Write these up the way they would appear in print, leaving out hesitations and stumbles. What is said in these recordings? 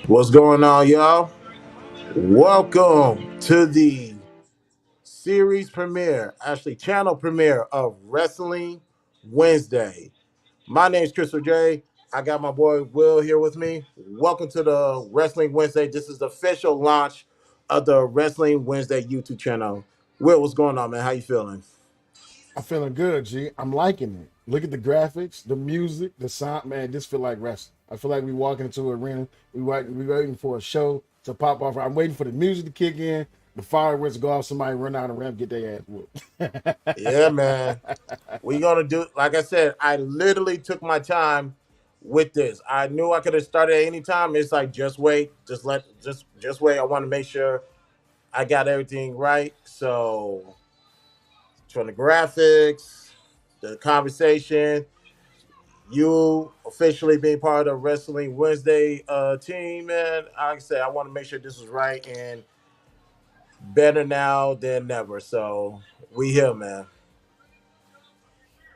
What's going on, y'all? Welcome to the series premiere, actually channel premiere of Wrestling Wednesday. My name is Crystal J. I got my boy Will here with me. Welcome to the Wrestling Wednesday. This is the official launch of the Wrestling Wednesday YouTube channel. Will, what's going on, man? How you feeling? I'm feeling good, G. I'm liking it. Look at the graphics, the music, the sound. Man, this feel like wrestling. I feel like we walking into an arena. We waiting for a show to pop off. I'm waiting for the music to kick in, the fireworks to go off, somebody run out and ramp, get their ass whooped. Yeah, man. We're gonna do, like I said, I literally took my time with this. I knew I could have started at any time. It's like just wait, just wait. I want to make sure I got everything right. So from the graphics, the conversation, you officially being part of the Wrestling Wednesday team, man. Like I said, I want to make sure this is right and better now than never. So we here, man.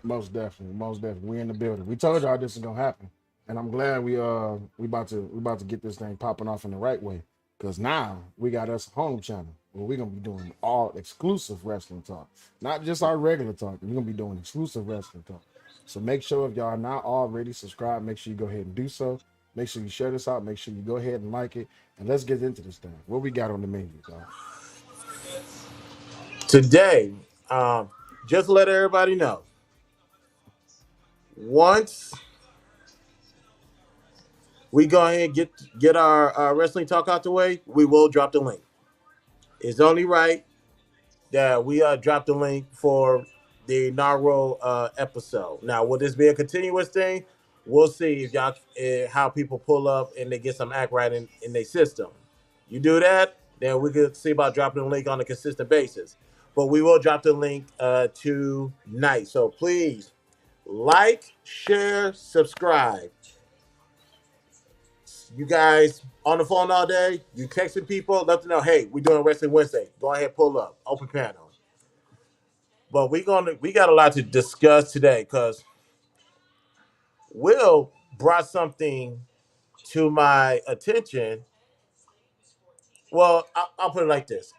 Most definitely, most definitely. We in the building. We told y'all this is gonna happen, and I'm glad we about to get this thing popping off in the right way. Cause now we got us a home channel where we're gonna be doing all exclusive wrestling talk, not just our regular talk. We're gonna be doing exclusive wrestling talk. So make sure if y'all are not already subscribed, make sure you go ahead and do so. Make sure you share this out. Make sure you go ahead and like it, and let's get into this thing. What we got on the menu, y'all? Today, just to let everybody know, once we go ahead and get our wrestling talk out the way, we will drop the link. It's only right that we drop the link for the inaugural episode. Now, will this be a continuous thing? We'll see if y'all how people pull up and they get some act right in their system. You do that, then we could see about dropping the link on a consistent basis. But we will drop the link tonight. So please like, share, subscribe. You guys on the phone all day, you texting people, let them know, hey, we're doing Wrestling Wednesday. Go ahead, pull up, open panel. But we got a lot to discuss today because Will brought something to my attention. Well, I'll put it like this: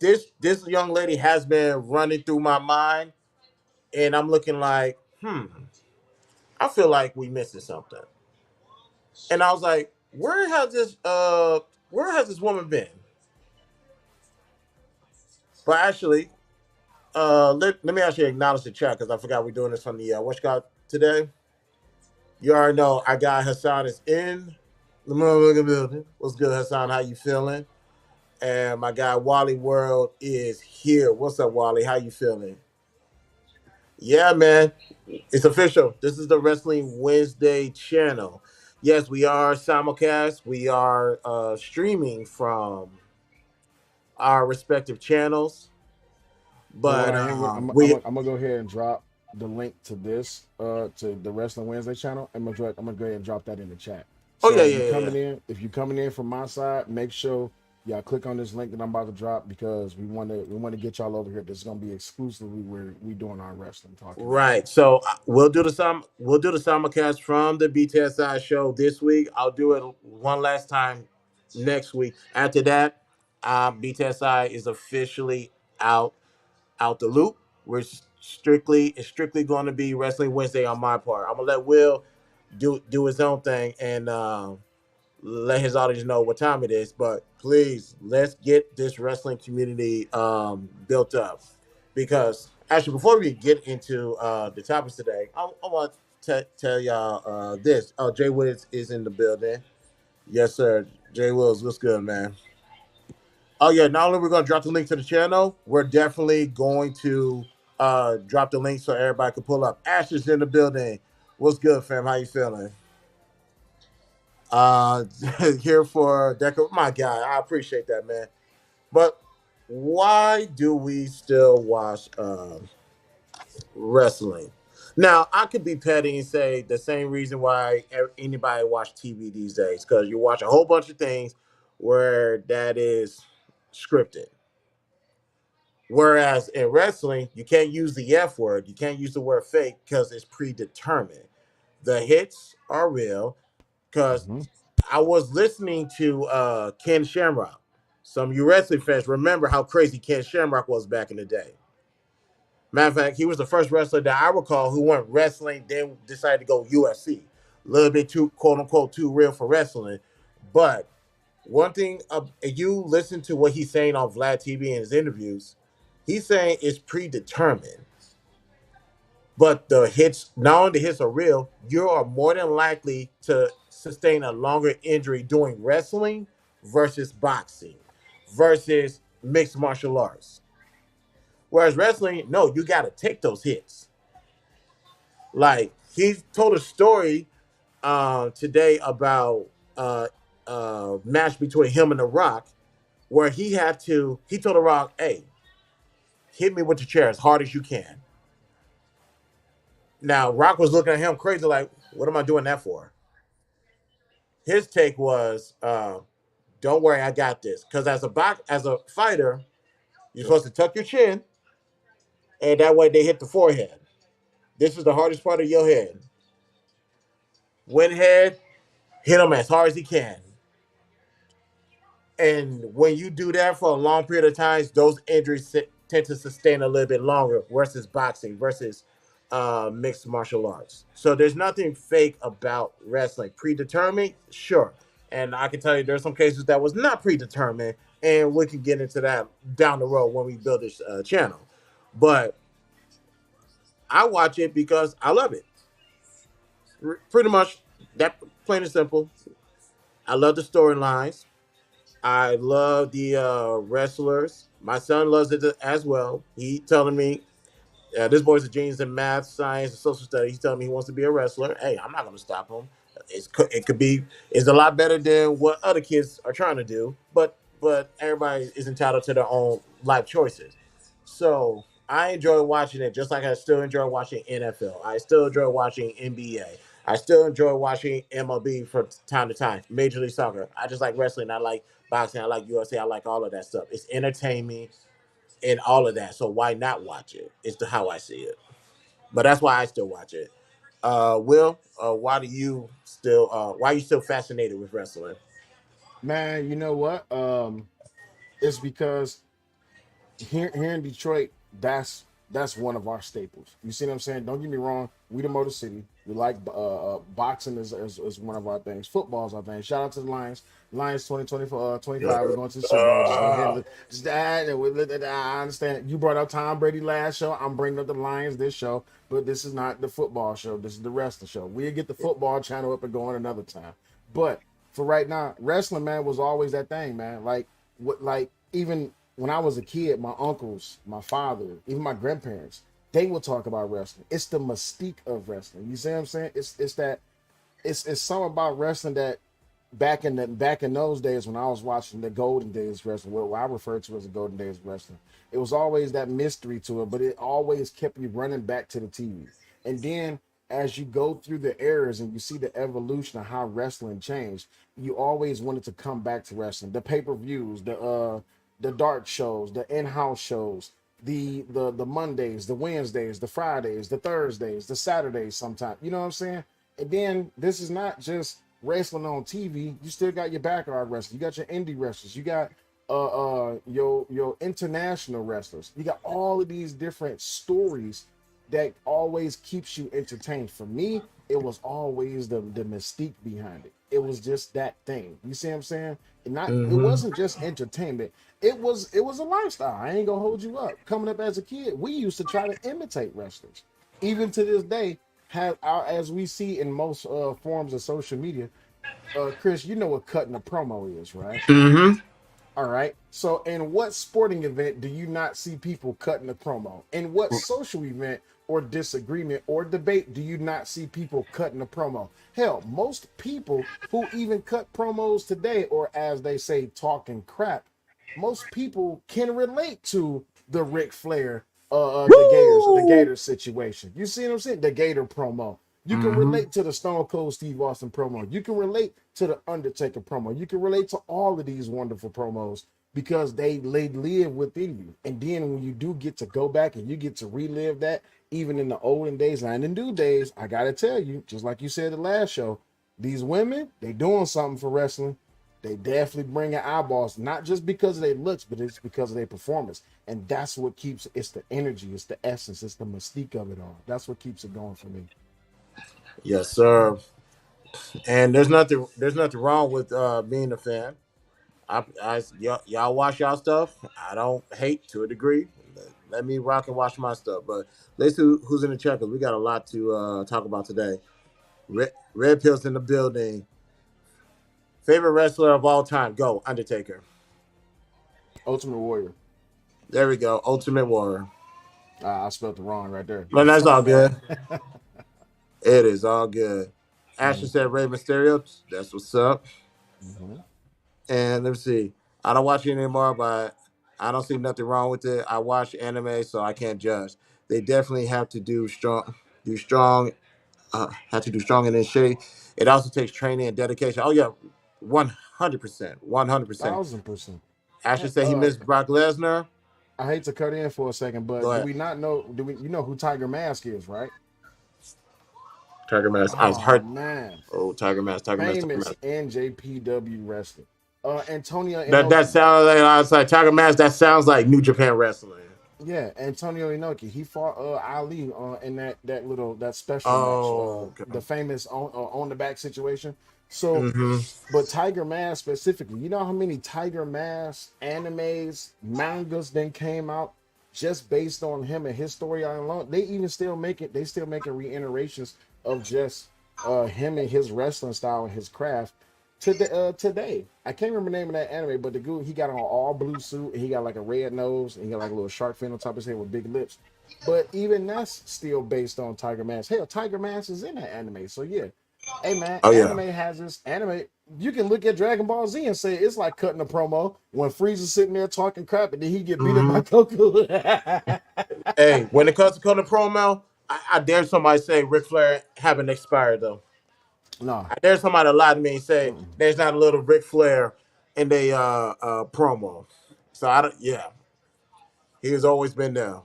this young lady has been running through my mind, and I'm looking like, I feel like we missing something. And I was like, where has this woman been? But actually, let me actually acknowledge the chat because I forgot we're doing this on the what you got today. You already know our guy Hassan is in the motherfucking building. What's good, Hassan? How you feeling? And my guy Wally World is here. What's up, Wally? How you feeling? Yeah, man. It's official. This is the Wrestling Wednesday channel. Yes, we are simulcast. We are streaming from our respective channels. But what But I am, we I'm gonna go ahead and drop the link to this, to the Wrestling Wednesday channel. I'm gonna go ahead and drop that in the chat. oh So yeah, yeah, yeah. if you coming in from my side, make sure y'all click on this link that I'm about to drop because we want to get y'all over here. This is gonna be exclusively where we doing our wrestling talk tonight. Right. So we'll do the simulcast from the BTSI show this week. I'll do it one last time next week. After that, BTSI is officially out out the loop. We're strictly it's strictly going to be Wrestling Wednesday on my part. I'm gonna let Will do his own thing and let his audience know what time it is. But please, let's get this wrestling community built up. Because actually, before we get into the topics today, I want to tell y'all this. Oh, Jay Woods is in the building. Yes, sir. Jay Wills, what's good, man? Oh yeah, not only we're gonna drop the link to the channel, we're definitely going to drop the link so everybody can pull up. Ash is in the building. What's good, fam? How you feeling? Uh here for Deco. My guy, I appreciate that, man. But why do we still watch wrestling? Now, I could be petty and say the same reason why anybody watch TV these days, because you watch a whole bunch of things where that is scripted. Whereas in wrestling, you can't use the F word, you can't use the word fake because it's predetermined. The hits are real because Hmm. I was listening to Ken Shamrock. Some of you wrestling fans remember how crazy Ken Shamrock was back in the day. Matter of fact, he was the first wrestler that I recall who went wrestling, then decided to go UFC. A little bit too, quote unquote, too real for wrestling. But one thing, you listen to what he's saying on Vlad TV in his interviews, he's saying it's predetermined. But the hits, not only the hits are real, you are more than likely to sustain a longer injury doing wrestling versus boxing versus mixed martial arts. Whereas wrestling, no, you got to take those hits. Like he told a story today about match between him and The Rock, where he told The Rock, "Hey, hit me with the chair as hard as you can." Now Rock was looking at him crazy, like, "What am I doing that for?" His take was, "Don't worry, I got this." Because as a fighter, you're supposed to tuck your chin, and that way they hit the forehead. This is the hardest part of your head. Win head, hit him as hard as he can. And when you do that for a long period of time, those injuries tend to sustain a little bit longer versus boxing versus mixed martial arts. So there's nothing fake about wrestling. Predetermined, sure. And I can tell you there's some cases that was not predetermined, and we can get into that down the road when we build this channel. But I watch it because I love it. Pretty much that, plain and simple. I love the storylines. I love the wrestlers. My son loves it as well. He telling me this boy's a genius in math, science, and social studies. He's telling me he wants to be a wrestler. Hey, I'm not going to stop him. It could be it's a lot better than what other kids are trying to do. But everybody is entitled to their own life choices. So I enjoy watching it, just like I still enjoy watching NFL. I still enjoy watching NBA. I still enjoy watching MLB from time to time. Major League Soccer. I just like wrestling. I like boxing. I like USA. I like all of that stuff. It's entertaining and all of that. So why not watch it? It's how I see it. But that's why I still watch it. Will, why are you still fascinated with wrestling? Man, you know what? It's because here in Detroit, that's one of our staples. You see what I'm saying? Don't get me wrong. We the Motor City. We like boxing is one of our things. Football is our thing. Shout out to the Lions. Lions 2024, 25. We're going to the Super Bowl. Just go ahead and just that. I understand. You brought up Tom Brady last show. I'm bringing up the Lions this show, but this is not the football show. This is the wrestling show. We'll get the football channel up and going another time. But for right now, wrestling, man, was always that thing, man. Even when I was a kid, my uncles, my father, even my grandparents, they would talk about wrestling. It's the mystique of wrestling. You see what I'm saying? It's something about wrestling that back in those days when I was watching the golden days of wrestling, what I refer to as the golden days of wrestling, it was always that mystery to it, but it always kept you running back to the TV. And then as you go through the eras and you see the evolution of how wrestling changed, you always wanted to come back to wrestling. The pay-per-views, the dark shows, the in-house shows, the Mondays, the Wednesdays, the Fridays, the Thursdays, the Saturdays sometimes. You know what I'm saying? And then this is not just wrestling on TV. You still got your backyard wrestlers. You got your indie wrestlers. You got your international wrestlers. You got all of these different stories that always keeps you entertained. For me, it was always the mystique behind it. It was just that thing. You see what I'm saying? It Mm-hmm. wasn't just entertainment. It was a lifestyle. I ain't gonna hold you up. Coming up as a kid, we used to try to imitate wrestlers. Even to this day, as we see in most forms of social media, Chris, you know what cutting a promo is, right? Mm-hmm. All right. So, in what sporting event do you not see people cutting a promo? In what social event or disagreement or debate do you not see people cutting a promo? Hell, most people who even cut promos today, or as they say, talking crap, most people can relate to the Ric Flair, the Woo! Gators situation. You see what I'm saying? The Gator promo. You can Mm-hmm. relate to the Stone Cold Steve Austin promo. You can relate to the Undertaker promo. You can relate to all of these wonderful promos because they live within you. And then when you do get to go back and you get to relive that, even in the olden days and in the new days, I gotta tell you, just like you said the last show, These women, they doing something for wrestling. They definitely bringing eyeballs, not just because of their looks, but it's because of their performance. And that's what keeps it's the energy, it's the essence, it's the mystique of it all. That's what keeps it going for me. Yes, sir. And there's nothing wrong with being a fan. Y'all watch y'all stuff. I don't hate to a degree. Let me rock and watch my stuff. But let's see who's in the chat because we got a lot to talk about today. Red Pill's in the building. Favorite wrestler of all time? Go Undertaker. Ultimate Warrior. There we go. Ultimate Warrior. I spelled it wrong right there. Man, that's So my all bad. good. It is all good. Ashton Mhm. said Rey Mysterio. That's what's up. Mhm. And let's see. I don't watch it anymore, but I don't see nothing wrong with it. I watch anime, so I can't judge. They definitely have to do strong, have to do strong and in shape. It also takes training and dedication. Oh yeah, 100%, 100%. 1000%. Ashton And, said he missed Brock Lesnar. I hate to cut in for a second, Go but do ahead, we not know? Do we? You know who Tiger Mask is, right? Tiger Mask. I was Oh hurt. man, Oh, Tiger Mask, Tiger Mask, Tiger famous Mask. NJPW wrestler. Antonio That Inoki. sounds like I was like Tiger Mask. That sounds like New Japan Wrestling. Yeah, Antonio Inoki. He fought Ali in that special match. Oh, okay. The famous on the back situation. So, Mm-hmm. but Tiger Mask specifically, you know how many Tiger Mask animes, mangas then came out just based on him and his story alone. They even still make it. They still making reiterations of just him and his wrestling style and his craft today. I can't remember the name of that anime, but the dude he got on all blue suit and he got like a red nose and he got like a little shark fin on top of his head with big lips. But even that's still based on Tiger Mask. Hell, Tiger Mask is in that anime. So yeah. Hey man, Oh anime yeah. has this anime. You can look at Dragon Ball Z and say it's like cutting a promo when Frieza's sitting there talking crap and then he get beat up by Mm-hmm. Goku. Hey, when it comes to cutting promo, I dare somebody say Ric Flair haven't expired though. No. I dare somebody to lie to me and say Mm-mm. there's not a little Ric Flair in the promo. So I don't. Yeah, he has always been there.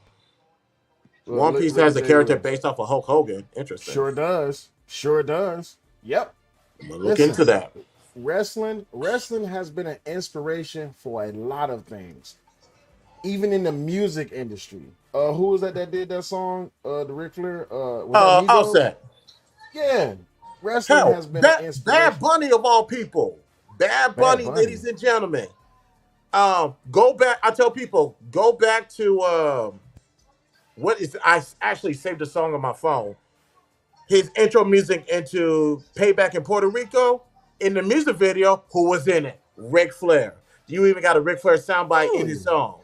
Well, One Piece let me has a tell you character this. based off of Hulk Hogan. Interesting. Sure does. Sure does. Yep. I'm gonna look Listen, into that. wrestling has been an inspiration for a lot of things, even in the music industry. Who was that did that song? The Ric Flair. Was that Migos? Offset. Yeah. Wrestling Hell, has been an Bad inspiration. Bunny of all people. Bad Bad Bunny, Bunny. ladies and gentlemen. Go back. I tell people go back to what is I actually saved a song on my phone. His intro music into Payback in Puerto Rico. In the music video, who was in it? Ric Flair. You even got a Ric Flair soundbite in his Really? song.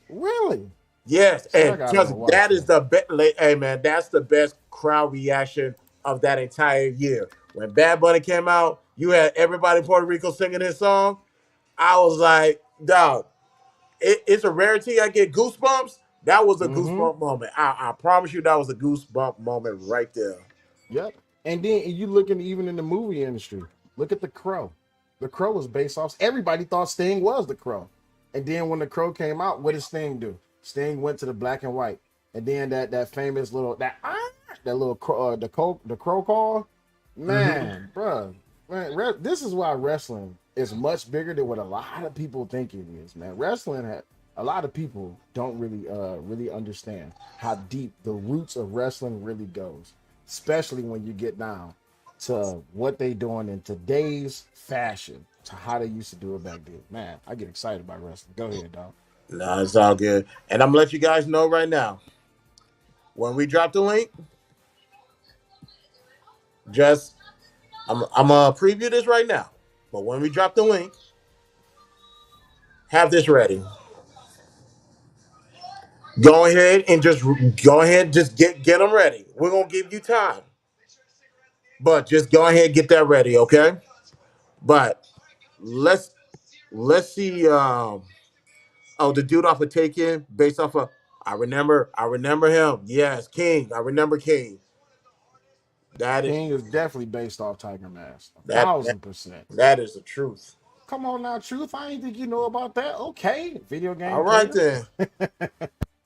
Really? Yes, See, I and gotta go just watch that is that. the best. Hey man, that's the best crowd reaction of that entire year. When Bad Bunny came out, you had everybody in Puerto Rico singing his song. I was like, dog, it's a rarity. I get goosebumps. That was a Mm-hmm. goosebump moment. I promise you, that was a goosebump moment right there. Yep. And then you look in even in the movie industry. Look at the Crow. The Crow was based off. Everybody thought Sting was the Crow, and then when the Crow came out, what did Sting do? Sting went to the black and white, and then that famous little that little the crow call. Hmm. Man, bro, man, this is why wrestling is much bigger than what a lot of people think it is. Man, a lot of people don't really understand how deep the roots of wrestling really goes, especially when you get down to what they doing in today's fashion to how they used to do it back then. Man, I get excited about wrestling. Go ahead, dog. No, it's all good. And I'm gonna let you guys know right now. When we drop the link, just I'm gonna preview this right now. But when we drop the link, have this ready. Go ahead and just go ahead, just get them ready. We're gonna give you time, but just go ahead and get that ready, okay? But let's let's see. Oh, the dude off of Taken, based off of I remember him. Yes, King. I remember King. That is King is definitely based off Tiger Mask. A that that, thousand percent. that is the truth. Come on now, Truth. I ain't think you know about that. Okay, video All game right player. then.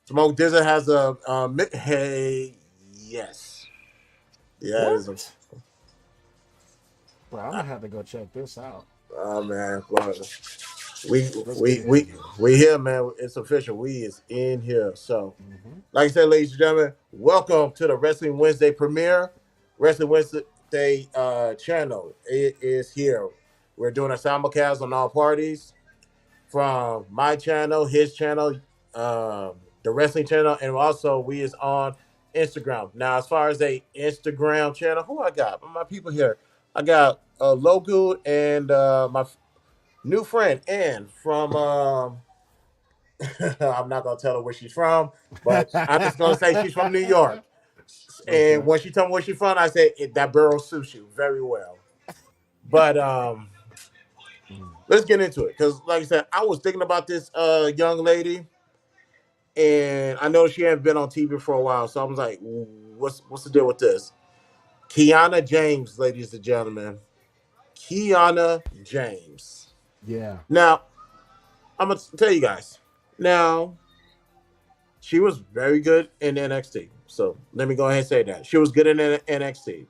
Smoke Dizza has a hey yes. Yeah, it is a What? Bro, I'm gonna have to go check this out. Oh man, well, we Let's get we in we here. we here, man. It's official. We is in here. So, Mm-hmm. like I said, ladies and gentlemen, welcome to the Wrestling Wednesday premiere. Wrestling Wednesday channel. It is here. We're doing a simulcast on all parties from my channel, his channel, the wrestling channel, and also we is on Instagram. Now, as far as a Instagram channel, who I got? My people here. I got Logu and my new friend Ann from. I'm not gonna tell her where she's from, but I'm just gonna say she's from New York. And Okay. when she told me where she's from, I said that barrel suits you very well. But Mm. let's get into it because, like I said, I was thinking about this young lady, and I know she hadn't been on TV for a while, so I was like, what's the deal with this? Kiana James, ladies and gentlemen, Kiana James. Yeah. Now, I'm gonna tell you guys. Now, she was very good in NXT. So let me go ahead and say that. She was good in NXT.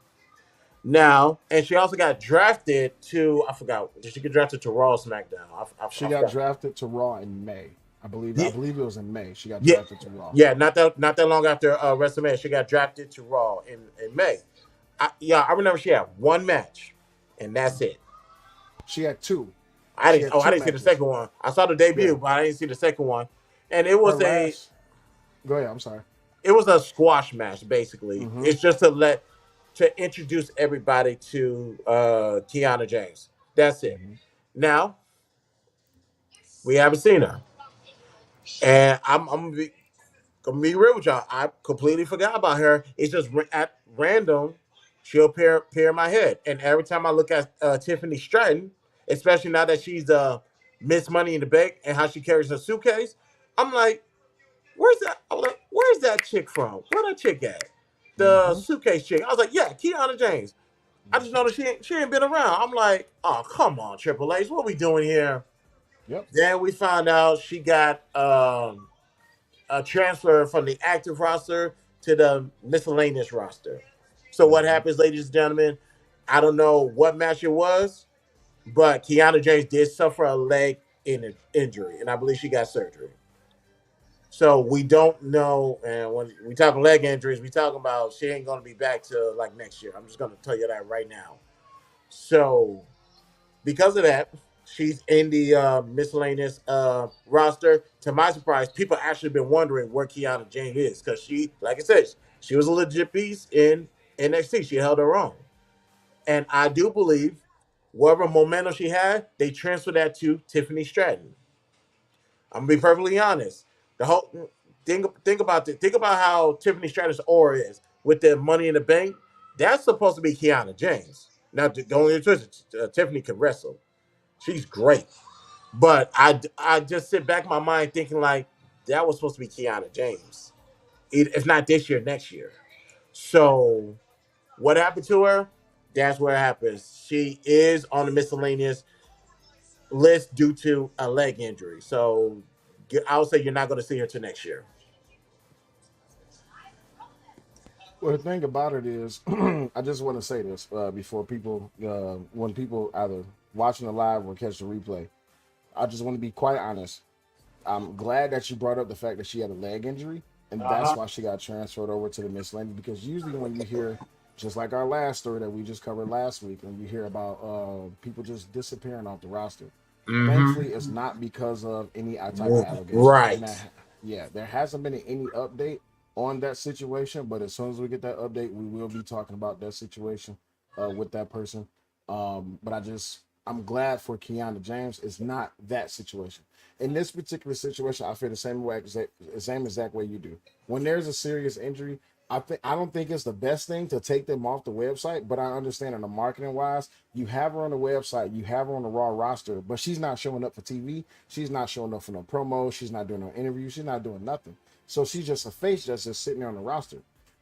Now, and she also got drafted to, I forgot, did she get drafted to Raw or SmackDown? She I got forgot. drafted to Raw in May. I believe. I Yeah, believe it was in May. She got yeah, drafted to Raw. yeah, not that long after WrestleMania. She got drafted to Raw in May. I remember she had one match, and that's it. She had two. I She didn't. had Oh, I two didn't see the matches. second one. I saw the Yeah. debut, but I didn't see the second one. And Her last. Go ahead. I'm sorry. it was a squash match. Basically, Mm-hmm. it's just to introduce everybody to Kiana James. That's it. Mm-hmm. Now we haven't seen her, and I'm gonna be real with y'all. I completely forgot about her. It's just at random, she'll appear in my head, and every time I look at Tiffany Stratton, especially now that she's Miss Money in the Bank and how she carries her suitcase, I'm like, where's that? I was like, where's that chick from? Where that chick at? The Mm-hmm. suitcase chick. I was like, yeah, Kiana James. I just Mm-hmm. noticed she ain't been around. I'm like, oh come on, Triple H, what we doing here? Yep. Then we found out she got a transfer from the active roster to the miscellaneous roster. So what Mm-hmm. happens, ladies and gentlemen? I don't know what match it was, but Kiana James did suffer a leg injury, and I believe she got surgery. So we don't know. And when we talk leg injuries, we talking about she ain't going to be back to like next year. I'm just going to tell you that right now. So because of that, she's in the miscellaneous roster. To my surprise, people actually been wondering where Kiana James is because she, like I said, she was a legit beast in NXT. She held her own, and I do believe whatever momentum she had, they transferred that to Tiffany Stratton. I'm gonna be perfectly honest. The whole think about how Tiffany Stratton's aura is with the Money in the Bank. That's supposed to be Kiana James. Now, don't get it twisted. Tiffany can wrestle. She's great. But I just sit back in my mind thinking like that was supposed to be Kiana James. If not this year, next year. So what happened to her? That's what happens. She is on the miscellaneous list due to a leg injury. So I would say you're not going to see her till next year. Well, the thing about it is, I just want to say this before people, when people either watching the live or catch the replay, I just want to be quite honest. I'm glad that you brought up the fact that she had a leg injury, and Uh that's huh. why she got transferred over to the miscellaneous. Because usually, when you hear, just like our last story that we just covered last week, when you hear about people just disappearing off the roster, thankfully, Mm-hmm. it's not because of any type of allegations. And Right. that, yeah, there hasn't been any update on that situation. But as soon as we get that update, we will be talking about that situation with that person. But I'm glad for Kiana James. It's not that situation. In this particular situation, I feel the same exact way you do. When there's a serious injury, I don't think it's the best thing to take them off the website, but I understand in the marketing wise, you have her on the website, you have her on the Raw roster, but she's not showing up for TV. She's not showing up for no promo. She's not doing no interviews. She's not doing nothing. So she's just a face that's just sitting there on the roster.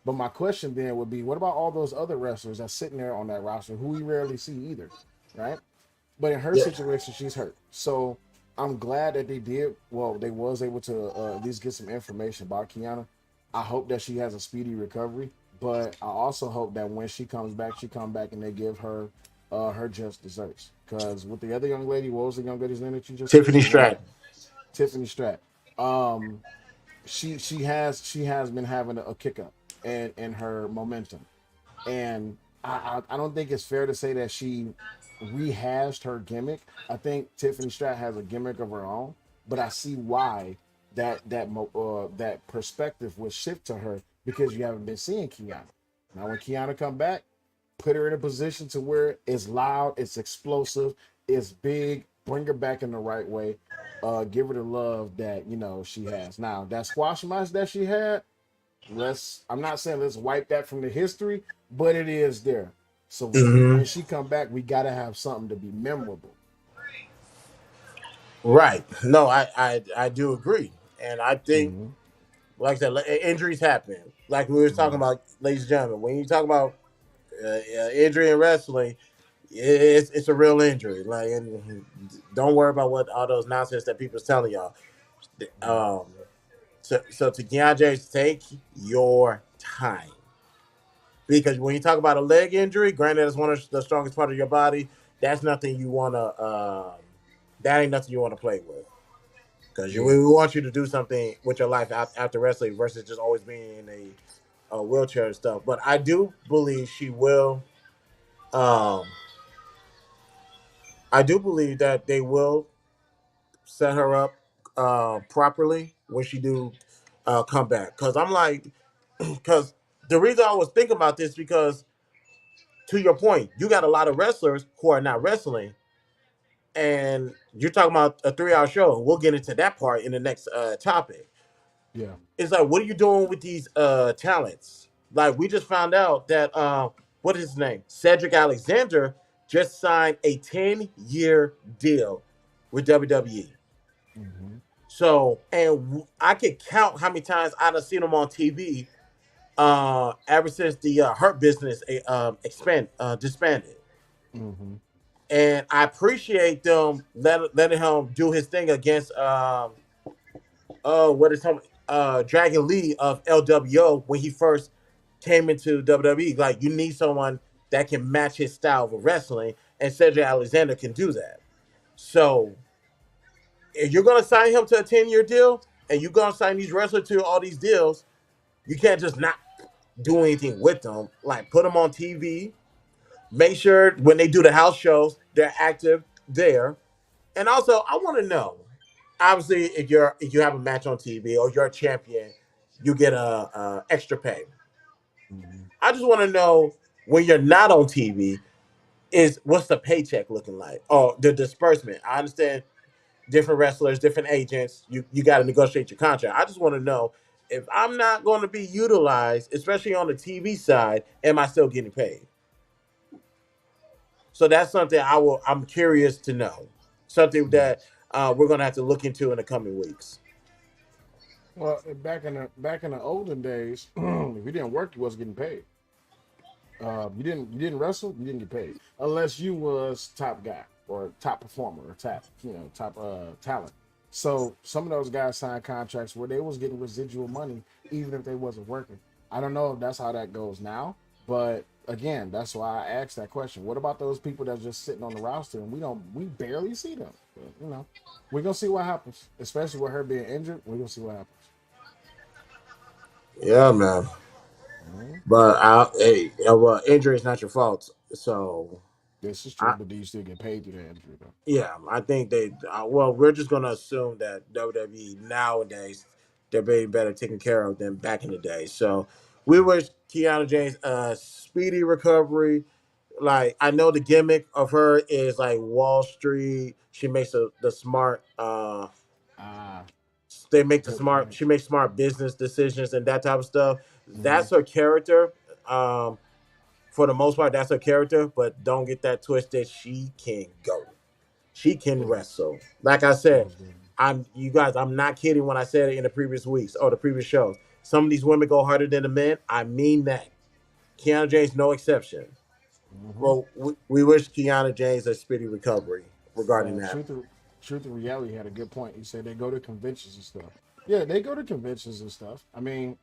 But my question then would be, what about all those other wrestlers that's sitting there on that roster who we rarely see either, right? But in her Yeah. situation, she's hurt. So I'm glad that they did. Well, they was able to at least get some information about Kiana. I hope that she has a speedy recovery. But I also hope that when she comes back and they give her her just desserts. Because with the other young lady, what was the young lady's name that you just Tiffany mentioned? Stratton. Tiffany Stratton. Um, she has been having a kick up and her momentum. And I don't think it's fair to say that she rehashed her gimmick. I think Tiffany Stratton has a gimmick of her own, but I see why that perspective would shift to her because you haven't been seeing Kiana. Now, when Kiana come back, put her in a position to where it's loud, it's explosive, it's big. Bring her back in the right way. Give her the love that she has. Now that squash match that she had, I'm not saying let's wipe that from the history, but it is there. So Hmm. when she come back, we gotta have something to be memorable. Right. No, I do agree, and I think, Mm-hmm. like I said, injuries happen. Like we were talking Mm-hmm. about, ladies and gentlemen, when you talk about injury in wrestling, it's a real injury. Like, and don't worry about what all those nonsense that people's telling y'all. Um, so to Kiana James, take your time, because when you talk about a leg injury, granted, it's one of the strongest part of your body. That's nothing you wanna. That ain't nothing you want to play with. Because Yeah. we want you to do something with your life after wrestling versus just always being in a wheelchair and stuff. But I do believe she will. Um, I do believe that they will set her up properly when she do come back. Because I'm like, because the reason I was thinking about this, because to your point, you got a lot of wrestlers who are not wrestling, and you're talking about a 3 hour show. We'll get into that part in the next topic. Yeah. It's like, what are you doing with these talents? Like, we just found out that what is his name? Cedric Alexander just signed a 10-year deal with WWE. Mm-hmm. So, and I could count how many times I've seen him on TV ever since the Hurt Business disbanded. Mm-hmm. And I appreciate them letting him do his thing against what is some Dragon Lee of LWO when he first came into WWE. Like, you need someone that can match his style of wrestling, and Cedric Alexander can do that. So if you're gonna sign him to a 10-year deal, and you're gonna sign these wrestlers to all these deals, you can't just not do anything with them. Like, put them on TV. Make sure when they do the house shows, they're active there. And also, I want to know, obviously, if you have a match on TV or you're a champion, you get a extra pay. Mm-hmm. I just want to know, when you're not on TV, is what's the paycheck looking like? Oh, the disbursement. I understand different wrestlers, different agents. You got to negotiate your contract. I just want to know, if I'm not going to be utilized, especially on the TV side, am I still getting paid? So that's something I'm curious to know. Something Yeah. that we're going to have to look into in the coming weeks. Well, back in the olden days, if you didn't work, you wasn't getting paid. You didn't wrestle, you didn't get paid unless you was top guy or top performer or top talent. So some of those guys signed contracts where they was getting residual money even if they wasn't working. I don't know if that's how that goes now, but again, that's why I asked that question. What about those people that's just sitting on the roster and we barely see them? But, we're gonna see what happens, especially with her being injured. We're gonna see what happens. Yeah, man. Mhm. But hey, well, injury is not your fault. So, This is true, I, but do you still get paid through that injury though? yeah, I think they. Well, we're just gonna assume that WWE nowadays, they're being better taken care of than back in the day. So we wish Kiana James a speedy recovery. Like, I know the gimmick of her is like Wall Street. She makes the smart. Ah, They make the good smart. point. She makes smart business decisions and that type of stuff. Mm-hmm. That's her character. For the most part, that's her character. But don't get that twisted. She can go. She can Yes, wrestle. Like I said, most definitely. I'm you guys. I'm not kidding when I said it in the previous weeks or the previous shows. Some of these women go harder than the men. I mean that. Kiana James, no exception. Mm-hmm. Well, we wish Kiana James a speedy recovery regarding that. Truth and reality had a good point. He said they go to conventions and stuff. Yeah, they go to conventions and stuff. I mean,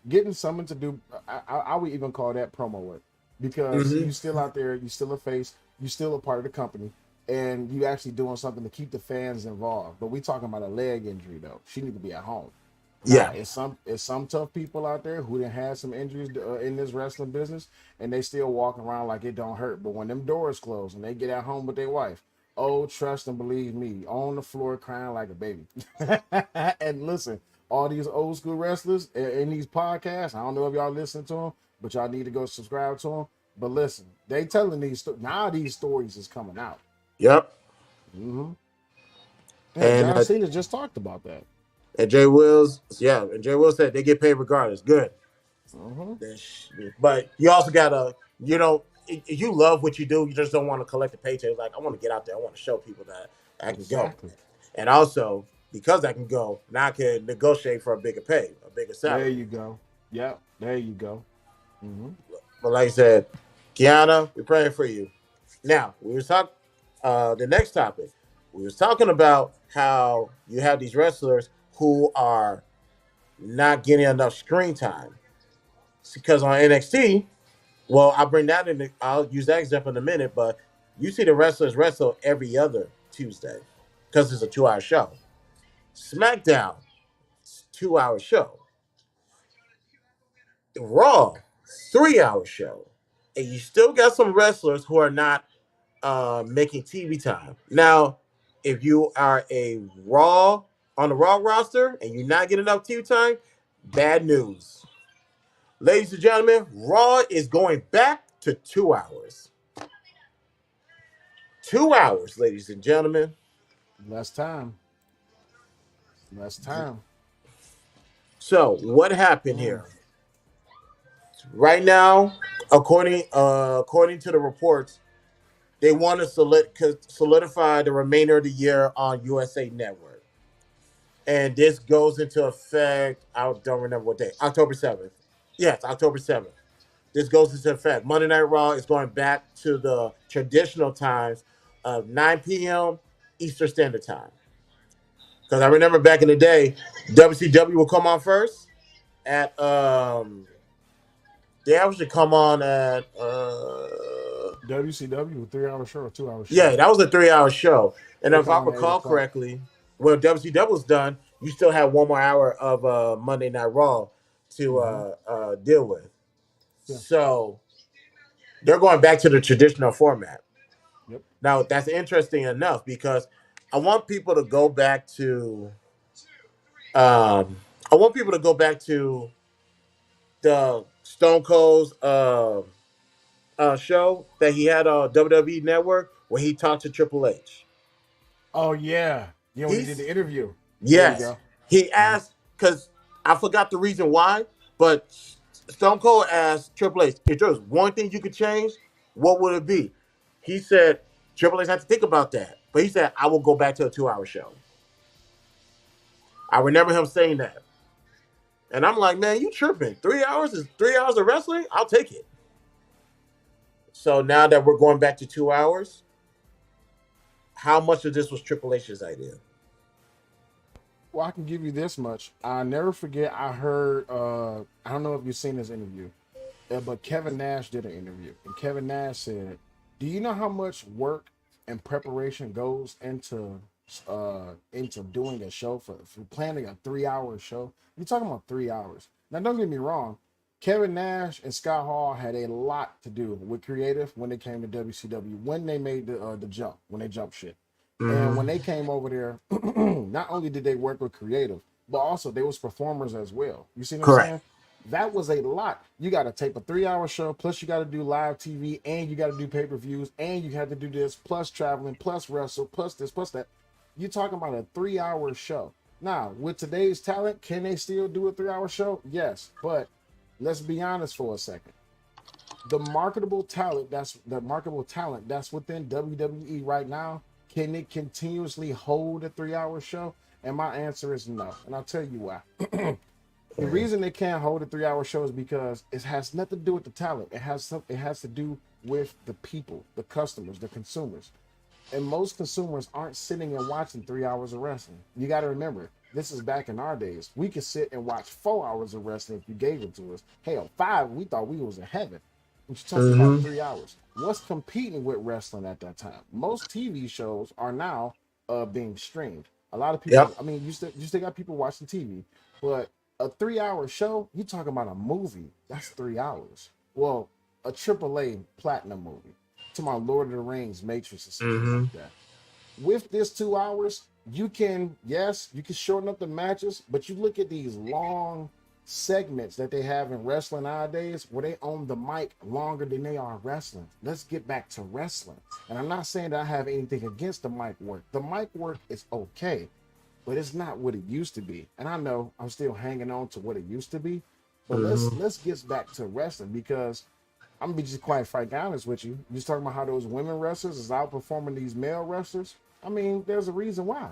getting someone to do, I would even call that promo work because Hmm. you still out there, you still a face. you still a part of the company, and you actually doing something to keep the fans involved. But we talking about a leg injury though. She need to be at home. Now, Yeah. it's some tough people out there who didn't have some injuries in this wrestling business, and they still walk around like it don't hurt. But when them doors close and they get at home with their wife, oh, trust and believe me, on the floor crying like a baby. And listen, all these old school wrestlers in these podcasts, I don't know if y'all listen to them, but y'all need to go subscribe to them. But listen, they telling now these stories is coming out. Yep. Mm-hmm. Yeah, And John Cena just talked about that. Jay Wills, yeah, and Jay Wills said they get paid regardless. Good. Mm-hmm. But you also gotta, if you love what you do, you just don't want to collect the paycheck. Like I want to get out there, I want to show people that I can go, Exactly. and also because I can go, now I can negotiate for a bigger pay, a bigger There salary. you go. Yep. There you go. Mm-hmm. But like I said, Kiana, we're praying for you. Now we were talking. The next topic, we was talking about how you have these wrestlers who are not getting enough screen time because on NXT. Well, I'll bring that in. I'll use that example in a minute. But you see the wrestlers wrestle every other Tuesday because it's a 2 hour show. SmackDown, 2 hour show. Raw, 3 hour show. And you still got some wrestlers who are not making TV time. Now, if you are a Raw on the Raw roster and you're not getting enough TV time, bad news. Ladies and gentlemen, Raw is going back to 2 hours. 2 hours, ladies and gentlemen. Less time. Less time. So, what happened Mm. here? Right now, according to the reports, they want to solidify the remainder of the year on USA Network, and this goes into effect. I don't remember what day. October 7th. Yes, October 7th. This goes into effect. Monday Night Raw is going back to the traditional times of 9 p.m. Eastern Standard Time. Because I remember back in the day, WCW will come on first at they actually come on at WCW, 3 hour show or 2 hour show. yeah, that was a 3 hour show. And They if come I on at 8 recall o'clock. correctly, when WCW was done, you still had 1 more hour of Monday Night Raw to Mm-hmm. deal with. Yeah. So they're going back to the traditional format. Yep. Now that's interesting enough because I want people to go back to um, I want people to go back to the Stone Cold's show that he had on WWE Network where he talked to Triple H. Oh yeah. Yeah, when he did He's the interview. There you yes, go. he Mm-hmm. asked because I forgot the reason why, but Stone Cold asked Triple H if there was one thing you could change, what would it be? He said Triple H had to think about that, but he said I will go back to a 2 hour show. I remember him saying that, and I'm like, man, you tripping? 3 hours is 3 hours of wrestling. I'll take it. So now that we're going back to 2 hours, how much of this was Triple H's idea? Well, I can give you this much. I never forget I heard I don't know if you've seen this interview. But Kevin Nash did an interview, and Kevin Nash said, "Do you know how much work and preparation goes into doing a show for planning a 3 hour show? You're talking about 3 hours. Now, don't get me wrong. Kevin Nash and Scott Hall had a lot to do with creative when they came to WCW when they made the jump when they jumped shit, and when Mm-hmm. they came over there, not only did they work with creative, but also they was performers as well. You see what I'm Correct. saying? That was a lot. You got to tape a 3 hour show, plus you got to do live TV, and you got to do pay per views, and you had to do this, plus traveling, plus wrestle, plus this, plus that. You're talking about a 3 hour show. Now, with today's talent, can they still do a 3 hour show? Yes, but let's be honest for a second. The marketable talent that's within WWE right now, can it continuously hold a 3 hour show? And my answer is no. And I'll tell you why. The reason they can't hold a 3 hour show is because it has nothing to do with the talent. It has to do with the people, the customers, the consumers. And most consumers aren't sitting and watching 3 hours of wrestling. You got to remember, this is back in our days. We could sit and watch 4 hours of wrestling if you gave it to us. Hell, five, we thought we was in heaven. You're talking about Mm-hmm. 3 hours. What's competing with wrestling at that time? Most TV shows are now being streamed. A lot of people, Yep. I mean, you still got people watching TV, but a 3 hour show, you talking about a movie, that's 3 hours. Well, a AAA platinum movie. To my Lord of the Rings, Matrix, or something Mm-hmm. like that. With this 2 hours, you can, yes, you can shorten up the matches, but you look at these long segments that they have in wrestling nowadays where they own the mic longer than they are wrestling. Let's get back to wrestling. And I'm not saying that I have anything against the mic work. The mic work is okay, but it's not what it used to be. And I know I'm still hanging on to what it used to be, but let's Mm-hmm. let's get back to wrestling because I'm gonna be just quite frank honest with you. You just talking about how those women wrestlers is outperforming these male wrestlers. I mean, there's a reason why.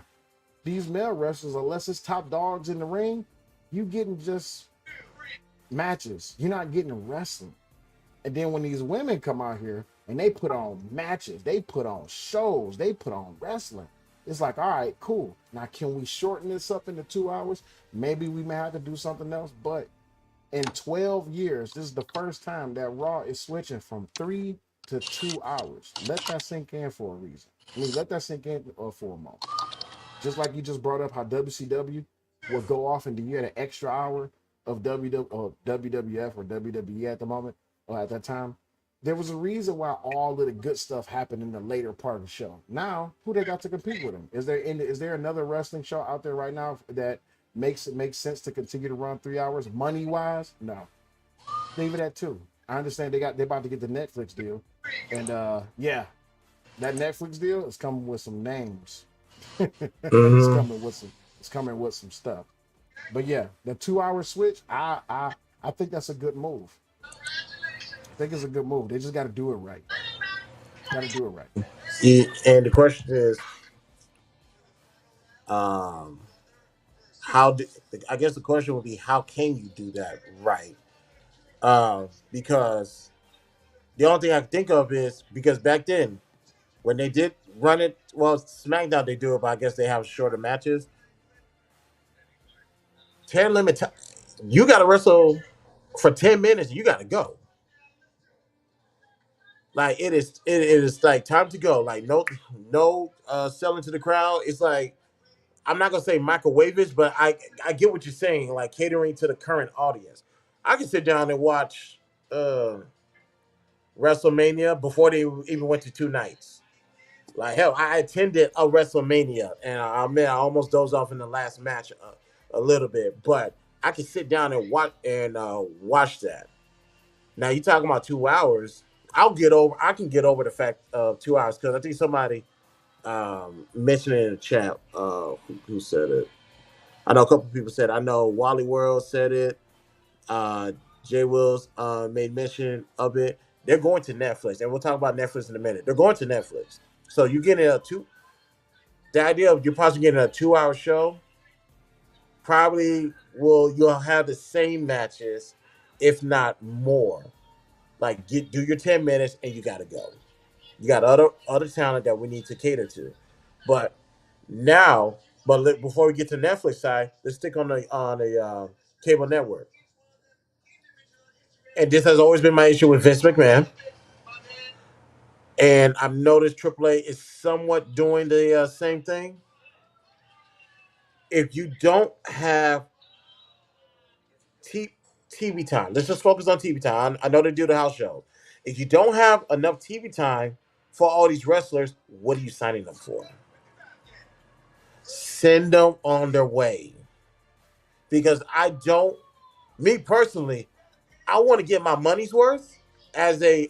These male wrestlers, unless it's top dogs in the ring, you getting just matches. You're not getting wrestling. And then when these women come out here and they put on matches, they put on shows, they put on wrestling. It's like, all right, cool. Now, can we shorten this up into 2 hours? Maybe we may have to do something else, but in 12 years, this is the first time that Raw is switching from 3 to 2 hours. Let that sink in for a reason. I mean, let that sink in for a moment. Just like you just brought up how WCW would go off and you had an extra hour of or WWF or WWE at the moment, or at that time. There was a reason why all of the good stuff happened in the later part of the show. Now, who they got to compete with them? Is there another wrestling show out there right now that makes sense to continue to run 3 hours money wise? No, leave it at two. I understand they about to get the Netflix deal, and yeah, that Netflix deal is coming with some names. it's Mm-hmm. coming with some it's coming with some stuff. But yeah, the 2 hour switch, I think that's a good move. I think it's a good move. They just got to do it right. Got to do it right. And the question is, um, how do, I guess the question would be, how can you do that right? Because the only thing I can think of is because back then when they did run it, well, SmackDown they do it, but I guess they have shorter matches. 10 limit, you got to wrestle for 10 minutes. You got to go. Like it is like time to go. Like no selling to the crowd. It's like I'm not gonna say microwave but I get what you're saying. Like catering to the current audience. I can sit down and watch uh WrestleMania before they even went to 2 nights. Like hell, I attended a WrestleMania and I almost dozed off in the last match a little bit, but I can sit down and watch that. Now you talking about 2 hours? I can get over the fact of 2 hours because I think somebody mentioned it in the chat. Who said it? I know a couple people said. I know Wally World said it. Uh, Jay Wills made mention of it. They're going to Netflix, and we'll talk about Netflix in a minute. They're going to Netflix, so you getting a two. The idea of you're possibly getting a 2 hour show probably will you'll have the same matches, if not more. Like do your 10 minutes and you gotta go. You got other talent that we need to cater to, but now, before we get to Netflix side, let's stick on the cable network. And this has always been my issue with Vince McMahon. And I've noticed AAA is somewhat doing the same thing. If you don't have T- TV time, let's just focus on TV time. I know they do the house show. If you don't have enough TV time for all these wrestlers, what are you signing them for? Send them on their way. Because me personally, I want to get my money's worth.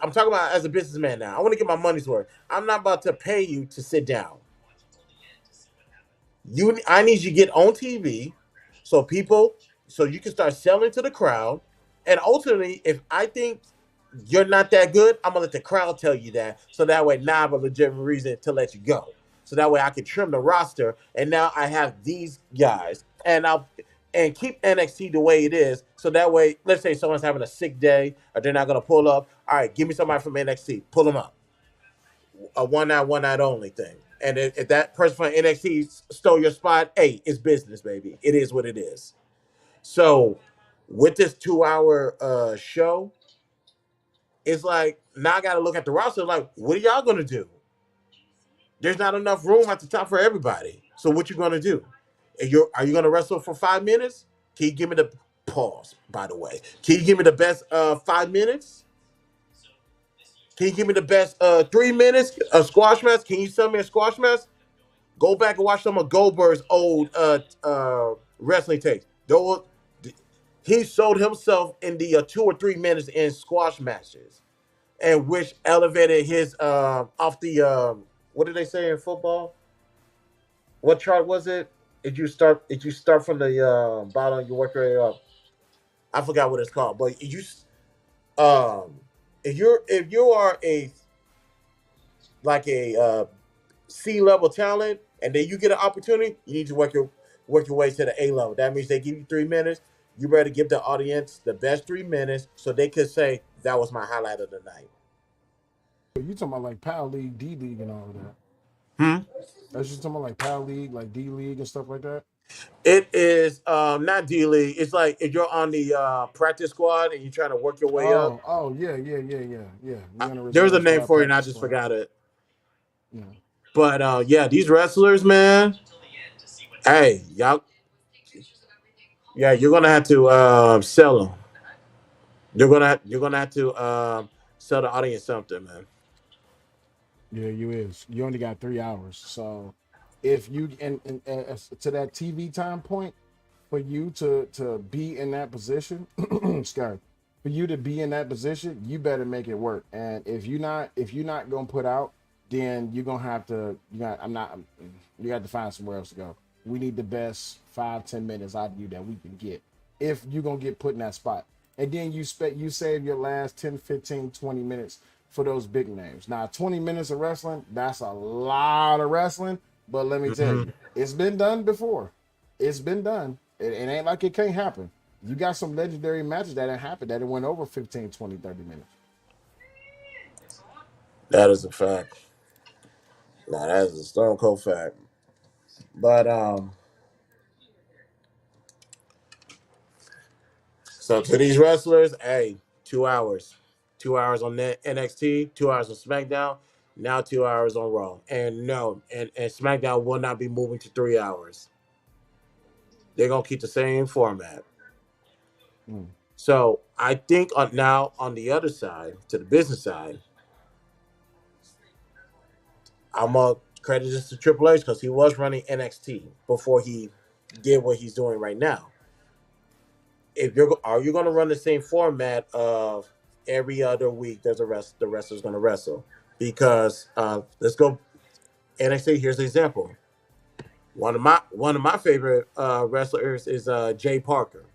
I'm talking about as a businessman now. I want to get my money's worth. I'm not about to pay you to sit down. I need you to get on TV, so so you can start selling to the crowd. And ultimately, if I think you're not that good, I'm gonna let the crowd tell you that. So that way, now I have a legitimate reason to let you go. So that way, I can trim the roster, and now I have these guys, and keep NXT the way it is. So that way, let's say someone's having a sick day, or they're not gonna pull up. All right, give me somebody from NXT, pull them up. A one night only thing. And if that person from NXT stole your spot, hey, it's business, baby. It is what it is. So with this 2 hour show, it's like now I got to look at the roster. Like, what are y'all gonna do? There's not enough room at the top for everybody. So what you gonna do? Are you gonna wrestle for 5 minutes? Can you give me the pause? By the way, can you give me the best 5 minutes? Can you give me the best 3 minutes? A squash match? Can you sell me a squash match? Go back and watch some of Goldberg's old wrestling tapes. Those, he showed himself in the 2 or 3 minutes in squash matches, and which elevated his off the what did they say in football? What chart was it? Did you start from the bottom? You work your way up. I forgot what it's called, but um if you are a like a C level talent, and then you get an opportunity, you need to work your way to the A level. That means they give you 3 minutes. You better give the audience the best 3 minutes so they could say that was my highlight of the night. You talking about like Power League, D League, and all of that? Hmm? That's just talking about like Power League, like D League and stuff like that. It is not D League. It's like if you're on the practice squad and you're trying to work your way up. Oh, yeah, yeah, yeah, yeah, yeah. We on a There was a reserve name squad, for it and I practice just squad. forgot it. Yeah, But yeah, these wrestlers, man. Hey, y'all. Yeah, you're gonna have to sell them. You're gonna have to sell the audience something, man. yeah, you is. You only got 3 hours, so if you and to that TV time point, for you to be in that position, Sky, for you to be in that position, you better make it work. And if you're not gonna put out, then you're gonna have to. You got. I'm not. You got to find somewhere else to go. We need the best 5-10 minutes out of you that we can get. If you're gonna get put in that spot, and then you save your last 10, 15, 20 minutes for those big names. Now, 20 minutes of wrestling, that's a lot of wrestling. But let me tell Hmm. you, it's been done before. It's been done. It ain't like it can't happen. You got some legendary matches that didn't happen that it went over 15, 20, 30 minutes. That is a fact. No, that is a stone cold fact. But so to these wrestlers, hey, 2 hours, 2 hours on NXT, 2 hours on SmackDown, now 2 hours on Raw, and no, and SmackDown will not be moving to 3 hours. They're gonna keep the same format. Mm. So I think now on the other side, to the business side, I'm gonna credit this to Triple H because he was running NXT before he did what he's doing right now. If you're Are you gonna run the same format of every other week? The wrestler's gonna wrestle because let's go NXT. Here's the example. One of my favorite wrestlers is Jay Parker.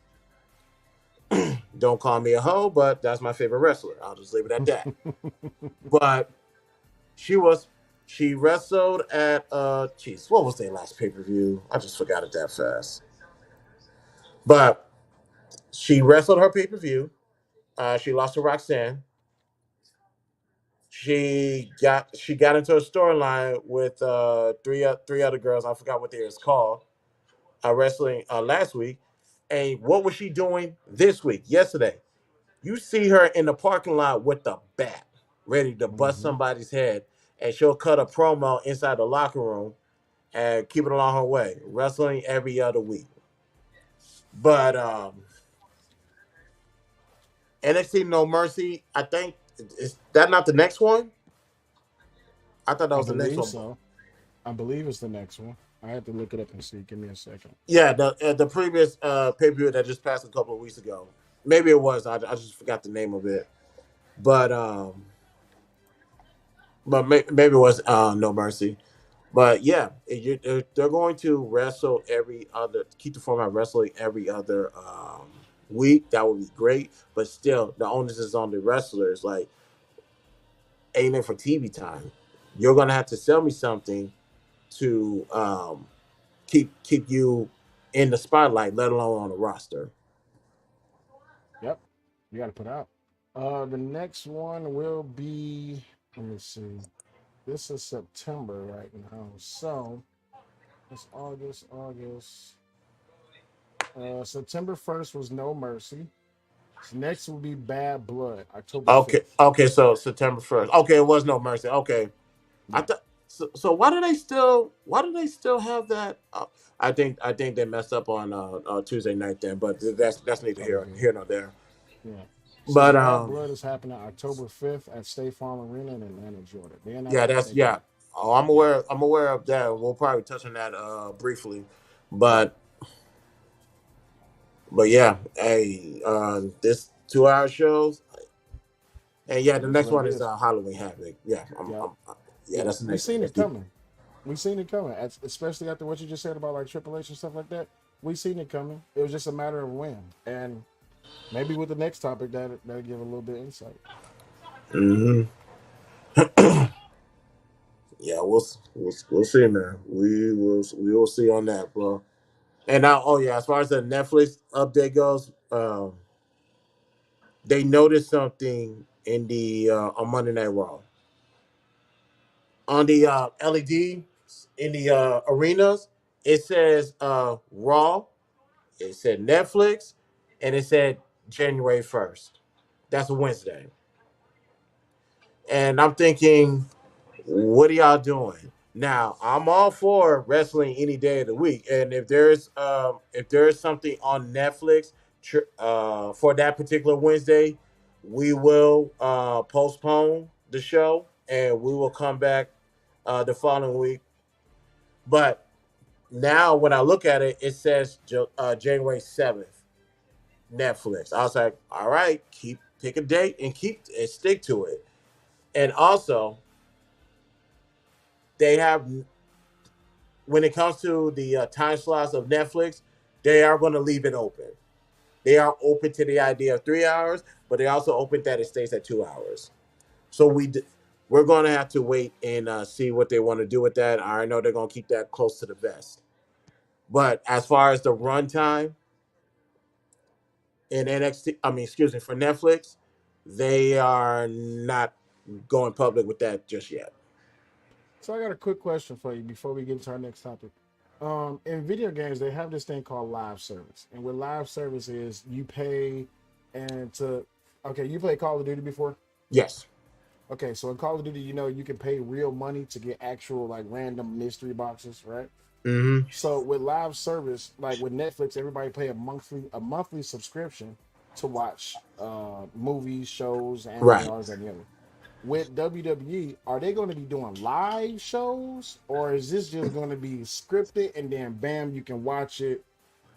Don't call me a hoe, but that's my favorite wrestler. I'll just leave it at that. But she was she wrestled at jeez, what was their last pay per view? I just forgot it that fast. But she wrestled her pay per view. She lost to Roxanne. She got into a storyline with three other girls. I forgot what they was called. Wrestling last week. And what was she doing this week? Yesterday, you see her in the parking lot with the bat, ready to bust Mm-hmm. somebody's head, and she'll cut a promo inside the locker room and keep it along her way. Wrestling every other week. But NXT No Mercy, I think is that not the next one? I thought that I was the next believe one. so. I believe it's the next one. I have to look it up and see. Give me a second. Yeah, the previous pay per view that just passed a couple of weeks ago. Maybe it was. I just forgot the name of it. But maybe it was No Mercy. But yeah, they're going to wrestle every other, keep the format wrestling every other week. That would be great. But still, the onus is on the wrestlers, like aiming for TV time. You're gonna have to sell me something to keep you in the spotlight, let alone on the roster. Yep. You got to put out. The next one will be, let me see. This is September right now. So it's August. September 1st was No Mercy. So next will be Bad Blood, October Okay, 5th. okay. So September 1st. Okay, it was No Mercy. Okay, I Yeah. thought. So why do they still have that? I think they messed up on Tuesday night then, but that's neither Oh, here nor there. yeah. So But Bad Blood is happening October 5th at State Farm Arena in Atlanta, Georgia. Then yeah, after that, that's they yeah. got, Oh, I'm yeah, aware. I'm aware of that. We'll probably touch on that briefly, yeah. but yeah. Hey, this 2 hour shows, and yeah, It the is next what it one is is. Halloween Havoc. Yeah, Yeah. yeah, Yeah. that's the We next one. seen That's it deep. coming. We seen it coming, especially after what you just said about like Triple H and stuff like that. We seen it coming. It was just a matter of when. And maybe with the next topic, that'll give a little bit of insight. Hmm. Yeah, we'll see, man. We will see on that, bro. And now, oh yeah, as far as the Netflix update goes, they noticed something in the on Monday Night Raw on the LED in the arenas. It says Raw. It said Netflix, and it said January 1st. That's a Wednesday, and I'm thinking, what are y'all doing? Now, I'm all for wrestling any day of the week, and if there's something on Netflix for that particular Wednesday, we will postpone the show and we will come back the following week. But now, when I look at it, it says January 7th, Netflix. I was like, all right, pick a date and stick to it. And also, they have when it comes to the time slots of Netflix, they are going to leave it open. They are open to the idea of 3 hours, but they also open that it stays at 2 hours. So we're going to have to wait and see what they want to do with that. I know they're going to keep that close to the vest. But as far as the runtime in NXT, I mean, excuse me, for Netflix, they are not going public with that just yet. So I got a quick question for you before we get into our next topic. In video games, they have this thing called live service, and what live service is, you pay and to. Okay, you play Call of Duty before? Yes. Okay, so in Call of Duty, you can pay real money to get actual like random mystery boxes, right? Mm-hmm. So with live service, like with Netflix, everybody pay a monthly subscription to watch movies, shows, anime, Right. all this and the other. With WWE, are they going to be doing live shows, or is this just going to be scripted and then bam, you can watch it?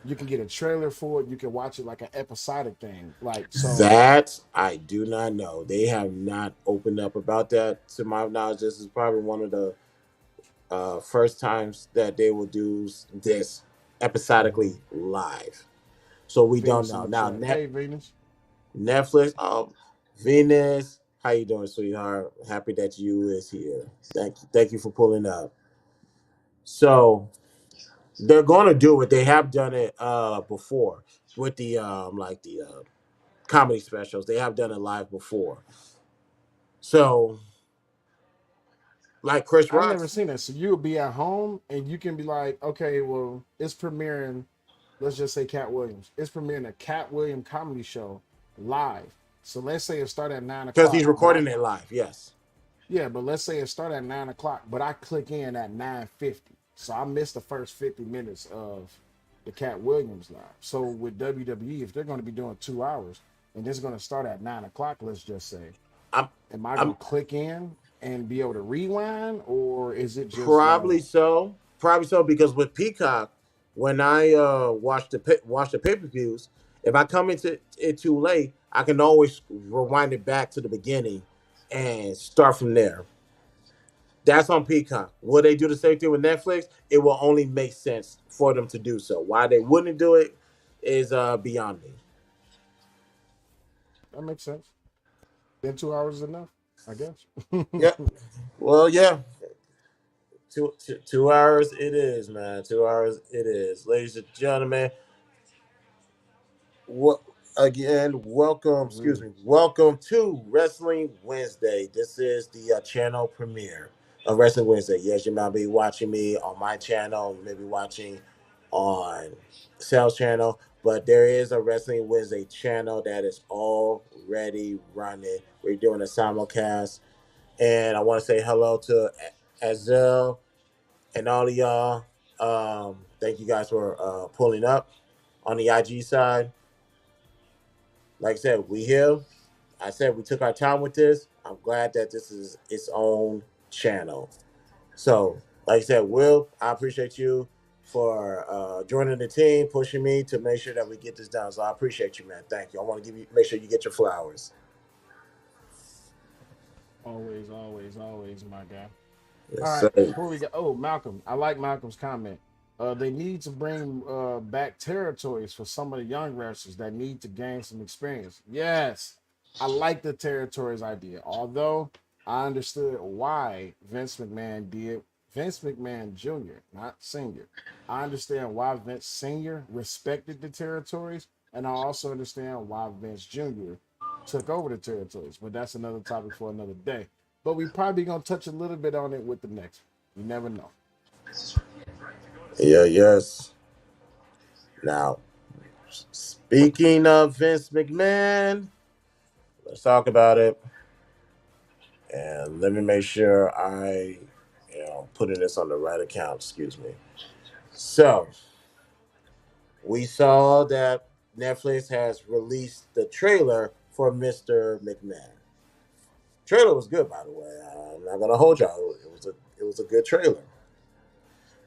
You can get a trailer for it. You can watch it like an episodic thing. Like so, That I do not know. They have not opened up about that. To my knowledge, this is probably one of the first times that they will do this episodically mhm. live. So we don't Venus in know the now. chat. Hey, Venus. Netflix. Venus, how you doing, sweetheart? Happy that you is here. Thank you for pulling up. So they're going to do it. They have done it before with the like the comedy specials. They have done it live before. So like Chris I've never Rock's. seen that. So you'll be at home and you can be like, okay, well, it's premiering. Let's just say Cat Williams. It's premiering a Cat Williams comedy show live. So let's say it start at nine Because he's o'clock, but I recording it live. Yes. yeah, but let's say it start at 9 o'clock, but I click in at 9:50, so I missed the first 50 minutes of the Cat Williams live. So with WWE, if they're going to be doing 2 hours and this is going to start at 9 o'clock, let's just say, I'm. am I I'm going to click in and be able to rewind, or is it just like probably so. Probably so because with Peacock, when I watch the pay-per-views, if I come into it too late, I can always rewind it back to the beginning and start from there. That's on Peacock. Will they do the same thing with Netflix? It will only make sense for them to do so. Why they wouldn't do it is beyond me. that makes sense? Then 2 hours is enough, I guess. Yeah. Well, yeah. 2 hours it is, man. 2 hours it is, ladies and gentlemen. What again? Welcome, excuse Really. me. Welcome to Wrestling Wednesday. This is the channel premiere of Wrestling Wednesday. Yes, you might be watching me on my channel. You may be watching on Sal's channel. But there is a Wrestling Wednesday channel that is already running. We're doing a simulcast. And I want to say hello to Azel and all of y'all. Thank you guys for pulling up on the IG side. Like I said, we here. I said we took our time with this. I'm glad that this is its own channel. So, like I said, Will, I appreciate you for joining the team, pushing me to make sure that we get this done. So I appreciate you, man. Thank you. I want to give you make sure you get your flowers. Always, always, always, my guy. All Yes, right, sir. before we go, oh, Malcolm, I like Malcolm's comment. They need to bring back territories for some of the young wrestlers that need to gain some experience. Yes, I like the territories idea. Although I understood why Vince McMahon Jr., not Senior. I understand why Vince Senior respected the territories, and I also understand why Vince Jr. took over the territories. But that's another topic for another day. But we probably gonna touch a little bit on it with the next one. You never know. Yeah, yes. Now, speaking of Vince McMahon, let's talk about it. And let me make sure putting this on the right account. Excuse me. So we saw that Netflix has released the trailer for Mr. McMahon. Trailer was good, by the way. I'm not gonna hold y'all. It was a good trailer.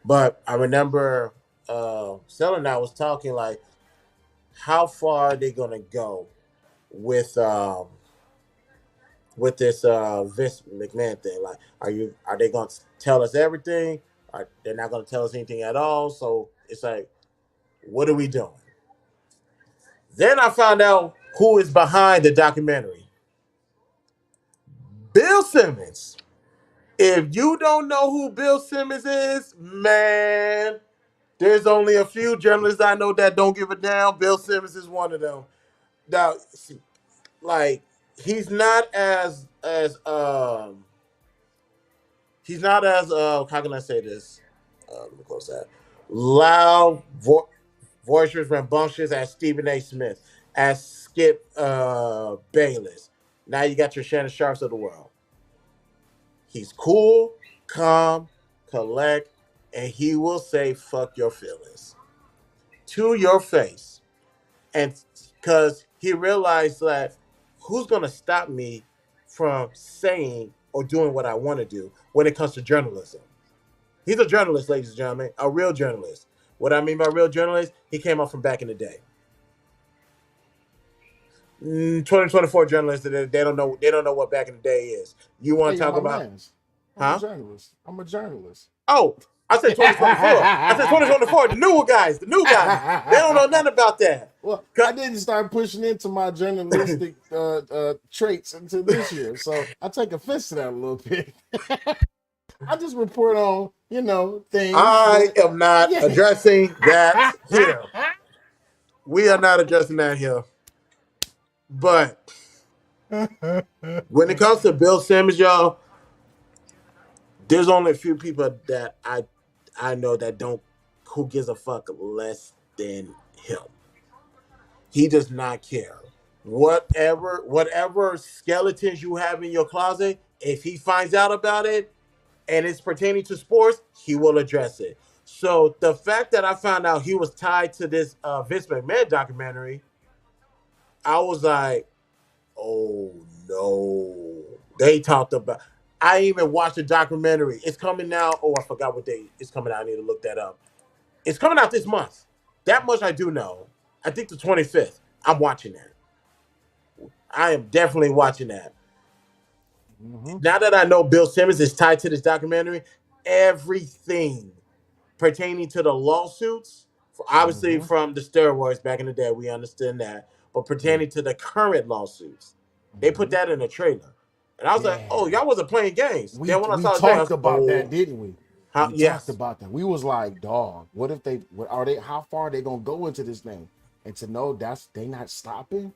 But I remember Stella and I was talking like, how far are they gonna go with this Vince McMahon thing? Like, are they gonna tell us everything? Are they're not gonna tell us anything at all? So it's like, what are we doing? Then I found out who is behind the documentary. Bill Simmons. If you don't know who Bill Simmons is, man, there's only a few journalists I know that don't give a damn. Bill Simmons is one of them. Now, like, he's not as how can I say this? Let me close that. Loud, boisterous, rambunctious as Stephen A. Smith, as Skip Bayless. Now you got your Shannon Sharps of the world. He's cool, calm, collect, and he will say "fuck your feelings" to your face, and because he realized that who's gonna stop me from saying or doing what I want to do when it comes to journalism. He's a journalist, ladies and gentlemen, a real journalist. What I mean by real journalist, he came up from back in the day. 2024 journalists, they don't know what back in the day is. You want Hey, to you're talk my about, man's. I'm a huh? journalist. I'm a journalist. Oh, I said 2024. I said 2024. The new guys, the new guys. They don't know nothing about that. Well, I didn't start pushing into my journalistic traits until this year, so I take offense to that a little bit. I just report on, things I that, am not yeah. addressing that here. We are not addressing that here. But when it comes to Bill Simmons, y'all, there's only a few people that I know that don't who gives a fuck less than him. He does not care. Whatever skeletons you have in your closet, if he finds out about it and it's pertaining to sports, he will address it. So the fact that I found out he was tied to this Vince McMahon documentary, I was like, oh no. They talked about. I even watched the documentary. It's coming out. Oh, I forgot what day it's coming out. I need to look that up. It's coming out this month. That much I do know. I think the 25th. I'm watching that. I am definitely watching that. Hmm. Now that I know Bill Simmons is tied to this documentary, everything pertaining to the lawsuits, obviously Hmm. from the steroids back in the day, we understand that, but Yeah. pertaining to the current lawsuits, they put Hmm. that in a trailer. And I was like, oh, Yeah. y'all wasn't playing games. We Then when I we saw the trailer, I talked was, about that, oh, didn't we? how, We talked yes. about that. We was like, dog, what if are they, how far are they gonna go into this thing? And to know that's they not stopping.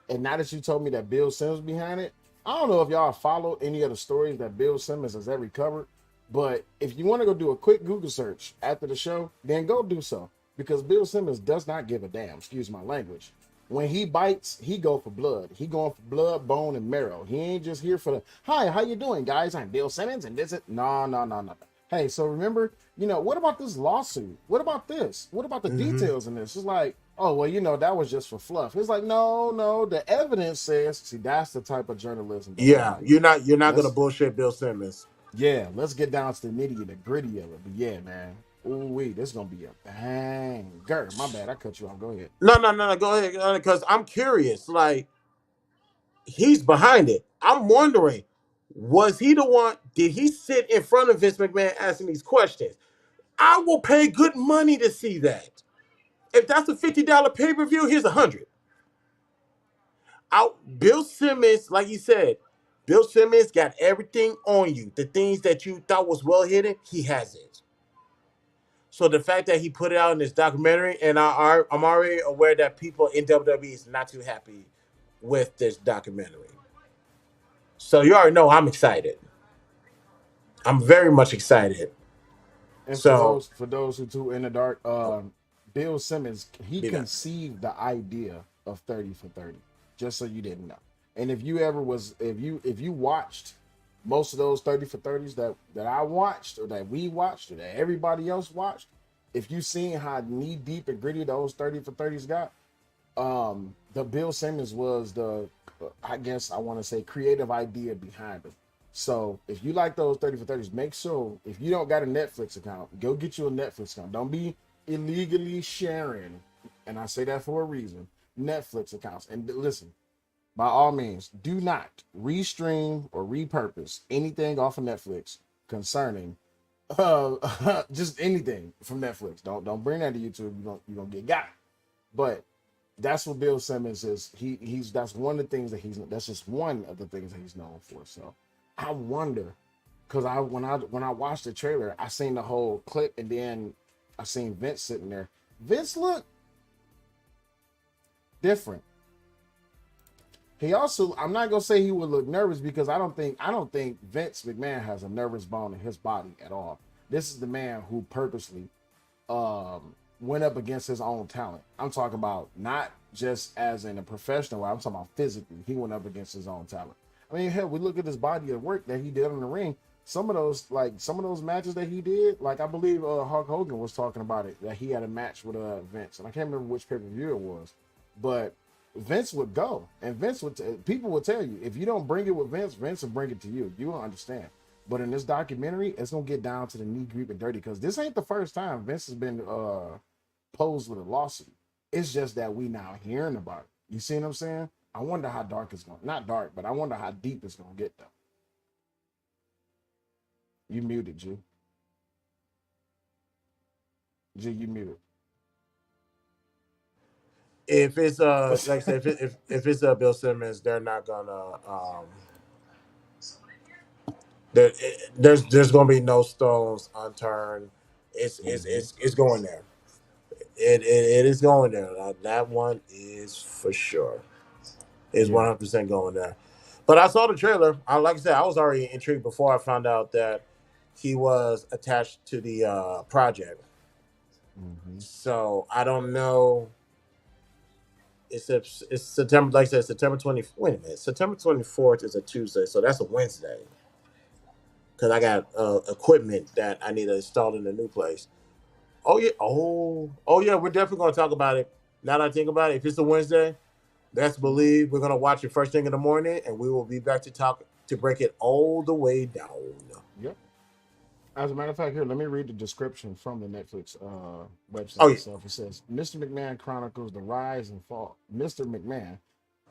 And now that you told me that Bill Simmons behind it, I don't know if y'all follow any of the stories that Bill Simmons has ever covered, but if you want to go do a quick Google search after the show, then go do so. because Bill Simmons does not give a damn. Excuse my language. When he bites, he go for blood. He going for blood, bone, and marrow. He ain't just here for the hi. How you doing, guys? I'm Bill Simmons, and this is no, no, no, no. Hey, so remember, what about this lawsuit? What about this? What about the Hmm. details in this? It's like, oh well, that was just for fluff. It's like, no, no. The evidence says, see, that's the type of journalism that I Yeah, like. you're not gonna Let's bullshit Bill Simmons. yeah, let's get down to the nitty and the gritty of it. But yeah, man. Ooh wee, this is gonna be a banger. My bad, I cut you off. Go ahead. No, no, no, no. Go ahead, because I'm curious. Like he's behind it. I'm wondering, was he the one? Did he sit in front of Vince McMahon asking these questions? I will pay good money to see that. If that's a $50 pay per view, here's 100. Out, Bill Simmons, like you said, Bill Simmons got everything on you. The things that you thought was well hidden, he has it. So the fact that he put it out in this documentary, and I'm already aware that people in WWE is not too happy with this documentary. So you already know I'm excited. I'm very much excited. And for So those who too in the dark, Bill Simmons, he be back. conceived the idea of 30 for 30. Just so you didn't know. And if you ever was if you watched most of those 30 for 30s that I watched or that we watched or that everybody else watched, if you seen how knee deep and gritty those 30 for 30s got, the Bill Simmons was the I guess I want to say creative idea behind it. So if you like those 30 for 30s, make sure if you don't got a Netflix account, go get you a Netflix account. Don't be illegally sharing, and I say that for a reason, Netflix accounts. And listen, by all means, do not restream or repurpose anything off of Netflix concerning just anything from Netflix. Don't bring that to YouTube. You're gonna get got. But that's what Bill Simmons is. He's that's one of the things that that's just one of the things that he's known for. So I wonder, because when I watched the trailer, I seen the whole clip and then I seen Vince sitting there. Vince looked different. He also, I'm not gonna say he would look nervous because I don't think Vince McMahon has a nervous bone in his body at all. This is the man who purposely went up against his own talent. I'm talking about not just as in a professional way. I'm talking about physically. He went up against his own talent. I mean, hell, we look at this body of work that he did in the ring. Some of those matches that he did, like I believe Hulk Hogan was talking about it, that he had a match with Vince, and I can't remember which pay-per-view it was, but Vince would go, and people would tell you if you don't bring it with Vince, Vince will bring it to you. You will understand. But in this documentary, it's gonna get down to the knee deep and dirty because this ain't the first time Vince has been posed with a lawsuit. It's just that we now hearing about it. You see what I'm saying? I wonder how dark it's going. Not dark, but I wonder how deep it's gonna get though. You muted, G. G, you muted. If it's like I said, if it's Bill Simmons, they're not gonna there, there's gonna be no stones unturned. Mm-hmm. It's going there. It is going there. That one is for sure. Is Yeah. 100% going there. But I saw the trailer. Like I said, I was already intrigued before I found out that he was attached to the project. Mm-hmm. So I don't know. It's September. Like I said, September 20. Wait a minute. September 24th is a Tuesday, so that's a Wednesday. Because I got equipment that I need to install in the new place. Oh yeah. Oh yeah. We're definitely gonna talk about it. Now that I think about it, if it's a Wednesday, best Mm-hmm. believe we're gonna watch it first thing in the morning, and we will be back to talk to break it all the way down. Yep. As a matter of fact, here, let me read the description from the Netflix Oh website yeah. itself. It says, Mr. McMahon chronicles the rise and fall. Mr. McMahon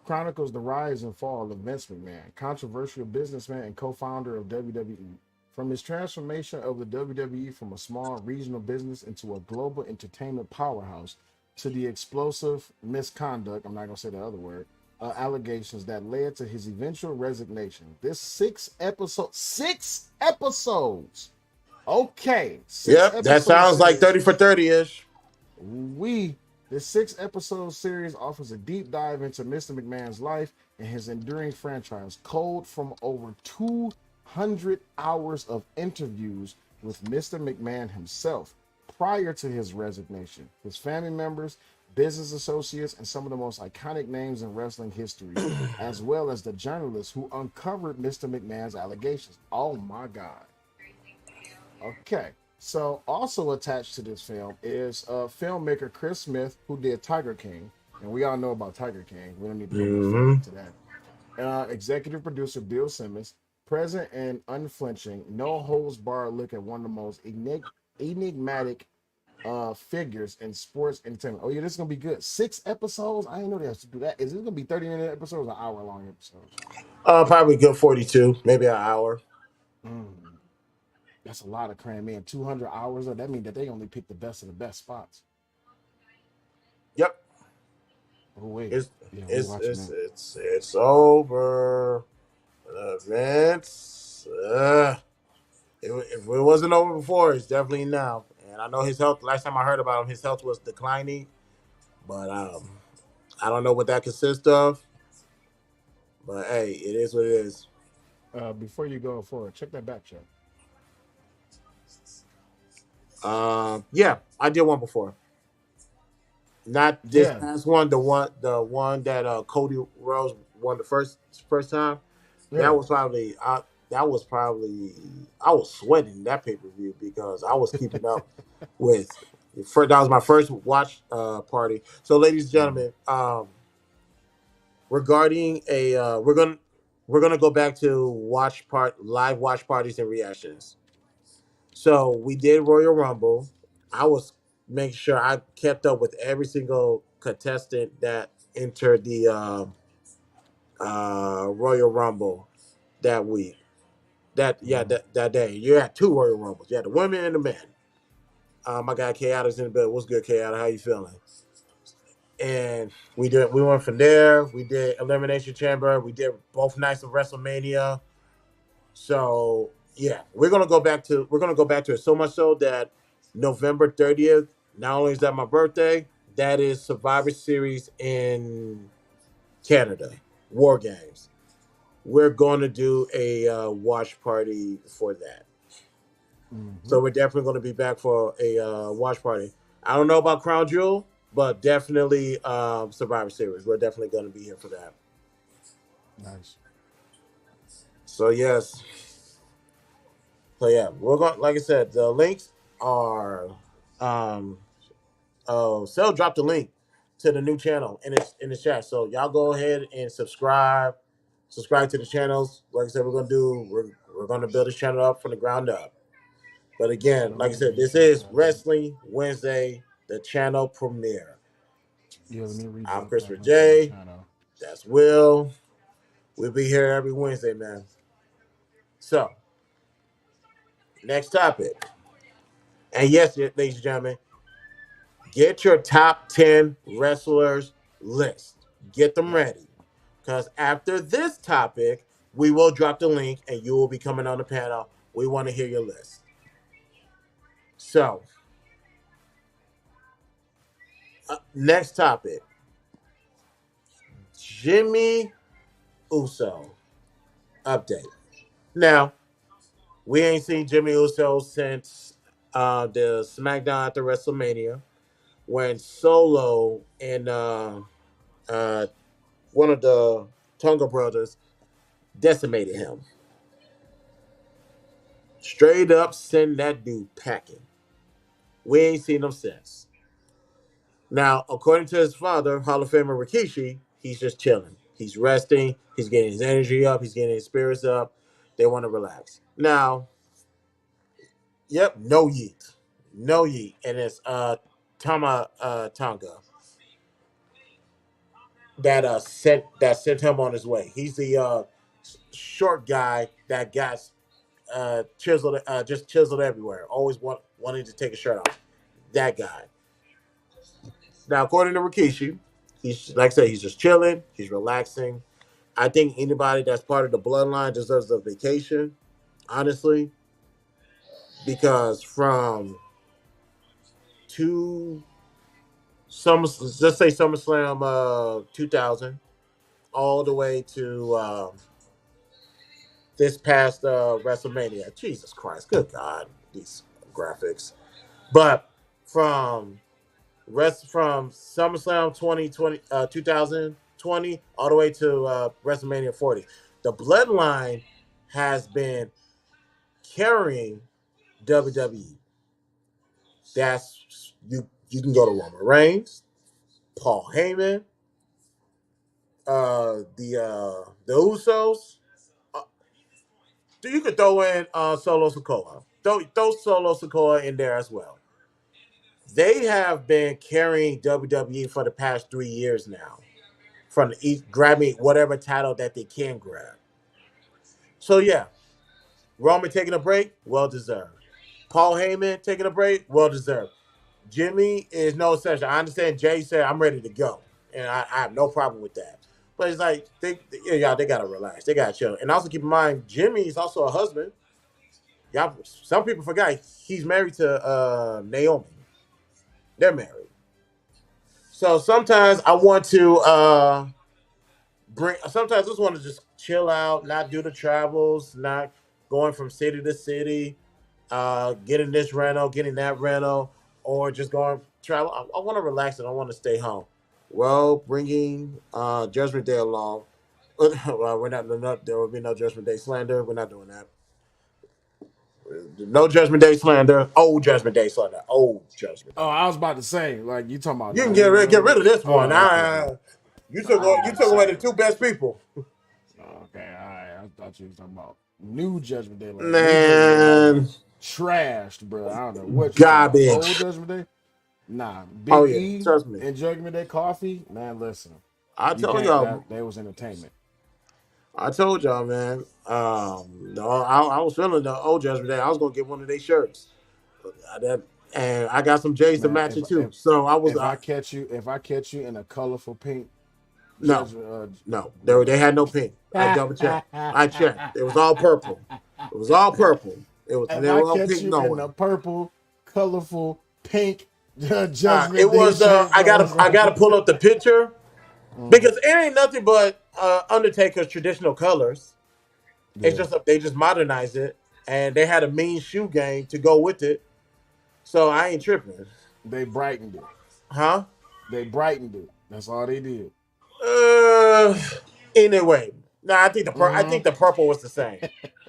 chronicles the rise and fall of Vince McMahon, controversial businessman and co-founder of WWE. From his transformation of the WWE from a small regional business into a global entertainment powerhouse to the explosive misconduct, I'm not going to say the other word, allegations that led to his eventual resignation. This six episodes. Okay, six Yep. That episode sounds like series. 30 for 30 ish. We This six-episode series offers a deep dive into Mr. McMahon's life and his enduring franchise, culled from over 200 hours of interviews with Mr. McMahon himself, prior to his resignation. His family members, business associates, and some of the most iconic names in wrestling history, as well as the journalist who uncovered Mr. McMahon's allegations. Oh my God. Okay. So also attached to this film is filmmaker Chris Smith, who did Tiger King. And we all know about Tiger King. We don't need to go much further Mm-hmm. into that. Executive producer Bill Simmons, present and unflinching, no holds barred look at one of the most enigmatic figures in sports entertainment. Oh yeah, this is gonna be good. 6 episodes. I didn't know they have to do that. Is this gonna be 30-minute episodes or hour long episodes? Probably good 42, maybe an hour. Mm, that's a lot of cram in. 200 hours. That means that they only pick the best of the best spots. Yep. Oh wait, It's yeah, we it's watching it's that. it's over. Vince. If it wasn't over before, it's definitely now. And I know his health. Last time I heard about him, his health was declining. But I don't know what that consists of. But hey, it is what it is. Before you go forward, check that back check. Yeah, I did one before. Not this Yeah, past one. The one that Cody Rose won the first time. yeah. That was probably I was sweating that pay per view because I was keeping up with. That was my first watch party. So, ladies and Mm, gentlemen, regarding a we're gonna go back to live watch parties and reactions. So we did Royal Rumble. I was making sure I kept up with every single contestant that entered the Royal Rumble that week. mm. That day. You had two Royal Rumbles. You had the women and the men. My guy Kiana's in the bed. What's good, Kiana? How you feeling? And we went from there. We did Elimination Chamber. We did both nights of WrestleMania. So yeah, we're gonna go back to it so much so that November 30th, not only is that my birthday, that is Survivor Series in Canada, War Games. We're going to do a watch party for that. Mm-hmm. So we're definitely going to be back for a watch party. I don't know about Crown Jewel, but definitely Survivor Series. We're definitely going to be here for that. Nice. So yes, so yeah, we're going. Like I said, the links are. Um, Cell dropped a link to the new channel in the chat. So y'all go ahead and subscribe. Subscribe to the channels. Like I said, we're gonna build this channel up from the ground up. But again, like I Slowly said, but this surely, is I think. Wrestling Wednesday, the channel premiere. Yeah, let me I'm rejump back Christopher onto the J. channel. That's Will. We'll be here every Wednesday, man. So, next topic. And yes, ladies and gentlemen, get your top 10 wrestlers list. Get them Yep. ready. Because after this topic, we will drop the link and you will be coming on the panel. We want to hear your list. So, next topic, Jimmy Uso update. Now, we ain't seen Jimmy Uso since the SmackDown after WrestleMania when Solo and uh, one of the Tonga brothers decimated him. Straight up send that dude packing. We ain't seen him since. Now, according to his father, Hall of Famer Rikishi, he's just chilling. He's resting. He's getting his energy up. He's getting his spirits up. They want to relax. Now, yep, no yeet, no yeet, and it's Tama Tonga that sent him on his way. He's the short guy that got chiseled, just chiseled everywhere. Always wanting to take a shirt off. That guy. Now, according to Rikishi, he's like I said, he's just chilling. He's relaxing. I think anybody that's part of the bloodline deserves a vacation, honestly, because from two let's say SummerSlam 2000 all the way to this past WrestleMania. Jesus Christ, good God, these graphics. But from from SummerSlam 2020 all the way to WrestleMania 40. The Bloodline has been carrying WWE. That's you can go to Roman Reigns, Paul Heyman, the Usos. Uh, you could throw in Solo Sikoa. Throw Solo Sikoa in there as well. They have been carrying WWE for the past 3 years now, from the East, grabbing whatever title that they can grab. So yeah, Roman taking a break, well deserved. Paul Heyman taking a break, well deserved. Jimmy is no exception. I understand Jay said I'm ready to go, and I have no problem with that. But it's like they gotta relax, they gotta chill, and also keep in mind Jimmy is also a husband. Y'all, some people forgot he's married to Naomi. They're married. So sometimes I want to bring. Sometimes I just want to just chill out, not do the travels, not going from city to city, getting this rental, getting that rental, or just going travel. I want to relax and I want to stay home. Well, bringing Judgment Day along. Well, we're not. There will be no Judgment Day slander. We're not doing that. No Judgment Day slander. Old Judgment Day slander. Old Judgment Oh, Day. I was about to say, like, you talking about You the can new get rid one? of this one. Oh, okay. I was You about to took away say, the two best people. okay, all right. I thought you was talking about new Judgment Day. Like, new Judgment Day has Man, been trashed, bro. I don't know what you talking about. Old garbage. Judgment Day? Nah. Oh Big yeah, E trust me. and Judgment Day Coffee? Man, listen. I You told can't, y'all. that was entertainment. I told y'all, man. No, I was feeling the old Judgment Day. I was gonna get one of their shirts. And I got some J's to Man, match it too. So I was. if I catch you in a colorful pink No, Judgment, no. no. They had no pink. I double checked. I checked. It was all purple. It was all purple. It was. If There I was no catch pink you in the nowhere. purple, colorful, pink Judgment It Day was. shirt, bro. I gotta pull up the picture Mm, because it ain't nothing but Undertaker's traditional colors. It's yeah, just they just modernized it, and they had a mean shoe game to go with it. So I ain't tripping, they brightened it. huh? They brightened it. That's all they did. Uh, anyway, no, I Hmm. think the purple was the same.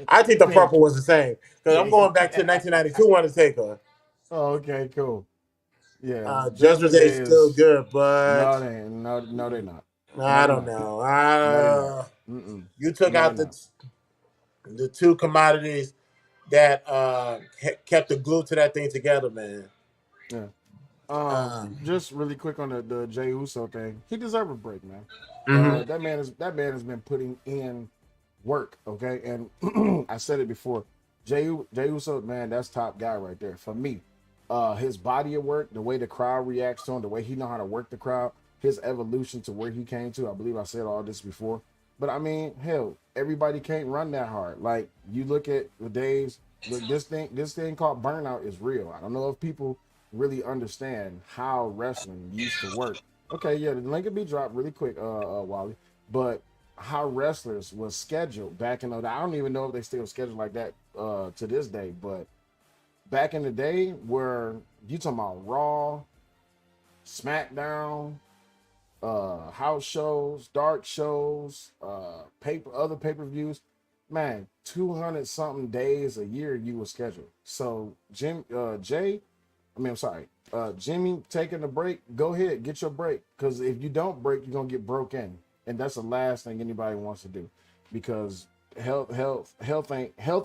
I think the purple Pink, was the same because I'm pink. going back to 1992 Undertaker. Oh, okay, cool. Yeah, Judgment Judgment Day Day is still is good, but no, they ain't. No, they not. No, I they don't not. know. No, they not. Mm-mm. You took No, they out not. the two commodities that kept the glue to that thing together, man. Yeah. Um, Just really quick on the Jey Uso thing. He deserves a break, man. mhm. That man has been putting in work, okay? And I said it before. Jey Uso, man, that's top guy right there for me. His body of work, the way the crowd reacts to him, the way he know how to work the crowd, his evolution to where he came to. I believe I said all this before, but I mean, hell, everybody can't run that hard. Like you look at the days, look, this thing called burnout is real. I don't know if people really understand how wrestling used to work. Okay, yeah, the link will be dropped really quick, Wally. But how wrestlers was scheduled back in the day. I don't even know if they still schedule like that to this day, but back in the day where you talking about Raw, SmackDown, house shows, dark shows, other pay-per-views, man, 200 something days a year you were scheduled. So I'm sorry, Jimmy taking a break, go ahead, get your break. Because if you don't break, you're gonna get broken. And that's the last thing anybody wants to do. Because health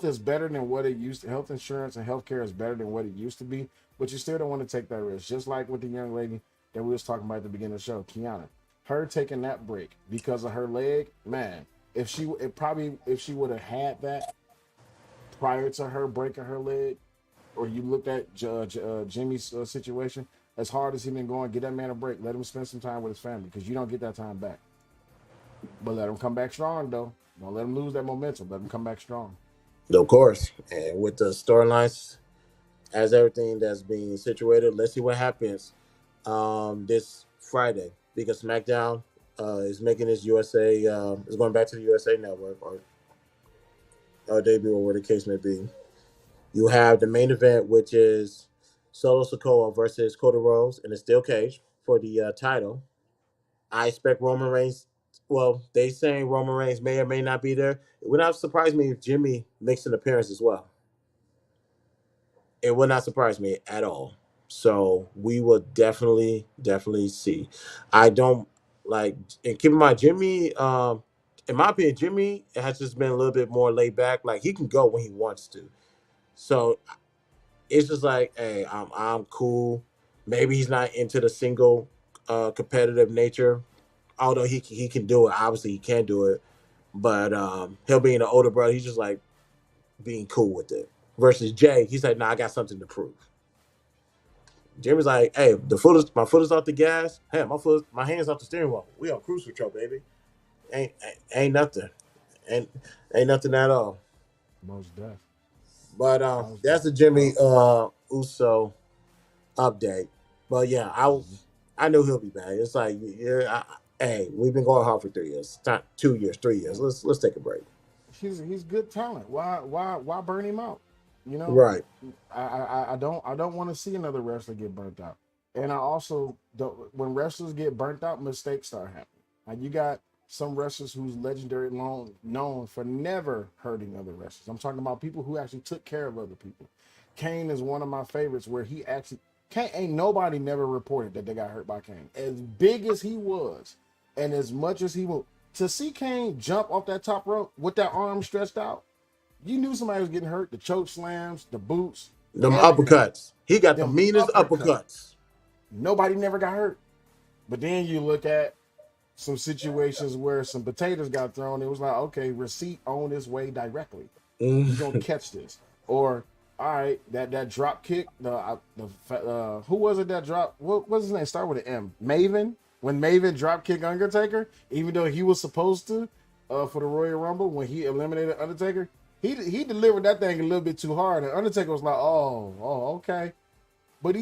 is better than what it used to. Health insurance and healthcare is better than what it used to be, but you still don't want to take that risk. Just like with the young lady that we was talking about at the beginning of the show, Kiana. Her taking that break because of her leg, man. If she would have had that prior to her breaking her leg, or you looked at Jimmy's situation, as hard as he been going, get that man a break. Let him spend some time with his family because you don't get that time back. But let him come back strong, though. Don't let him lose that momentum. Let him come back strong. Of course, and with the storylines as everything that's being situated, let's see what happens this Friday because SmackDown is making his USA is going back to the USA Network or debut or whatever the case may be. You have the main event, which is Solo Sikoa versus Cody Rhodes in a steel cage for the title. I expect Roman Reigns. Well, they saying Roman Reigns may or may not be there. It would not surprise me if Jimmy makes an appearance as well. It would not surprise me at all. So we will definitely see. I don't like, and keep in mind, Jimmy. In my opinion, Jimmy has just been a little bit more laid back. Like he can go when he wants to. So it's just like, hey, I'm cool. Maybe he's not into the single competitive nature, although he can do it. Obviously, he can do it, but he'll be an older brother. He's just like being cool with it. Versus Jay, he's like, nah, I got something to prove. Jimmy's like, hey, my foot is off the gas. Hey, my hands off the steering wheel. We on cruise control, baby. Ain't nothing, ain't ain't nothing at all. Most deaf. But Most that's deaf. the Jimmy Well, Uso update. But yeah, mhm. I knew he'll be back. It's like, yeah, hey, we've been going hard for 3 years, it's not 2 years, 3 years. Yeah. Let's take a break. He's good talent. Why burn him out? You know, Right. I don't want to see another wrestler get burnt out. And I also don't, when wrestlers get burnt out, mistakes start happening. Like you got some wrestlers who's legendary long known for never hurting other wrestlers. I'm talking about people who actually took care of other people. Kane is one of my favorites where he actually Kane ain't nobody never reported that they got hurt by Kane. As big as he was, and as much as he will to see Kane jump off that top rope with that arm stretched out, you knew somebody was getting hurt. The choke slams, the boots, Them everything. uppercuts. He got the Them meanest uppercut. uppercuts. Nobody never got hurt. But then you look at some situations where some potatoes got thrown. It was like, okay, receipt on its way directly. You gonna Mm. catch this? Or all right, that drop kick. Who was it that dropped? What was his name? Start with an M. Maven. When Maven drop kick Undertaker, even though he was supposed to, for the Royal Rumble when he eliminated Undertaker, he delivered that thing a little bit too hard, and Undertaker was like, okay. But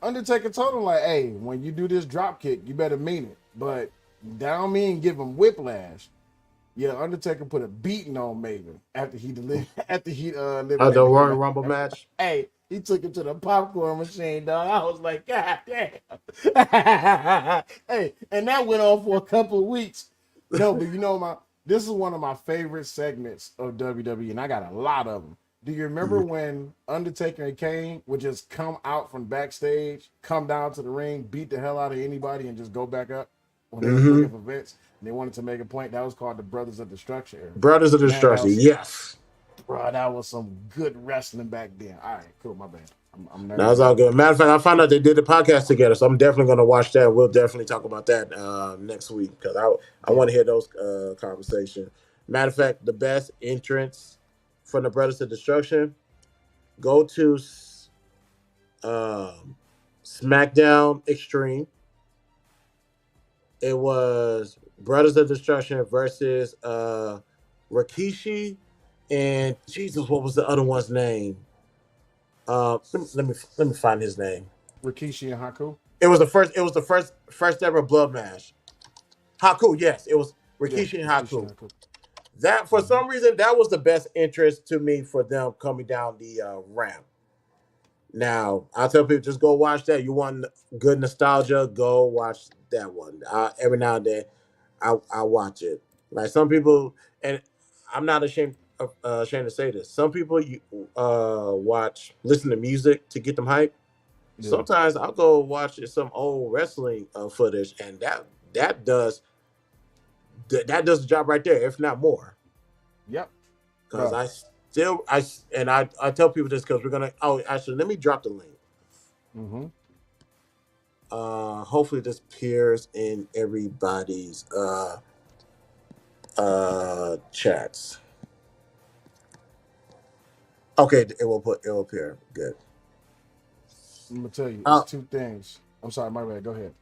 Undertaker told him like, hey, when you do this drop kick, you better mean it. But down me and give him whiplash. Yeah, Undertaker put a beating on Maven after he The eliminated Royal him. Rumble match. Hey, he took him to the popcorn machine, dog. I was like, God damn. Hey, and that went on for a couple of weeks. No, but this is one of my favorite segments of WWE, and I got a lot of them. Do you remember Mhm. when Undertaker and Kane would just come out from backstage, come down to the ring, beat the hell out of anybody, and just go back up when they was Mm-hmm. looking for Vince? And they wanted to make a point. That was called the Brothers of Destruction era. Brothers of Man, Destruction. Yes. that was some good wrestling back then. All right, cool, my bad. I'm That's nerding all out. good. Matter of fact, I found out they did the podcast together, so I'm definitely going to watch that. We'll definitely talk about that next week because I Yeah, want to hear those conversations. Matter of fact, the best entrance from the Brothers of Destruction, go to um, SmackDown Extreme. It was Brothers of Destruction versus Rikishi and Jesus. What was the other one's name? Let me find his name. Rikishi and Haku. It was the first. It was the first ever blood match. Haku, yes, it was Yeah, Rikishi and Rikishi Haku. and Haku. That for Mm-hmm. some reason that was the best interest to me for them coming down the ramp. Now I tell people just go watch that. You want good nostalgia? Go watch that one. Every now and then I watch it. Like some people, and I'm not ashamed to say this. Some people you listen to music to get them hype. Yeah. Sometimes I'll go watch some old wrestling footage, and that does that does the job right there, if not more. Yep. Because Bro. I tell people this because we're gonna. Oh, actually, let me drop the link. Mm-hmm. Hopefully this appears in everybody's chats. Okay, it will appear. Good. I'm gonna tell you, it's Uh, two things. I'm sorry, my bad. Go ahead.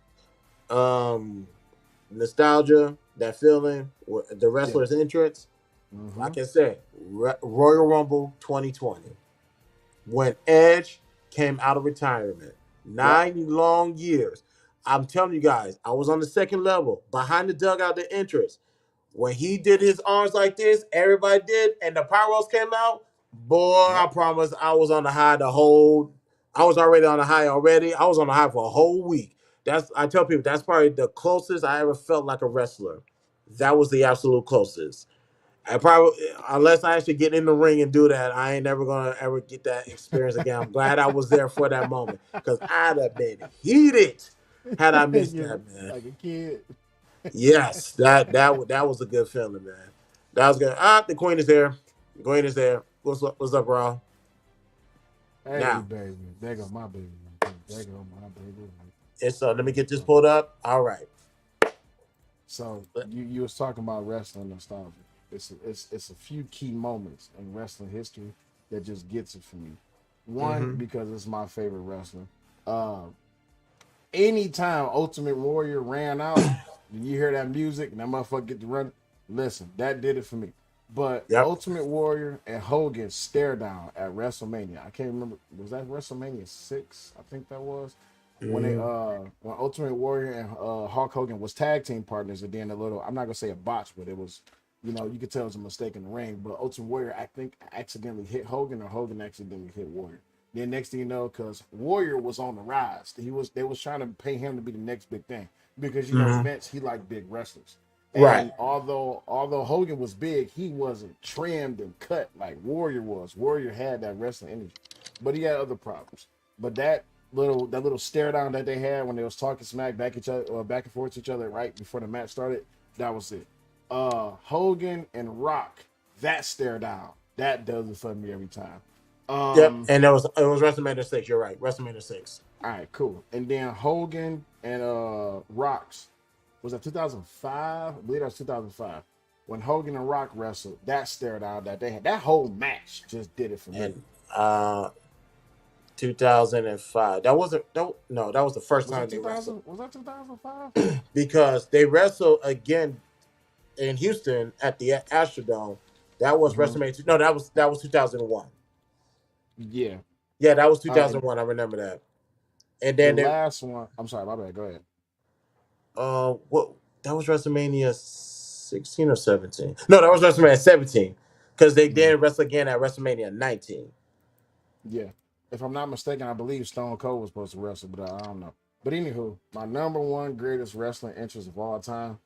um, Nostalgia, that feeling, the Yeah. wrestler's entrance. Mm-hmm. Like I said, Royal Rumble 2020, when Edge came out of retirement, Yep. 9 long years. I'm telling you guys, I was on the second level behind the dugout, the entrance. When he did his arms like this, everybody did, and the pyros came out. Boy, I Yep. promise I was on the high the whole. I was already on a high already. I was on a high for a whole week. I tell people that's probably the closest I ever felt like a wrestler. That was the absolute closest. I probably, unless I actually get in the ring and do that, I ain't never gonna ever get that experience again. I'm glad I was there for that moment because I'd have been heated had I missed Yeah, that, man. like a kid. Yes, that was a good feeling, man. That was good. The queen is there. The queen is there. What's up, bro? Hey, Now baby. There go my baby. There go my baby. it's let me There get this go. pulled up. All right. So you was talking about wrestling nostalgia. It's a few key moments in wrestling history that just gets it for me. One, Mm-hmm. because it's my favorite wrestler. Uh, Anytime Ultimate Warrior ran out, and you hear that music and that motherfucker get to run, listen, that did it for me. But Yep. Ultimate Warrior and Hogan stare down at WrestleMania. I can't remember. Was that WrestleMania 6? I think that was. Mm-hmm. When Ultimate Warrior and Hulk Hogan was tag team partners, and then a little, I'm not gonna say a botch, but it was, you could tell it was a mistake in the ring. But Ultimate Warrior, I think, accidentally hit Hogan, or Hogan accidentally hit Warrior. Then next thing you know, because Warrior was on the rise, they was trying to pay him to be the next big thing, because Mm-hmm. Vince, he liked big wrestlers. Right. And although Hogan was big, he wasn't trimmed and cut like Warrior was. Warrior had that wrestling energy, but he had other problems. But that little stare down that they had when they was talking smack back each other, or back and forth to each other right before the match started, that was it. Hogan and Rock, that stare down, that does it for me every time. Yep. Um, And it was WrestleMania 6. You're right. WrestleMania 6. all right, cool. And then Hogan and Rocks, was that 2005? I believe that was 2005. When Hogan and Rock wrestled, that stare down that they had, that whole match just did it for me. And 2005. That wasn't. No, that was the first Was that time they wrestled 2000? Was that 2005? because they wrestled again in Houston at the Astrodome. That was Mm-hmm. WrestleMania. No, that was 2001. Yeah. Yeah, that was All right. 2001. I remember that. And The then they last one. I'm sorry, my bad. Go ahead. what that was WrestleMania 16 or 17. No, that was WrestleMania 17 because they Mm, did wrestle again at WrestleMania 19. yeah. If I'm not mistaken, I believe Stone Cold was supposed to wrestle, but I don't know. But anywho, my number one greatest wrestling interest of all time,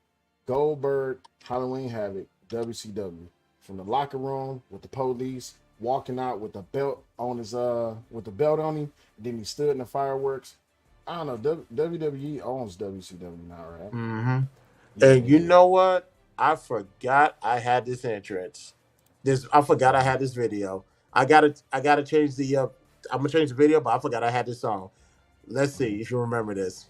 Goldberg, Halloween Havoc, WCW. From the locker room with the police, walking out with the belt on his with the belt on him. Then he stood in the fireworks. I don't know. WWE owns WCW now, right? Mm-hmm. Yeah, And they you do. know what? I forgot I had this entrance. I forgot I Uh, had this video. I gotta change the I'm gonna change the video, but I forgot I had this song. Let's see if you remember this.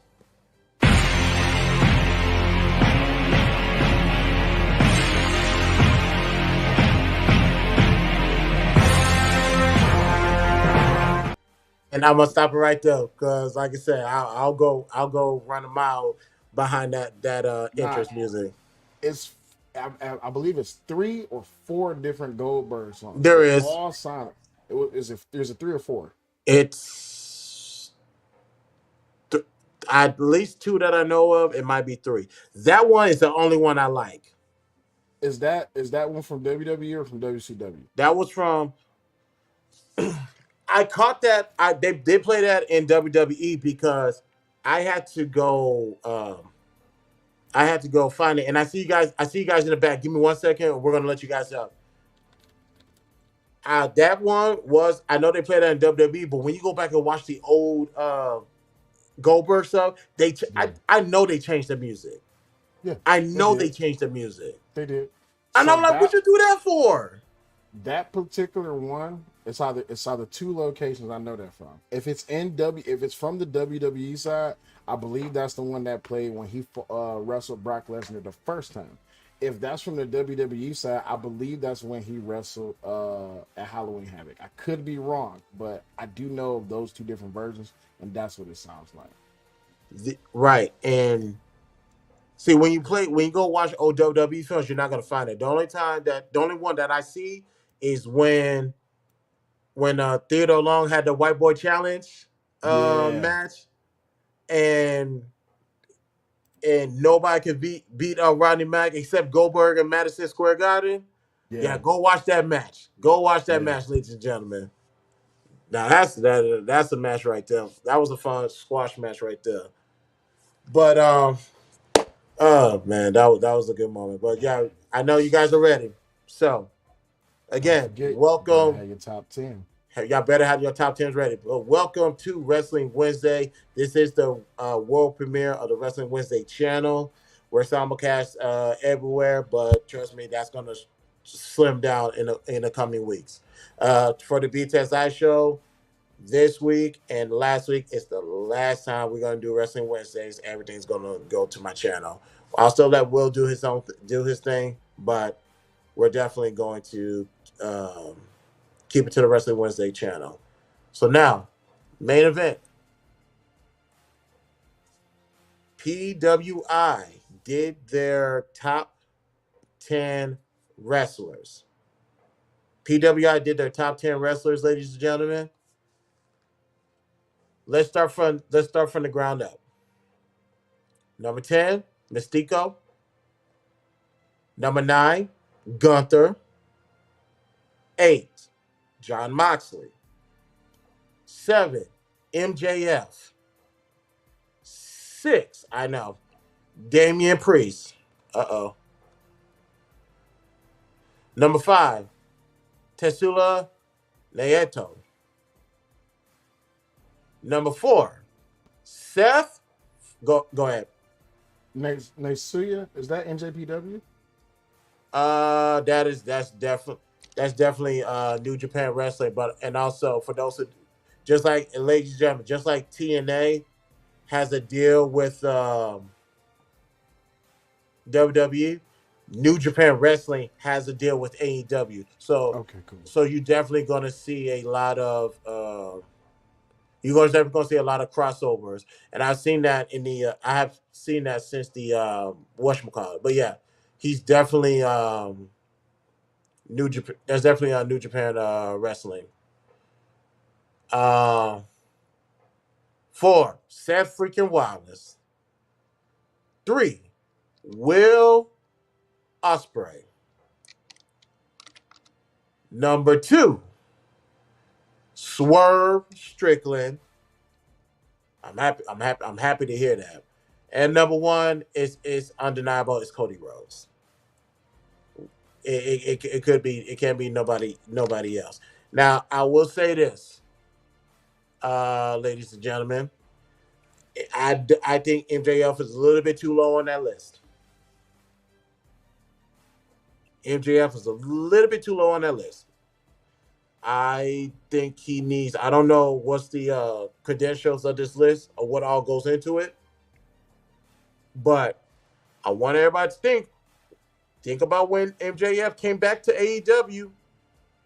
And I'm gonna stop it right there because, like I said, I'll go run a mile behind that Nah, entrance music. it's I believe it's 3 or 4 different Goldberg songs. There They is. all sound. Is it? There's a 3 or 4. It's th- at least two that I know of. It might be three. That one is the only one I like. Is that one from WWE or from WCW? That was from. I caught that. They did play that in WWE because I had to go. I had to go find it, and I see you guys. I see you guys in the back. Give me 1 second. We're gonna let you guys up. That one was. I know they played that in WWE, but when you go back and watch the old Goldberg stuff, Yeah, I know they changed the music. yeah, I they know they did. changed the music, They did. and So I'm like, what that you do that for? that particular one, it's either 2 locations I know that from. If it's from the WWE side, I believe that's the one that played when he wrestled Brock Lesnar the first time. If that's from the WWE side, I believe that's when he wrestled at Halloween Havoc. I could be wrong, but I do know of those 2 different versions, and that's what it sounds like. Right, and see, when you go watch old WWE films, you're not gonna find it. The only one that I see is when Theodore Long had the White Boy Challenge Yeah, match, and nobody could beat Rodney Mack except Goldberg and Madison Square Garden. Yeah, yeah, go watch that match. Go watch that yeah. match, ladies and gentlemen. Now that's a match right there. That was a fun squash match right there. But oh man, that was a good moment. But yeah, I know you guys are ready. So Don't again, forget, you gotta welcome. have your top 10. Y'all better have your top tens ready. Well, welcome to Wrestling Wednesday. This is the world premiere of the Wrestling Wednesday channel. We're simulcast everywhere, but trust me, that's gonna slim down in the coming weeks. For the BTSI show, this week and last week is the last time we're gonna do Wrestling Wednesdays. Everything's gonna go to my channel. I'll still let Will do his thing, but we're definitely going to um, keep it to the Wrestling Wednesday channel. So now, main event. PWI did their top 10 wrestlers. PWI did their top 10 wrestlers, ladies and gentlemen. Let's start from the ground up. Number 10, Mystico. Number 9, Gunther. 8, John Moxley. 7, MJF. 6, I know, Damian Priest. Uh-oh. Number 5, Tesula Nieto. Number 4, Seth. Go ahead. Next, Suya, is that NJPW? That's definitely New Japan Wrestling, but and also for those who, just like, ladies and gentlemen, just like TNA has a deal with WWE, New Japan Wrestling has a deal with AEW. So Okay, cool. so you're definitely going to see a lot of you're definitely going to see a lot of crossovers, and I've seen that in the I have seen that since the whatchamacallit. But yeah, he's definitely New Japan. There's definitely a New Japan wrestling. Uh, 4, Seth freaking Wallace. 3, Will Osprey. Number 2, Swerve Strickland. I'm happy. I'm happy. I'm happy to hear that. And number 1 is undeniable. It's Cody Rhodes. It could be. It can't be nobody else. Now I will say this, ladies and gentlemen. I think MJF is a little bit too low on that list. MJF is a little bit too low on that list. I think he needs. I don't know what's the credentials of this list or what all goes into it, but I want everybody to think about when MJF came back to AEW,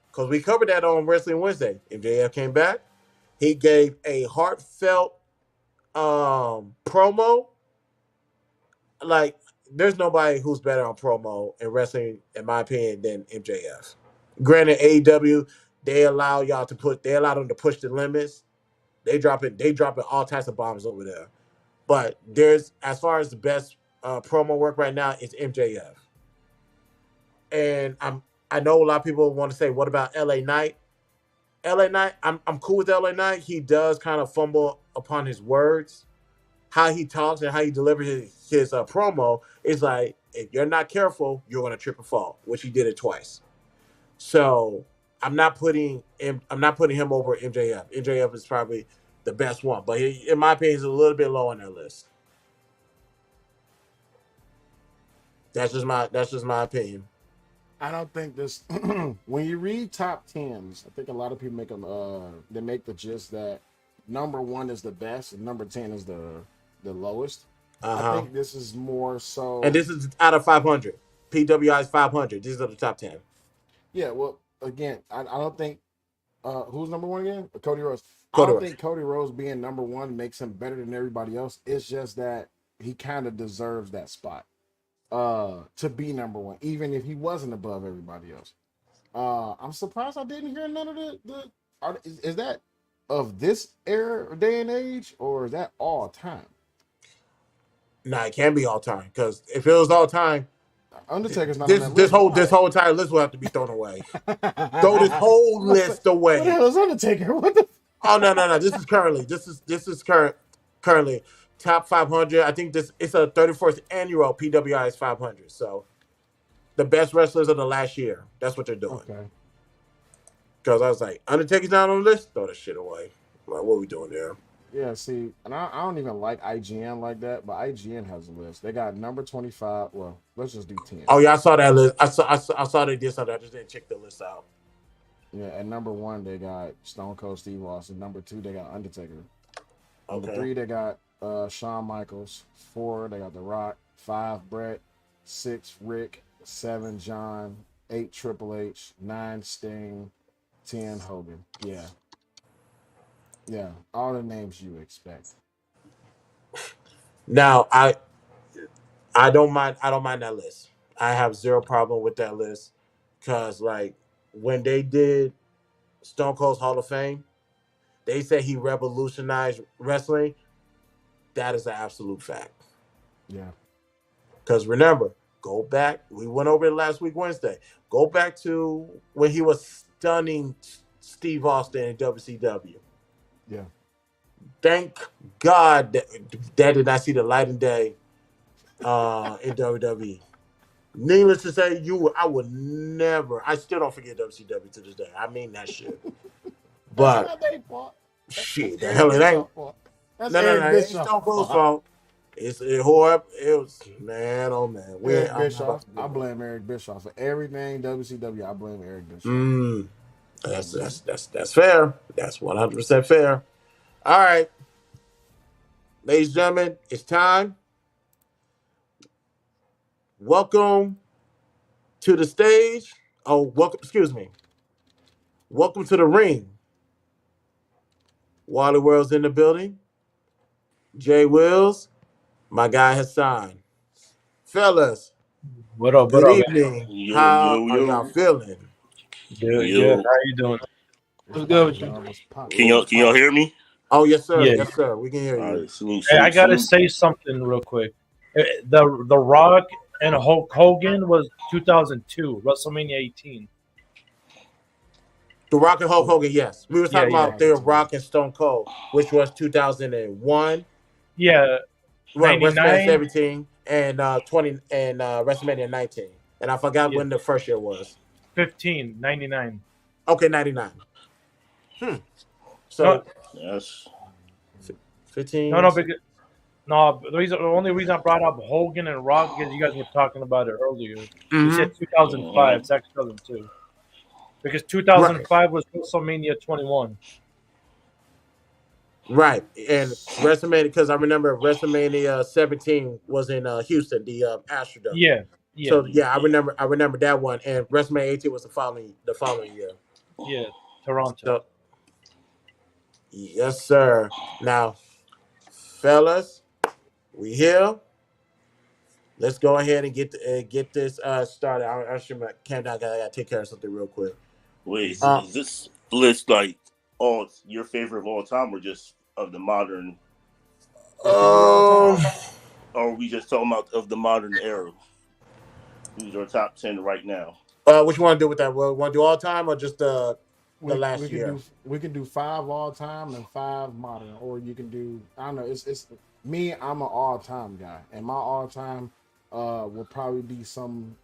because we covered that on Wrestling Wednesday. MJF came back. He gave a heartfelt promo. Like, there's nobody who's better on promo in wrestling, in my opinion, than MJF. Granted, AEW, they allow them to push the limits. They dropping all types of bombs over there. But there's, as far as the best promo work right now, it's MJF. And I know a lot of people want to say, what about LA Knight? LA Knight, I'm cool with LA Knight. He does kind of fumble upon his words. How he talks and how he delivers his promo is like, if you're not careful, you're gonna trip and fall, which he did it twice. So I'm not putting him over MJF. MJF is probably the best one, but in my opinion, he's a little bit low on that list. That's just my opinion. I don't think this. When you read top tens, I think a lot of people make them. They make the gist that number one is the best and number 10 is the lowest. Uh I huh. think this is more And so. this is out of 500. PWI's 500. These are the top 10. Yeah. Well, again, I don't think. Who's number one again? Cody Rhodes. I Cody don't Rhodes. think Cody Rhodes being number one makes him better than everybody else. It's just that he kind of deserves that spot to be number one, even if he wasn't above everybody else. I'm surprised I didn't hear none of is that of this era, day and age, or is that all time? Nah, it can be all time, because if it was all time, Undertaker's not on This that this list. whole this Why? whole entire list will have to be thrown away. Throw this whole I'm saying, list what the away. hell is Undertaker? What the? Oh no. This is currently top 500. I think this it's a 34th annual PWI's 500. So the best wrestlers of the last year. That's what they're doing. Okay. Because I was like, Undertaker's not on the list. Throw that shit away. Like, what are we doing there? Yeah, see, and I don't even like IGN like that, but IGN has a list. They got number 25. Well, let's just do 10. Oh yeah, I saw that list. I saw they did something. I just didn't check the list out. Yeah, at number 1, they got Stone Cold Steve Austin. Number 2, they got Undertaker. Number Okay. 3, they got Shawn Michaels. 4, they got The Rock. 5, Brett. 6, Rick. 7, John. 8, Triple H. 9, Sting. 10, Hogan. Yeah. Yeah. All the names you expect. Now I don't mind that list. I have zero problem with that list. Cause like when they did Stone Cold's Hall of Fame, they said he revolutionized wrestling. That is an absolute fact. Yeah. Because remember, go back. We went over it last week, Wednesday. Go back to when he was stunning Steve Austin in WCW. Yeah. Thank God that did not see the light of day in WWE. Needless to say, I would never. I still don't forget WCW to this day. I mean that shit. That's But not their fault. That's shit, the Eric hell it ain't. Bischoff's fault. That's No. Eric It ain't Bischoff's Stone Cold's fault. fault. It horrible. It was man. Oh man. Eric I'm not about Bischoff. to I do that. blame Eric Bischoff for everything WCW. I blame Eric Bischoff. Mm, that's fair. That's 100% fair. All right, ladies and gentlemen, it's time. Welcome to the stage. Oh, welcome. Excuse me. Welcome to the ring. Wally World's in the building. Jay Wills, my guy Hassan. Fellas, What up? What good up, evening. Yo, How yo, are y'all yo, feeling? man? Good. yo. How you doing? It's What's good popping, with you? dog. It's popping. Can What's y'all It's can y'all popping. hear me? Oh, yes, sir. Yeah. Yes, sir. We can hear All you. right, salute, Hey, I salute, gotta salute. say something real quick. The Rock and Hulk Hogan was 2002, WrestleMania 18. The Rock and Hulk Hogan, yes. We were Yeah, talking yeah, about their 2002. Rock and Stone Cold, which was 2001. yeah. Well, WrestleMania 99. 17 and 20 and WrestleMania 19. And I forgot Yeah, when the first year was. 15, 99. Okay, 99. Hmm. No, So Yes. no, 15. no. Because, no, the only reason I brought up Hogan and Rock because you guys were talking about it earlier. You said Mm-hmm. 2005. It's actually 2002 because Right. 2005 was WrestleMania 21. Right. And WrestleMania, because I remember WrestleMania 17 was in Houston, the Astrodome. Yeah, yeah, So Mm, yeah, I remember that one. And WrestleMania 18 was the following year. yeah. Toronto. So yes, sir. Now, fellas, we here. Let's go ahead and get this started. I should countdown. I gotta take care of something real quick. Wait, Uh, is this list like all your favorite of all time, or just of the modern, It can be all um, time. or are we just talking about of the modern era? Who's our top 10 right now? what you want to do with that? Well, want to do all time or just the We last we can year? do we can do 5 all time and 5 modern, or you can do, I don't know. It's me. I'm an all time guy, and my all time will probably be some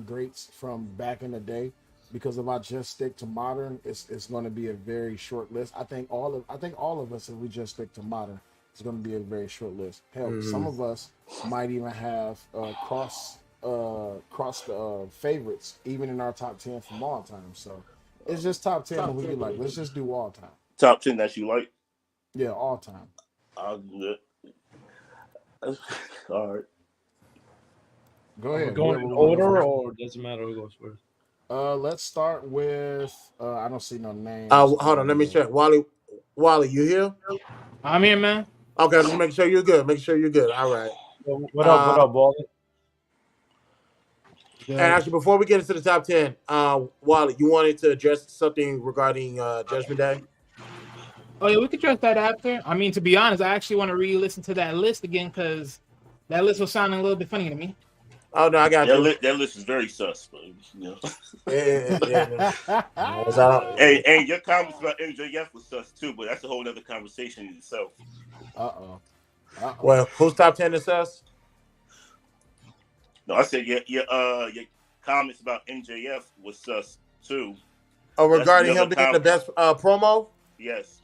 greats from back in the day. Because if I just stick to modern, it's going to be a very short list. I think all of us, if we just stick to modern, it's going to be a very short list. Hell, some Hmm. of us might even have cross favorites even in our top 10 from all time. So it's just top 10 when we be like, let's just do all time. Top 10 that you like? Yeah, all time. I'll do it. All right. Go Are we ahead. going Whoever in want to go order, first. or does it matter who goes first? Let's start with I don't see no names Hold on. on Let me the check. Wally, you here? I'm here, man. Okay, just making sure you're good. Making sure you're good. All right. What up? What Uh, up, Wally? and Good. actually, before we get into the top 10, Wally, you wanted to address something regarding Judgment Day? Oh yeah, we could address that after. I mean, to be honest, I actually want to re-listen to that list again because that list was sounding a little bit funny to me. Oh no, I got you. That list is very sus, but Yeah. Hey, your comments about MJF was sus too, but that's a whole other conversation in itself. Well, who's top 10 is us? No, I said your comments about MJF was sus too. Oh, regarding him being the best promo? Yes.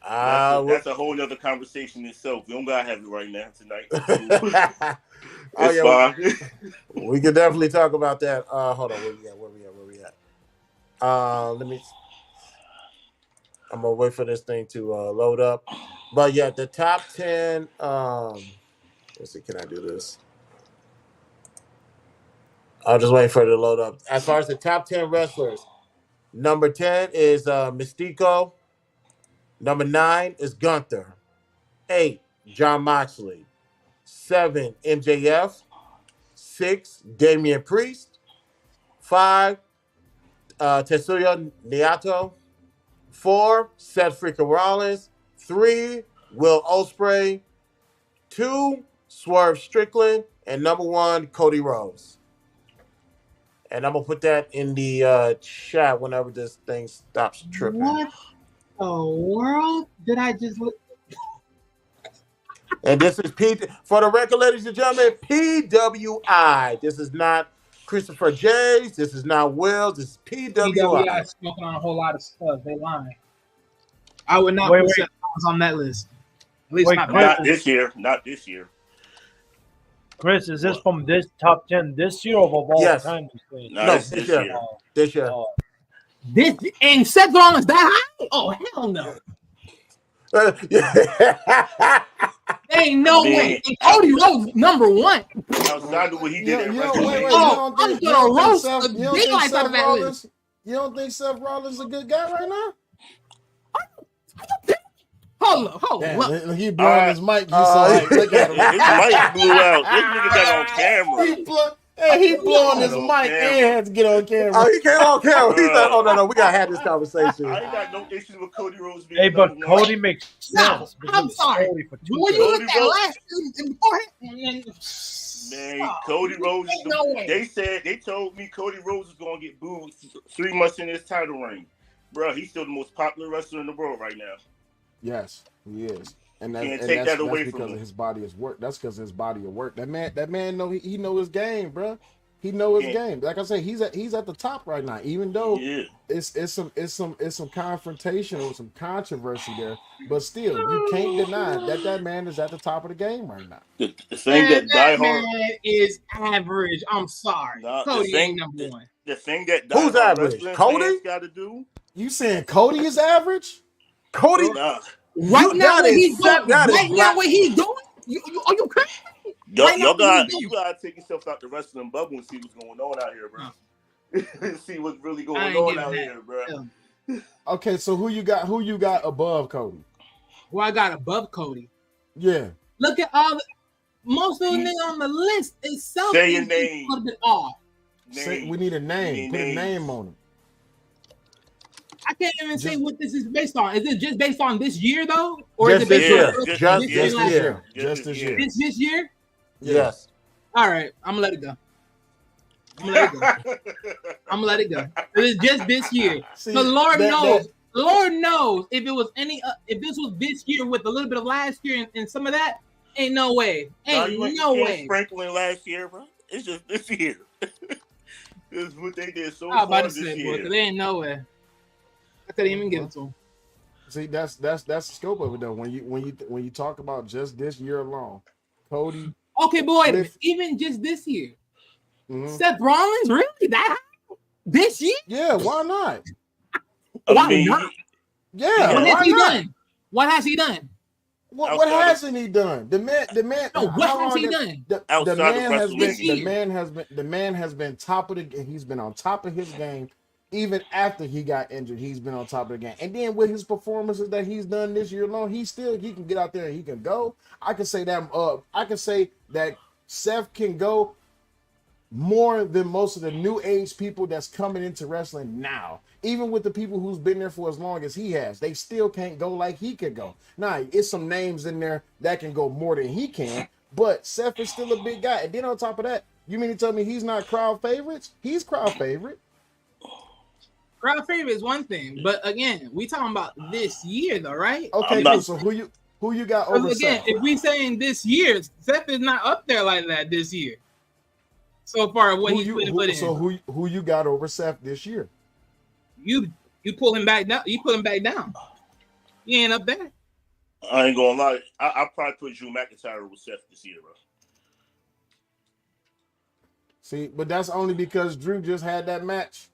That's a whole other conversation in itself. We don't gotta have it right now tonight. It's fine. We can definitely talk about that. Hold on, where we at? I'm gonna wait for this thing to load up. But yeah, the top 10. Let's see, can I do this? I'll just wait for it to load up. As far as the top 10 wrestlers, number 10 is Mystico. Number 9 is Gunther. 8, John Moxley. 7, MJF. 6, Damian Priest. 5, Tetsuya Naito. 4, Seth freaking Rollins. 3, Will Ospreay. 2, Swerve Strickland. And number 1, Cody Rhodes. And I'm going to put that in the chat whenever this thing stops tripping. What the world did I just look? And this is for the record, ladies and gentlemen, PWI. This is not Christopher J's. This is not Will's. This is PWI. PWI smoking on a whole lot of stuff. They lying. I would not put Seth Rollins on that list. At least not this year. Not this year. Chris, is this from this top 10 this year or of all time? No, this year. This year. This and Seth Rollins that high? Oh hell no! Ain't no way. And Cody Rhodes number 1. Outside of what he did. I'm gonna roast the daylights out of that list. You don't think Seth Rollins is a good guy right now? Hold on. He blowing his mic. Look at him. His mic blew out. This nigga got on camera. He blowing his mic and had to get on camera. Oh, he came on camera. He said, "Oh no, we gotta have this conversation." I ain't got no issues with Cody Rhodes being. Hey, but Cody makes sense. No, I'm sorry. When you look at last season beforehand, man, Cody Rhodes. They told me Cody Rhodes was gonna get booed 3 months in his title reign, bro. He's still the most popular wrestler in the world right now. Yes, he is. And that's because of his body of work. That's because his body of work. That man know he know his game, bro. He know his game. Like I say, he's at the top right now. Even though it's some confrontation or some controversy there, but still you can't deny that man is at the top of the game right now. The thing that man is average. I'm sorry, Cody ain't number 1. The thing that who's average? Cody got to do. You saying Cody is average? Cody. Right now, what he's doing. What he's doing. Are you crazy? You gotta take yourself out the wrestling bubble and see what's going on out here, bro. See what's really going on out here, bro. Okay, so who you got above Cody? Who I got above Cody? Yeah. Look at most of the niggas on the list itself. Say your name. A bit off. We need a name. Put a name on it. I can't even say what this is based on. Is it just based on this year though, or just is it based on just this year? Just this year. This year? Yes. All right, I'm gonna let it go. I'm gonna let it go. It's just this year. See, the Lord knows if it was if this was this year with a little bit of last year and some of that, ain't no way. Ain't no way. Sprinkling last year, bro. It's just this year. This is what they did so far this year. Boy, there ain't no way. I couldn't even give it to him. See, that's the scope of it though. When you talk about just this year alone, Cody. Okay, boy, even just this year, Seth Rollins really that high? This year? Yeah, why not? Why not? Yeah, what has he done? What has he done? What hasn't he done? The man. No, what has he done? The man has been top of the. He's been on top of his game. Even after he got injured, he's been on top of the game. And then with his performances that he's done this year alone, he can get out there and he can go. I can say that Seth can go more than most of the new age people that's coming into wrestling now. Even with the people who's been there for as long as he has, they still can't go like he can go. Now, it's some names in there that can go more than he can, but Seth is still a big guy. And then on top of that, You mean to tell me he's not crowd favorites? He's crowd favorite. Crowd favorite is one thing, but again, we talking about this year though, right? Okay, cool. So who you got over again, Seth? if we saying this year, Seth is not up there like that this year. So far, what he's put in. So who you got over Seth this year? You pull him back down. You put him back down. He ain't up there. I ain't gonna lie. I probably put Drew McIntyre with Seth this year, bro. See, but that's only because Drew just had that match.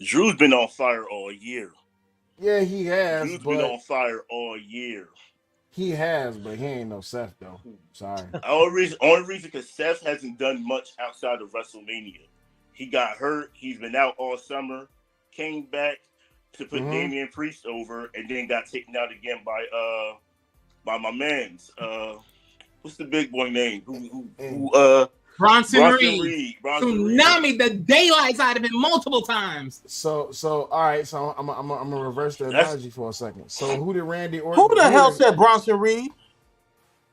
Drew's been on fire all year. Yeah, he has. Drew's been on fire all year. He has, but he ain't no Seth though. Sorry. Only reason because Seth hasn't done much outside of WrestleMania. He got hurt. He's been out all summer. Came back to put Damian Priest over, and then got taken out again by my man's. What's the big boy name? Bronson Reed. Tsunami the daylights out of him multiple times. So all right. So I'm gonna reverse the analogy for a second. So who did Randy Orton? Who the hell said Bronson Reed?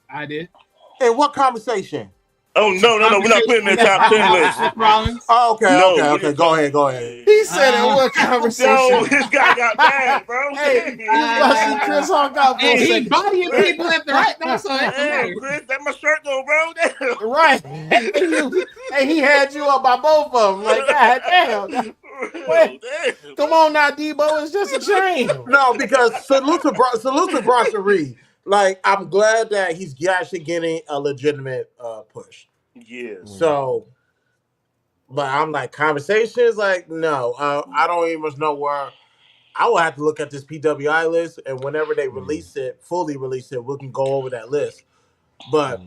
I did. In what conversation? Oh no! We're not putting in the top 10 list. Oh, okay. Go ahead. He said in what conversation? No, this guy got bad, bro. Hey, Chris Hawk out for a second. He's bodying people left and right now, so Damn, Chris, that my shirt though, bro. Damn. Right. Hey, he had you up by both of them. Like, God damn. Wait, come on now, Debo. It's just a chain. No, because salute to Bronson Reed. Like, I'm glad that he's actually getting a legitimate push. Yeah. So, but I'm like, conversations, like, no. I don't even know where. I will have to look at this PWI list, and whenever they fully release it, we can go over that list. But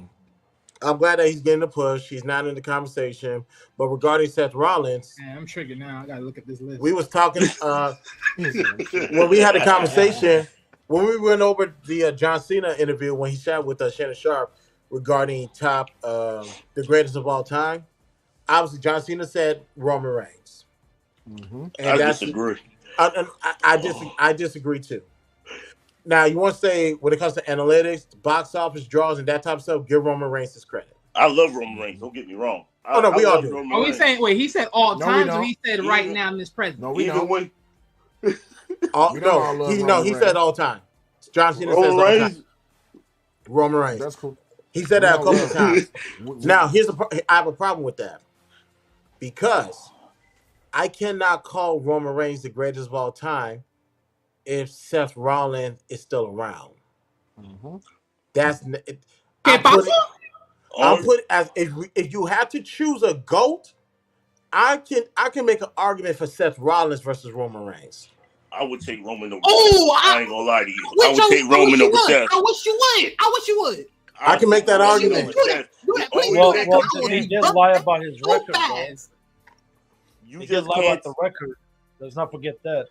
I'm glad that he's getting a push. He's not in the conversation. But regarding Seth Rollins, man, I'm triggered now. I gotta look at this list. We was talking when we had a conversation. When we went over the John Cena interview when he chatted with Shannon Sharp regarding the greatest of all time, obviously John Cena said Roman Reigns. And I disagree. I disagree too. Now, you want to say when it comes to analytics, box office draws, and that type of stuff, give Roman Reigns his credit. I love Roman Reigns. Don't get me wrong. We all do. Are we saying? Wait, he said all time, or he said right now in this present? No, we don't. He said all time. John Cena says all time. Roman Reigns. That's cool. He said that a couple of times. Now, I have a problem with that. Because I cannot call Roman Reigns the greatest of all time if Seth Rollins is still around. That's I'm putting as if you had to choose a GOAT, I can make an argument for Seth Rollins versus Roman Reigns. I would take Roman over Seth. I ain't gonna lie to you. I would take Roman over Seth. I wish you would. I can make that argument. Well, he did lie about his record, though. He did lie about the record. Let's not forget that.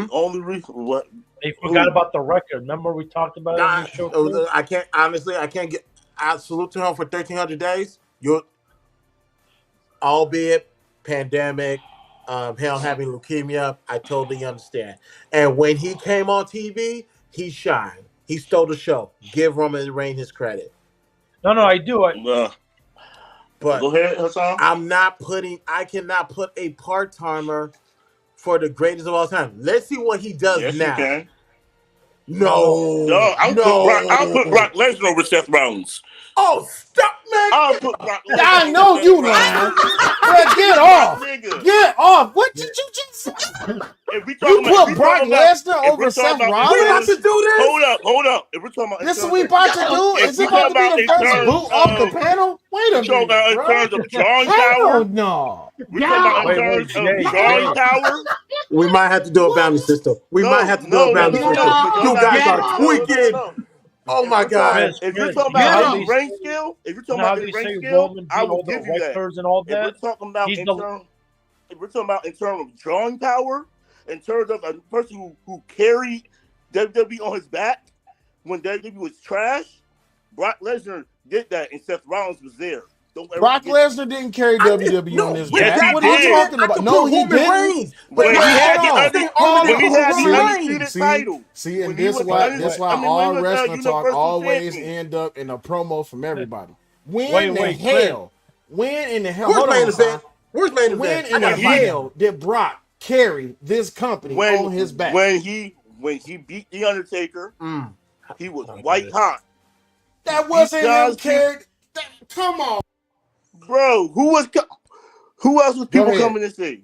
Only reason what they forgot about the record. Remember we talked about it in the show. I can't get. I salute to him for 1,300 days. Albeit pandemic, him having leukemia, I totally understand. And when he came on TV, he shined. He stole the show. Give Roman Reigns his credit. No, I do. But go ahead, Hassan. I cannot put a part-timer for the greatest of all time. Let's see what he does now. You can. No, I'll put Brock Lesnar over Seth Rollins. Oh, stop, man! I'll put Brock Lesnar. I know you lying. Get off! Get off! What did you just say? You put Brock Lesnar over Seth Rollins? We about to do this? Hold up. If we're talking about this is what we about to do? Is it about to be the first boot off the panel? Wait a minute, bro. In terms of drawing power? No. We're talking about in terms of drawing power? We might have to do a bounty system. You guys are tweaking. Oh my God! If you're talking about his rank skill, I will give you that. And all that. If we're talking about in terms of drawing power, in terms of a person who carried WWE on his back when WWE was trash, Brock Lesnar did that, and Seth Rollins was there. Brock Lesnar didn't carry WWE on his back. What are you talking about? No, he didn't. When he had the undisputed title. See, and this why all wrestling talk always end up in a promo from everybody. When the hell When in the hell? Where's Hold main on, event? Where's main when event? in the hell did Brock carry this company on his back? When he beat the Undertaker, he was white hot. That wasn't him carried. Come on, bro. Who else was people coming to see?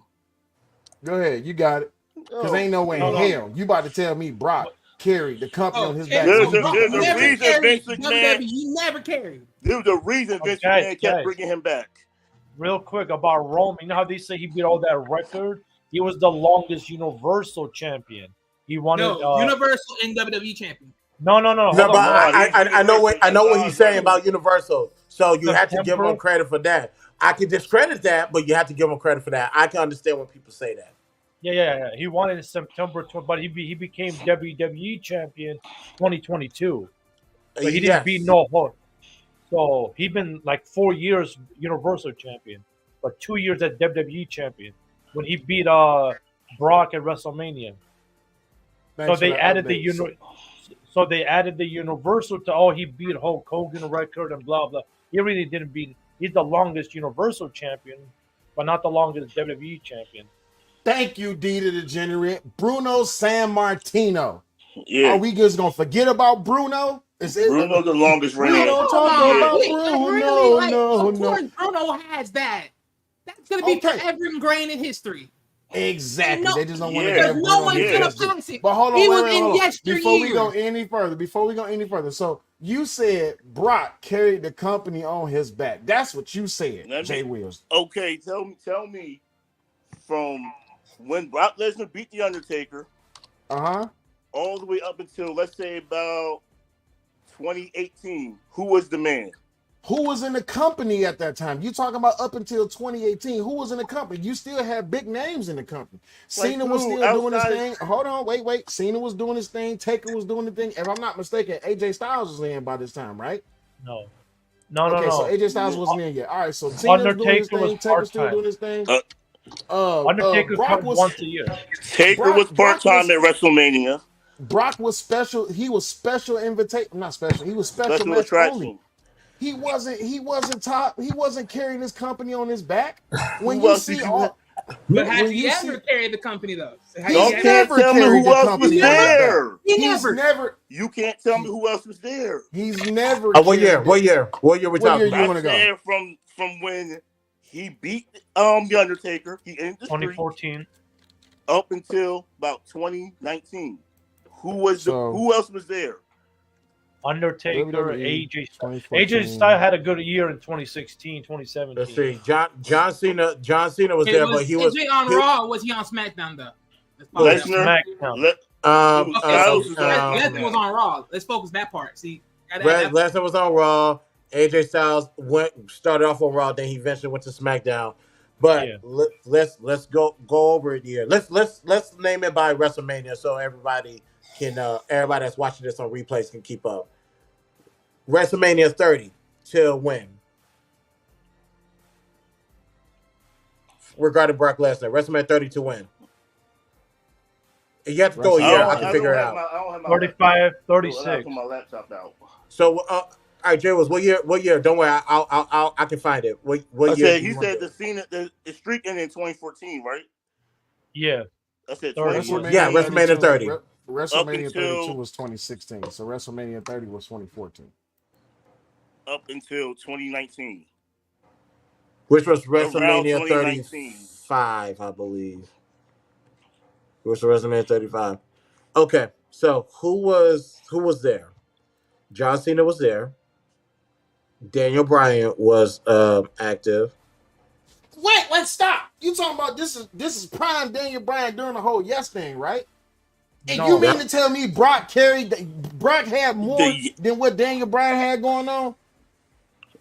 Go ahead, you got it. Because ain't no way in hell you about to tell me Brock carried the company on his back. There's a reason Vince McMahon. You never carried. There was a reason Vince McMahon kept bringing him back. Real quick about Roman. You know how they say he beat all that record? He was the longest Universal champion. He won Universal and WWE champion. No. But I know what he's saying about Universal. So you have to give him credit for that. I can discredit that, but you have to give him credit for that. I can understand when people say that. Yeah. He won it in September, but he became WWE champion 2022. So he didn't beat no Hulk. So he's been like 4 years Universal champion, but 2 years as WWE champion when he beat Brock at WrestleMania. So they added the Universal to he beat Hulk Hogan record and blah blah. He really didn't beat. He's the longest Universal champion, but not the longest WWE champion. Thank you, D the Degenerate. Bruno Sammartino. Yeah. Are we just gonna forget about Bruno? Bruno the longest reigning. We don't talk about Bruno. Really, no. Of course, Bruno has that. That's gonna be forever ingrained in history. Exactly. They just don't want to give no one's gonna pass it. But hold on, he was wait, in yesteryear. Before we go any further. So you said Brock carried the company on his back. That's what you said, Jay Wills. Okay, tell me from when Brock Lesnar beat the Undertaker, all the way up until let's say about 2018, who was the man? Who was in the company at that time? You talking about up until 2018? Who was in the company? You still had big names in the company. Cena was still doing his thing. Hold on, wait. Cena was doing his thing. Taker was doing the thing. If I'm not mistaken, AJ Styles was in by this time, right? No. Okay, so AJ Styles wasn't in yet. All right, so Cena was doing his thing. Taker still doing his thing. Undertaker Brock was once a year. Taker was part-time at WrestleMania. Brock was special. He was special invitation. Not special. He was special match only. He wasn't top. He wasn't carrying his company on his back. When you see all, but has he ever carried the company though? You can't tell me who else was there. He's never. You can't tell me who else was there. He's never. What year? What year we talking about? You want to go from when he beat the Undertaker? He ended the 2014 up until about 2019. Who else was there? Undertaker, AJ Styles had a good year in 2016, 2017. Let's see. John Cena was there, but he was on Raw. Or was he on SmackDown though? Lesnar. Lesnar was on Raw. Let's focus that part. See, Lesnar was on Raw. AJ Styles started off on Raw, then he eventually went to SmackDown. But let's go over it here. Let's name it by WrestleMania so everybody that's watching this on replays can keep up. WrestleMania 30 till when? Regarding Brock Lesnar, WrestleMania 30 to when? You have to throw a year. I can figure it out. 35, 36. I put my laptop out. So, all right, Jay was what year? Don't worry, I can find it. What year? He said the streak ended in 2014 , right? Yeah. I said WrestleMania 30. WrestleMania 32 was 2016, so WrestleMania 30 was 2014. Up until 2019. Which was WrestleMania 35, I believe. Which was WrestleMania 35. Okay, so who was there? John Cena was there. Daniel Bryan was active. Wait, stop. You talking about this is prime Daniel Bryan during the whole yes thing, right? And you mean to tell me Brock had more than what Daniel Bryan had going on?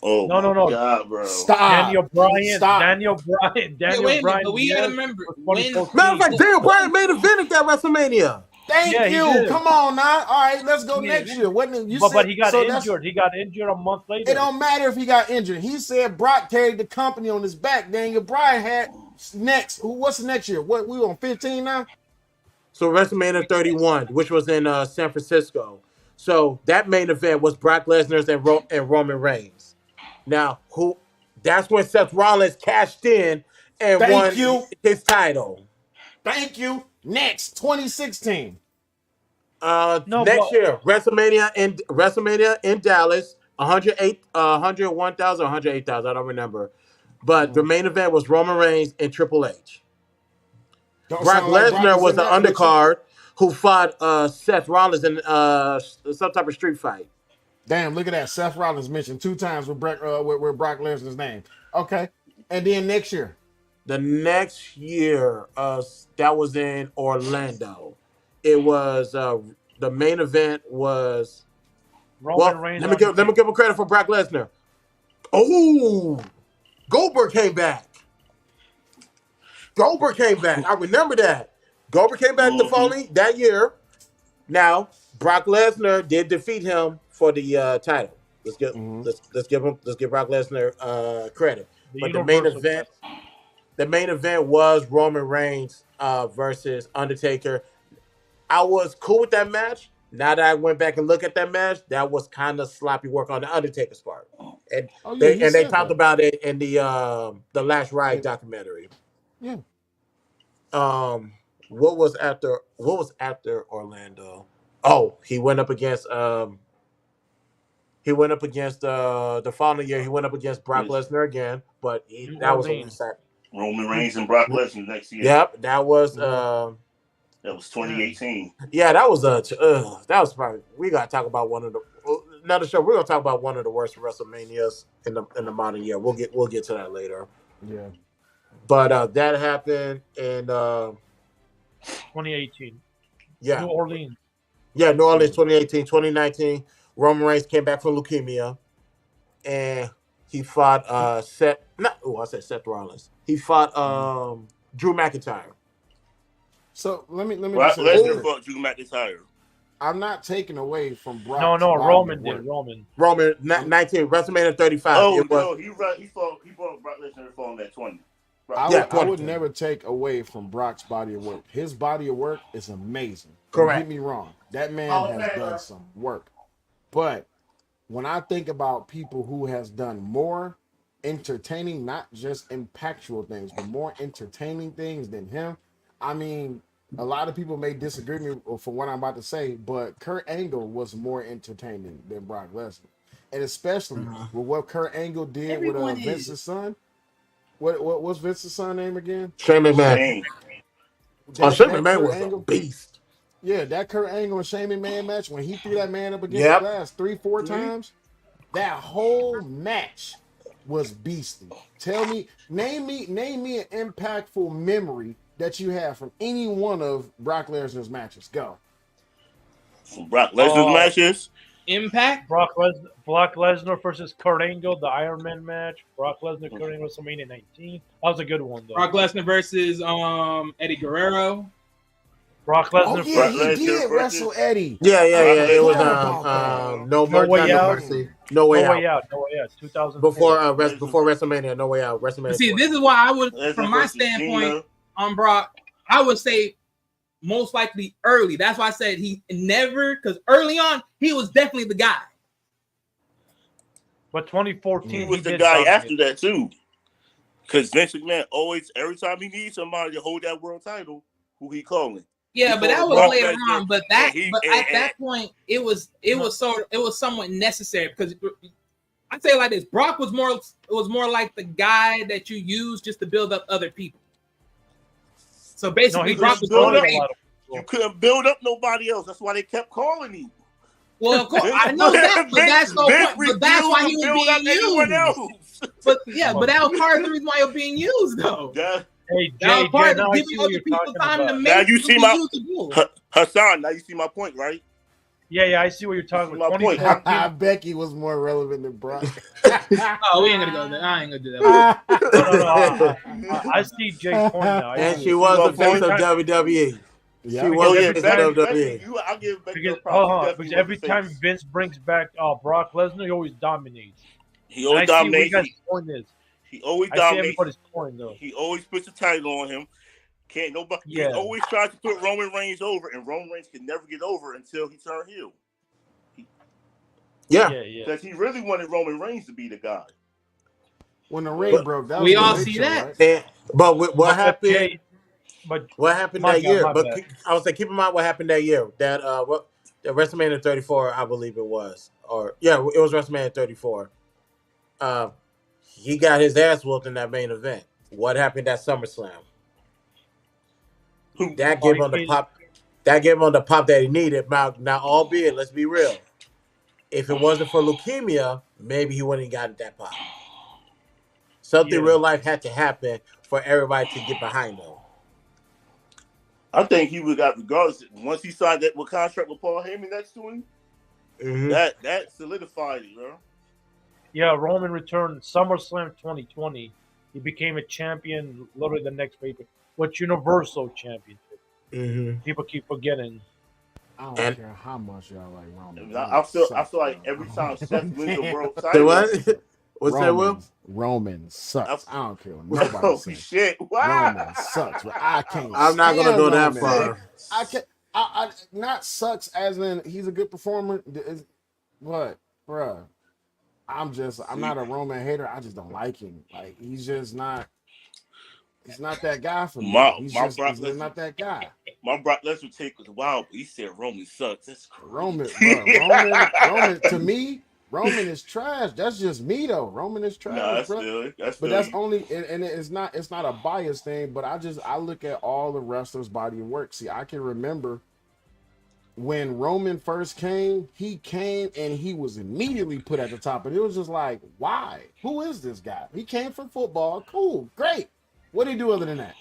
Oh no! God, bro! Stop. Daniel Bryan. But we gotta remember. Matter of fact, Daniel Bryan made a event at that WrestleMania. Thank you. Come on now. All right, let's go next year. But he got injured. He got injured a month later. It don't matter if he got injured. He said Brock carried the company on his back. Daniel Bryan had next. What's the next year? What we on 15 now? So WrestleMania 31, which was in San Francisco. So that main event was Brock Lesnar and Roman Reigns. Now, That's when Seth Rollins cashed in and won his title. Thank you. Next, 2016. Next year, WrestleMania in Dallas, 101,000, 108,000. I don't remember, but the main event was Roman Reigns and Triple H. Brock Lesnar was the undercard who fought Seth Rollins in some type of street fight. Damn, look at that. Seth Rollins mentioned 2 times with Brock Lesnar's name. Okay, and then next year. The next year, that was in Orlando. It was the main event was Roman Reigns. Let me give him credit for Brock Lesnar. Oh, Goldberg came back. I remember that. Goldberg came back the following that year. Now, Brock Lesnar did defeat him for the title. Let's give Brock Lesnar credit. But the main event was Roman Reigns versus Undertaker. I was cool with that match. Now that I went back and looked at that match, that was kind of sloppy work on the Undertaker's part. And they talked about it in the Last Ride documentary. Yeah. What was after Orlando? Oh, he went up against the following year. He went up against Brock Lesnar again, but that was a set. Roman Reigns and Brock Lesnar next year. Yep, that was 2018. Yeah, that was probably, we gotta talk about another show. We're gonna talk about one of the worst WrestleManias in the modern year. We'll get to that later. Yeah. But that happened in 2018. Yeah. New Orleans. Yeah, New Orleans 2018. 2019, Roman Reigns came back from leukemia and he fought Seth Rollins. He fought Drew McIntyre. So let me Brock Lesnar fought Drew McIntyre. I'm not taking away from Brock. No, Roman did. Roman 19 WrestleMania 35. Oh no, he brought Brock Lesnar and fought him at 20. I would never take away from Brock's body of work. His body of work is amazing. Correct. Don't get me wrong. That man has done some work. But when I think about people who has done more entertaining, not just impactful things, but more entertaining things than him, I mean, a lot of people may disagree with me for what I'm about to say, but Kurt Angle was more entertaining than Brock Lesnar. And especially with what Kurt Angle did with Vince's son. What's Vince's son name again? Shane McMahon. Shane McMahon was a beast. Yeah, that Kurt Angle and Shane McMahon match, when he threw that man up against the glass 3-4 times, that whole match was beastly. Name me an impactful memory that you have from any one of Brock Lesnar's matches. Go. From Brock Lesnar's matches? Impact? Brock Lesnar versus Kurt Angle, the Iron Man match. Brock Lesnar, Kurt Angle, WrestleMania 19. That was a good one, though. Brock Lesnar versus Eddie Guerrero. Brock Lesnar. He did wrestle Eddie. Yeah. It was No Way Out. No Way Out. 2000. Before WrestleMania, No Way Out. WrestleMania. See, this is why I would, from my standpoint, on Brock, I would say most likely early. That's why I said he never, because early on he was definitely the guy. But 2014, he was the guy after that too. Because Vince McMahon always, every time he needs somebody to hold that world title, who he calling? Yeah, but that was later on. But at that point, it was somewhat necessary because I say it like this: Brock was more like the guy that you use just to build up other people. So basically, Brock was building up. You couldn't build up nobody else. That's why they kept calling him. Well, of course, I know that, but that's no point. But that's why he was being used. But but that was part of the reason why he was being used, though. Hey, Jay, part of giving other people time to make. Now you see Hassan. Now you see my point, right? Yeah, I see what you're talking about. My point. Becky was more relevant than Brock. Oh, we ain't gonna go there. I ain't gonna do that. No. I see Jay's point now. And she was the face of WWE. Yeah. She was the face of WWE. I'll give Becky because every time Vince brings back Brock Lesnar, he always dominates. He always dominates. He always dominates. He always puts the title on him. Can't nobody. Yeah. He always tries to put Roman Reigns over, and Roman Reigns can never get over until he turned heel. Yeah. Because he really wanted Roman Reigns to be the guy. when the ring broke, that we was all the big see show, that. right? And, but what happened? FJ, but What happened my that bad, year? my But bad. I was saying, keep in mind what happened that year. That what the WrestleMania 34, I believe it was, or yeah, it was WrestleMania 34. Uh, he got his ass whooped in that main event. What happened at SummerSlam? That gave him the pop. That gave him the pop that he needed. Now, albeit, let's be real. If it wasn't for leukemia, maybe he wouldn't have gotten that pop. Something real life had to happen for everybody to get behind him. I think he would got regardless. Once he signed that with contract with Paul Heyman next to him, that solidified it, bro. Yeah, Roman returned SummerSlam 2020. He became a champion literally the next paper. What's Universal Championship? People keep forgetting. I don't care how much y'all like Roman. I feel like every time Seth wins the world title, what's that, Will? Roman sucks. I don't care what nobody oh, says. Shit! Wow. Roman sucks. But I can't. I'm not gonna go that far. I can't. I not sucks as in he's a good performer. What, bruh? I'm not a Roman hater. I just don't like him. Like he's just not. He's not that guy for me. He's not that guy. My Brock Lesnar take was wild, but he said Roman sucks. That's crazy. Roman, to me, Roman is trash. That's just me though. Roman is trash. Nah, that's good. But that's only, and it's not a bias thing. But I look at all the wrestlers' body of work. See, I can remember when Roman first came. He came and he was immediately put at the top, and it was just like, why? Who is this guy? He came from football. Cool, great. What did he do other than that?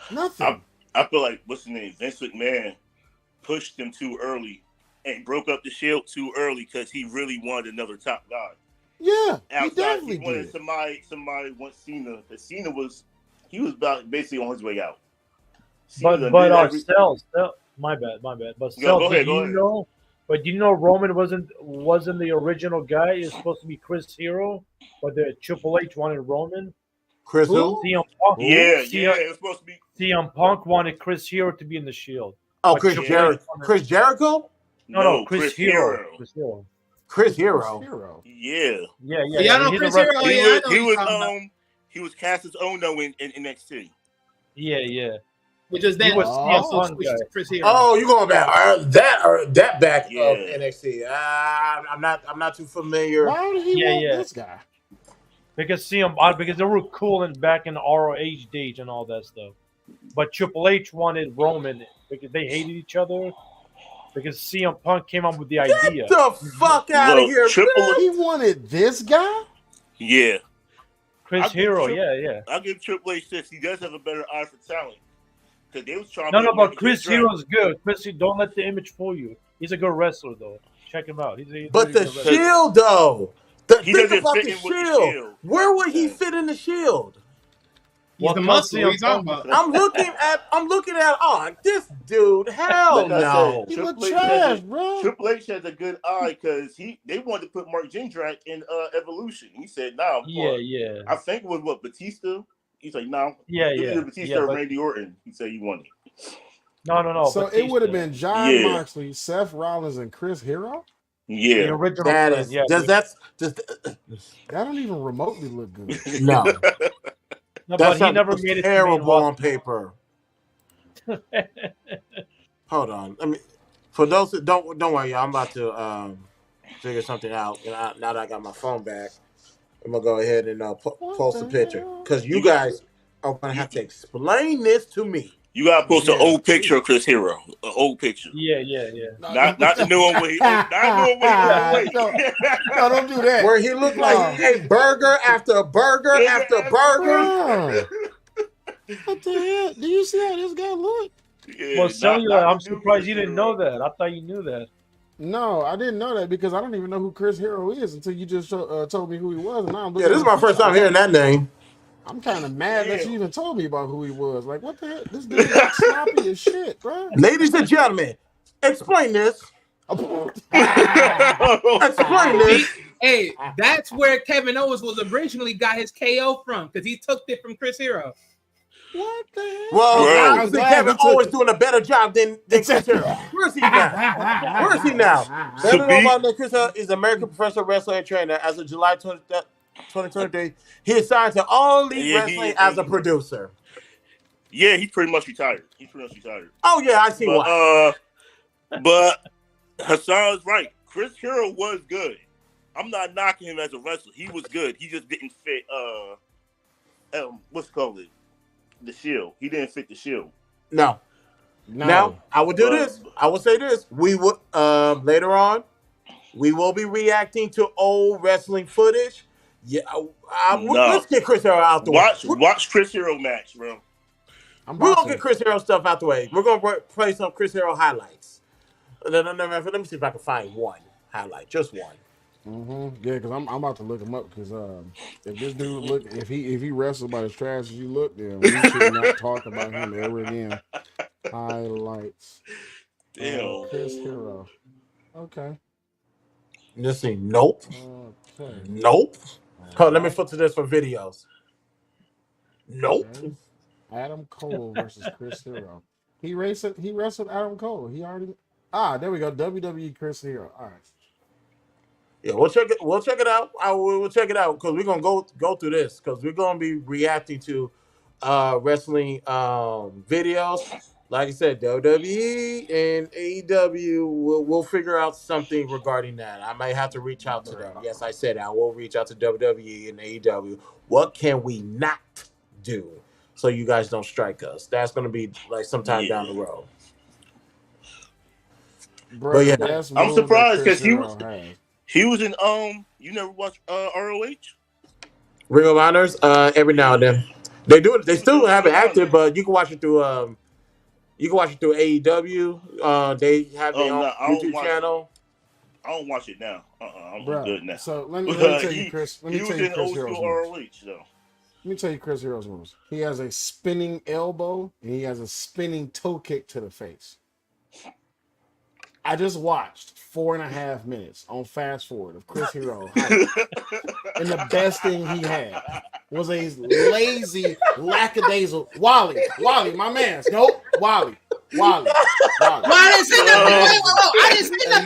Nothing. I feel like what's his name? Vince McMahon pushed him too early and broke up the Shield too early because he really wanted another top guy. Yeah, outside, he definitely he wanted did. Somebody wants Cena. Because Cena was about basically on his way out. My bad. But go ahead. But you know Roman wasn't the original guy. It was supposed to be Chris Hero, but the Triple H wanted Roman. Chris who? CM Punk. It was supposed to be. CM Punk wanted Chris Hero to be in the Shield. Oh, Chris Jericho? No, Chris Hero. Chris Hero. Yeah. Y'all know Chris Hero? He was Cassius Ohno in NXT. Yeah. Which is then Chris Hero. Oh, you going back that back of NXT? I'm not too familiar. Why would he want this guy? Because they were cool and back in the ROH days and all that stuff. But Triple H wanted Roman because they hated each other. Because CM Punk came up with the idea. Get the fuck out of here! He wanted this guy. Yeah, Chris Hero. Yeah. I'll give Triple H this. He does have a better eye for talent. Because they was trying. But Chris Hero's good. Chris, don't let the image fool you. He's a good wrestler, though. Check him out. But the Shield, though. Think about the Shield. Where would he fit in the Shield? He's the muscle. What are you talking about? I'm looking at this dude. Hell no. He look trash, bro. Triple H has a good eye because they wanted to put Mark Jindrak in Evolution. He said, "No." Yeah. I think it was Batista. He's like, "No." Yeah. Batista or Randy Orton. He said he wanted. No. So Batista. It would have been John Moxley, Seth Rollins, and Chris Hero. Yeah, the original. That don't even remotely look good. No. No, but he never made it terrible on paper. Hold on. For those that don't worry, y'all. I'm about to figure something out. Now that I got my phone back, I'm gonna go ahead and post a picture because you guys are gonna have to explain this to me. You gotta post an old picture of Chris Hero. An old picture. Yeah. Not the new one where he. Not the new one. No, don't do that. Where he looked like he ate burger after burger after burger. What the hell? Do you see how this guy look? Yeah, I'm surprised you didn't know that. I thought you knew that. No, I didn't know that because I don't even know who Chris Hero is until you just told me who he was. And now this is my first time hearing that name. I'm kind of mad that you even told me about who he was. Like, what the heck? This dude looks sloppy as shit, bro. Ladies and gentlemen, explain this. Explain this. Hey, that's where Kevin Owens was originally got his KO from because he took it from Chris Hero. What the hell? Well, I think Kevin Owens doing a better job than Chris Hero. Where's he now? Let me know about Chris Hero is American professional wrestler and trainer as of July 20th. 2023. He signed to All Elite Yeah, Wrestling as a producer. Yeah, he's pretty much retired. Oh yeah, I see why. But Hassan's right. Chris Hero was good. I'm not knocking him as a wrestler. He was good. He just didn't fit. What's it called? The Shield. He didn't fit the Shield. No. Now I will do this. I will say this. We will later on. We will be reacting to old wrestling footage. Yeah, let's get Chris Hero out the way. Watch Chris Hero match, bro. We're gonna get Chris Hero stuff out the way. We're gonna play some Chris Hero highlights. Let me see if I can find one highlight, just one. Yeah, because I'm about to look him up. Because if this dude if he wrestles about as trash as you look, then we should not talk about him ever again. Highlights. Chris Hero. Okay. Let's see. Nope. Okay. Nope. Right. Let me filter this for videos. Nope. Okay. Adam Cole versus Chris Hero. He wrestled Adam Cole. He already. There we go. WWE Chris Hero. All right. Yeah, we'll check it. We'll check it out. We'll check it out because we're gonna go through this because we're gonna be reacting to wrestling videos. Like I said, WWE and AEW. We'll figure out something regarding that. I might have to reach out to them. Yes, I said I will reach out to WWE and AEW. What can we not do so you guys don't strike us? That's gonna be like sometime down the road. Bro, but yeah, I'm surprised because he was in you never watched ROH? Ring of Honors every now and then. They do it. They still have it active, but you can watch it through AEW. They have their own YouTube channel. I don't watch it now. I'm good now. So let me tell you, Chris. He was in old school ROH though. Let me tell you Chris Hero's moves. He has a spinning elbow and he has a spinning toe kick to the face. I just watched 4.5 minutes on fast forward of Chris Hero. And the best thing he had was a lazy, lackadaisical Wally, my man. Nope, Wally. Why didn't say that? I didn't say that.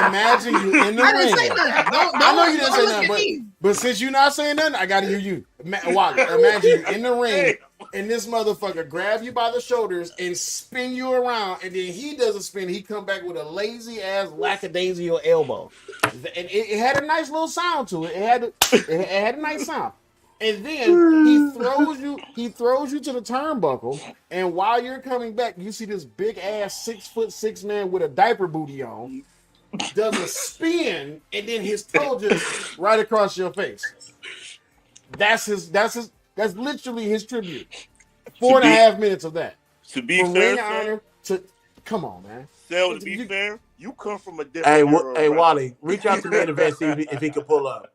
Imagine you in the ring. I didn't say that. I know you didn't say nothing, but since you're not saying nothing, I got to hear you. Wally, imagine you in the ring and this motherfucker grab you by the shoulders and spin you around, and then he does a spin. He come back with a lazy ass lackadaisical elbow, and it had a nice little sound to it. It had a nice sound. And then he throws you to the turnbuckle, and while you're coming back, you see this big ass 6'6" man with a diaper booty on, does a spin, and then his toe just right across your face. That's literally his tribute. 4.5 minutes of that. To be fair, come on, man. Sal, to be fair, you come from a different Hey, Wally, reach out to Main Event, see if he can pull up.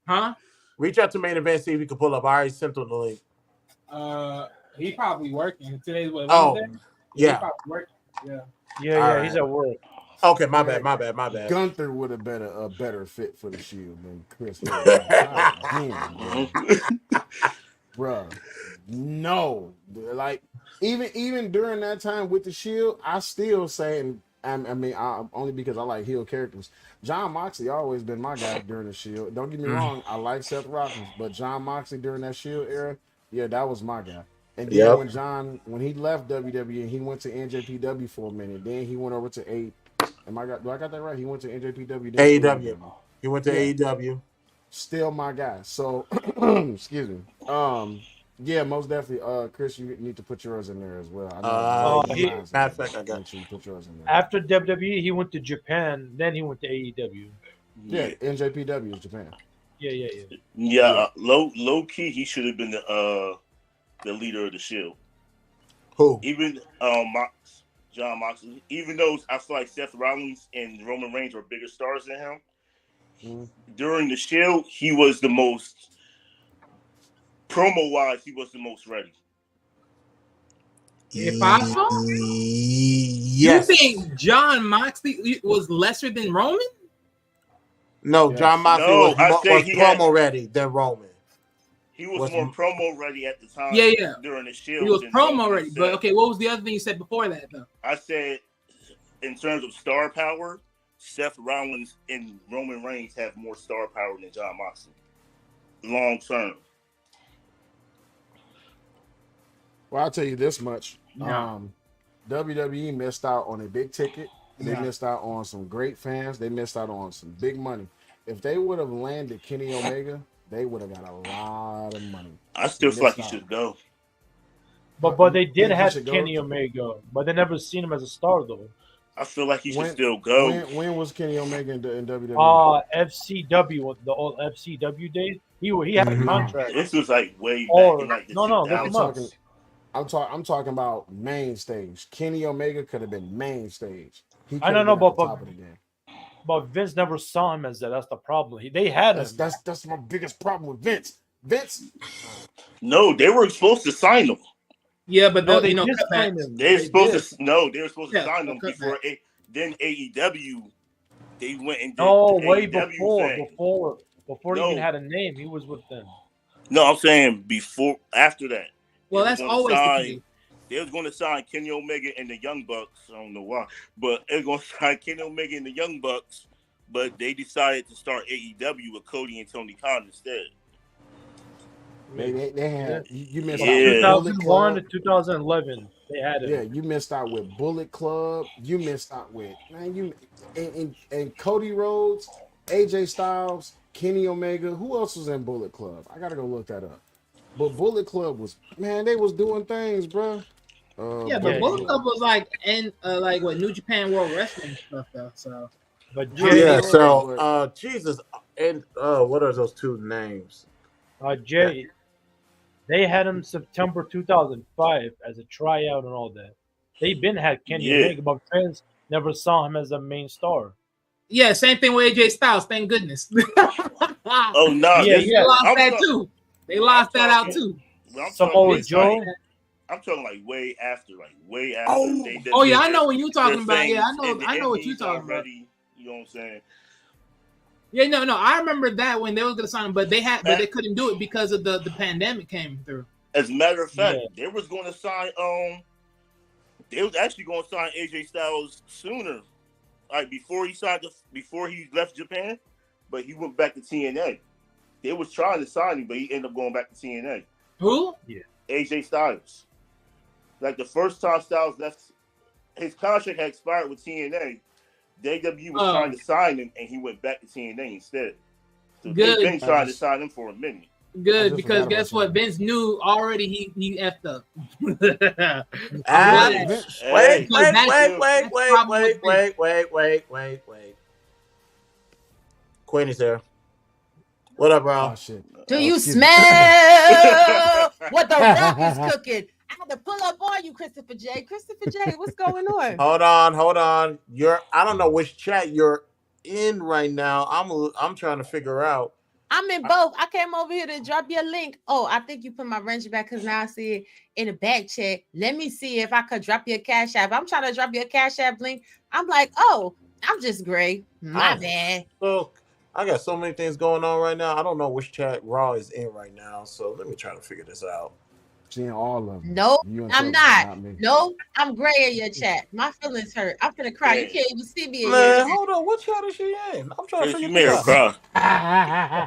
Huh? Reach out to Main Event, see if he can pull up. I already sent him the link. He probably working. Today's what? Wednesday? Yeah. He probably working. Yeah. Right. He's at work. Okay, my bad. Gunther would have been a better fit for the Shield than Chris. Bro, no. Like even during that time with the Shield, I still say, and only because I like heel characters. John Moxley always been my guy during the Shield. Don't get me wrong, I like Seth Rollins, but John Moxley during that Shield era, yeah, that was my guy. And then when he left WWE, he went to NJPW for a minute. Then he went over to do I got that right? He went to NJPW. AEW. He went to AEW. Still my guy. So, excuse me. Yeah, most definitely. Chris, you need to put yours in there as well. Matter of fact, I got you. Put yours in there. After WWE, he went to Japan. Then he went to AEW. Yeah, NJPW is Japan. Yeah. Low key, he should have been the leader of the Shield. Who? Even John Moxley. Even though I feel like Seth Rollins and Roman Reigns were bigger stars than him, during the Shield, he was the most. Promo-wise, he was the most ready. If I saw? Yes. You think John Moxley was lesser than Roman? No, yes. John Moxley was promo ready than Roman. He was more promo ready at the time. Yeah. During the Shield. He was promo ready. But okay, what was the other thing you said before that, though? I said, in terms of star power, Seth Rollins and Roman Reigns have more star power than Jon Moxley. Long term. Well, I'll tell you this much. No. WWE missed out on a big ticket. They Yeah. missed out on some great fans. They missed out on some big money. If they would have landed Kenny Omega, they would have got a lot of money. I still feel like he should go. But they did He have should go? Kenny Omega, but they never seen him as a star though. I feel like he should still go. When was Kenny Omega in WWE? FCW, the old FCW days. He had a contract. This was like way Or- back in like the no, 2000s. I'm talking about main stage. Kenny Omega could have been main stage. He I don't know, could have been but- at the top of the game. But Vince never saw him as that. That's the problem. They had him. That's my biggest problem with Vince. Vince. No, they were supposed to sign him. Yeah, but No, they you know, did sign him. They were supposed did. to. No, they were supposed to Yeah, sign him cut before. Then AEW, they went and did No, the way AEW thing. before he No. even had a name, he was with them. No, I'm saying after that. well, They that's was gonna always the sign- case. They was going to sign Kenny Omega and the Young Bucks. I don't know why, but they was going to sign Kenny Omega and the Young Bucks. But they decided to start AEW with Cody and Tony Khan instead. They had you missed Yeah. out with Bullet 2001 to Club. 2011, they had him. Yeah, you missed out with Bullet Club. You missed out with and Cody Rhodes, AJ Styles, Kenny Omega. Who else was in Bullet Club? I gotta go look that up. But Bullet Club was they was doing things, bro. Yeah, but Bullet Club was like what New Japan World Wrestling stuff though. So But Yeah, Jay, so Jesus, and what are those two names? Jay, they had him September 2005 as a tryout and all that. They been had Kenny Yeah. Omega, but fans never saw him as a main star. yeah, same thing with AJ Styles. Thank goodness. Oh no, Yeah, They lost I'm that talk- too. They lost that out talking- too. I'm Samoa talking Joe. like- I'm talking like way after. Oh. They did Oh yeah, I their- know what you're talking their about. Yeah, I things know. in the I know what you're indies talking about. already. You know what I'm saying? Yeah, no. I remember that when they was gonna sign him, but they couldn't do it because of the pandemic came through. As a matter of fact, Yeah. they was going to sign. They was actually going to sign AJ Styles sooner, like before he left Japan, but he went back to TNA. They was trying to sign him, but he ended up going back to TNA. Who? AJ Styles. Like the first time Styles left, his contract had expired with TNA. WWE was trying to sign him, and he went back to TNA instead. So Good. they've been trying to sign him for a minute. Good, just because forgot guess about what? that. Vince knew already he effed up. Ah, Vince- wait, Hey, wait. Queenie's here. What up, bro? Oh shit. Do you excuse me. smell what the rock is cooking? I had to pull up on you, Christopher J. Christopher J, what's going on? Hold on. I don't know which chat you're in right now. I'm trying to figure out. I'm in both. I came over here to drop your link. Oh, I think you put my wrench back because now I see it in the back chat. Let me see if I could drop your Cash App. I'm trying to drop your Cash App link. I'm like, oh, I'm just gray. My bad. So I got so many things going on right now. I don't know which chat Raw is in right now. So let me try to figure this out. Seeing all of them. No, You in I'm trouble, not. me. No, I'm gray in your chat. My feelings hurt. I'm gonna cry. You can't even see me in your Man, chat. hold on. What chat is she in? I'm trying to Chris, figure you made her this out. cry.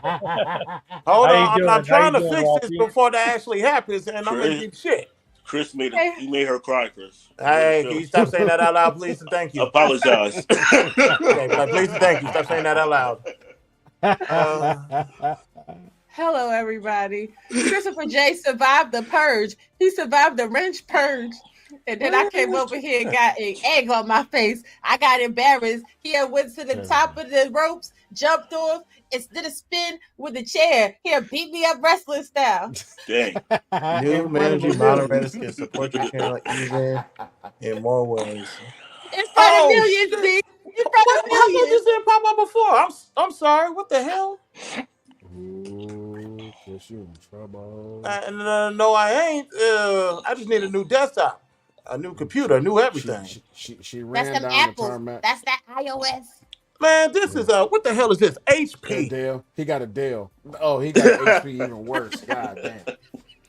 Hold How you on. doing? I'm How trying you to doing, fix Ralphie? this before that actually happens, and I'm gonna Chris. get shit. Chris made her cry, Chris. Hey, can you stop saying that out loud, please, and thank you. Apologize. Okay, like, please and thank you. Stop saying that out loud. Hello, everybody. Christopher J survived the purge. He survived the wrench purge. And then I came over here and got an egg on my face. I got embarrassed. He had went to the top of the ropes, jumped off, and did a spin with the chair. He had beat me up wrestling style. Dang. New managing moderators can support your channel even in more ways. In front Oh, of millions, shit. B. In front How of come millions. this didn't pop up before? I'm sorry. What the hell? Ooh, Chris, you in trouble. No, I ain't. I just need a new desktop, a new computer, a new everything. She That's ran them down the apples. tarmac. That's that iOS. Man, this is what the hell is this? A HP. Dell. He got a Dell. Oh, he got an HP even worse. God damn.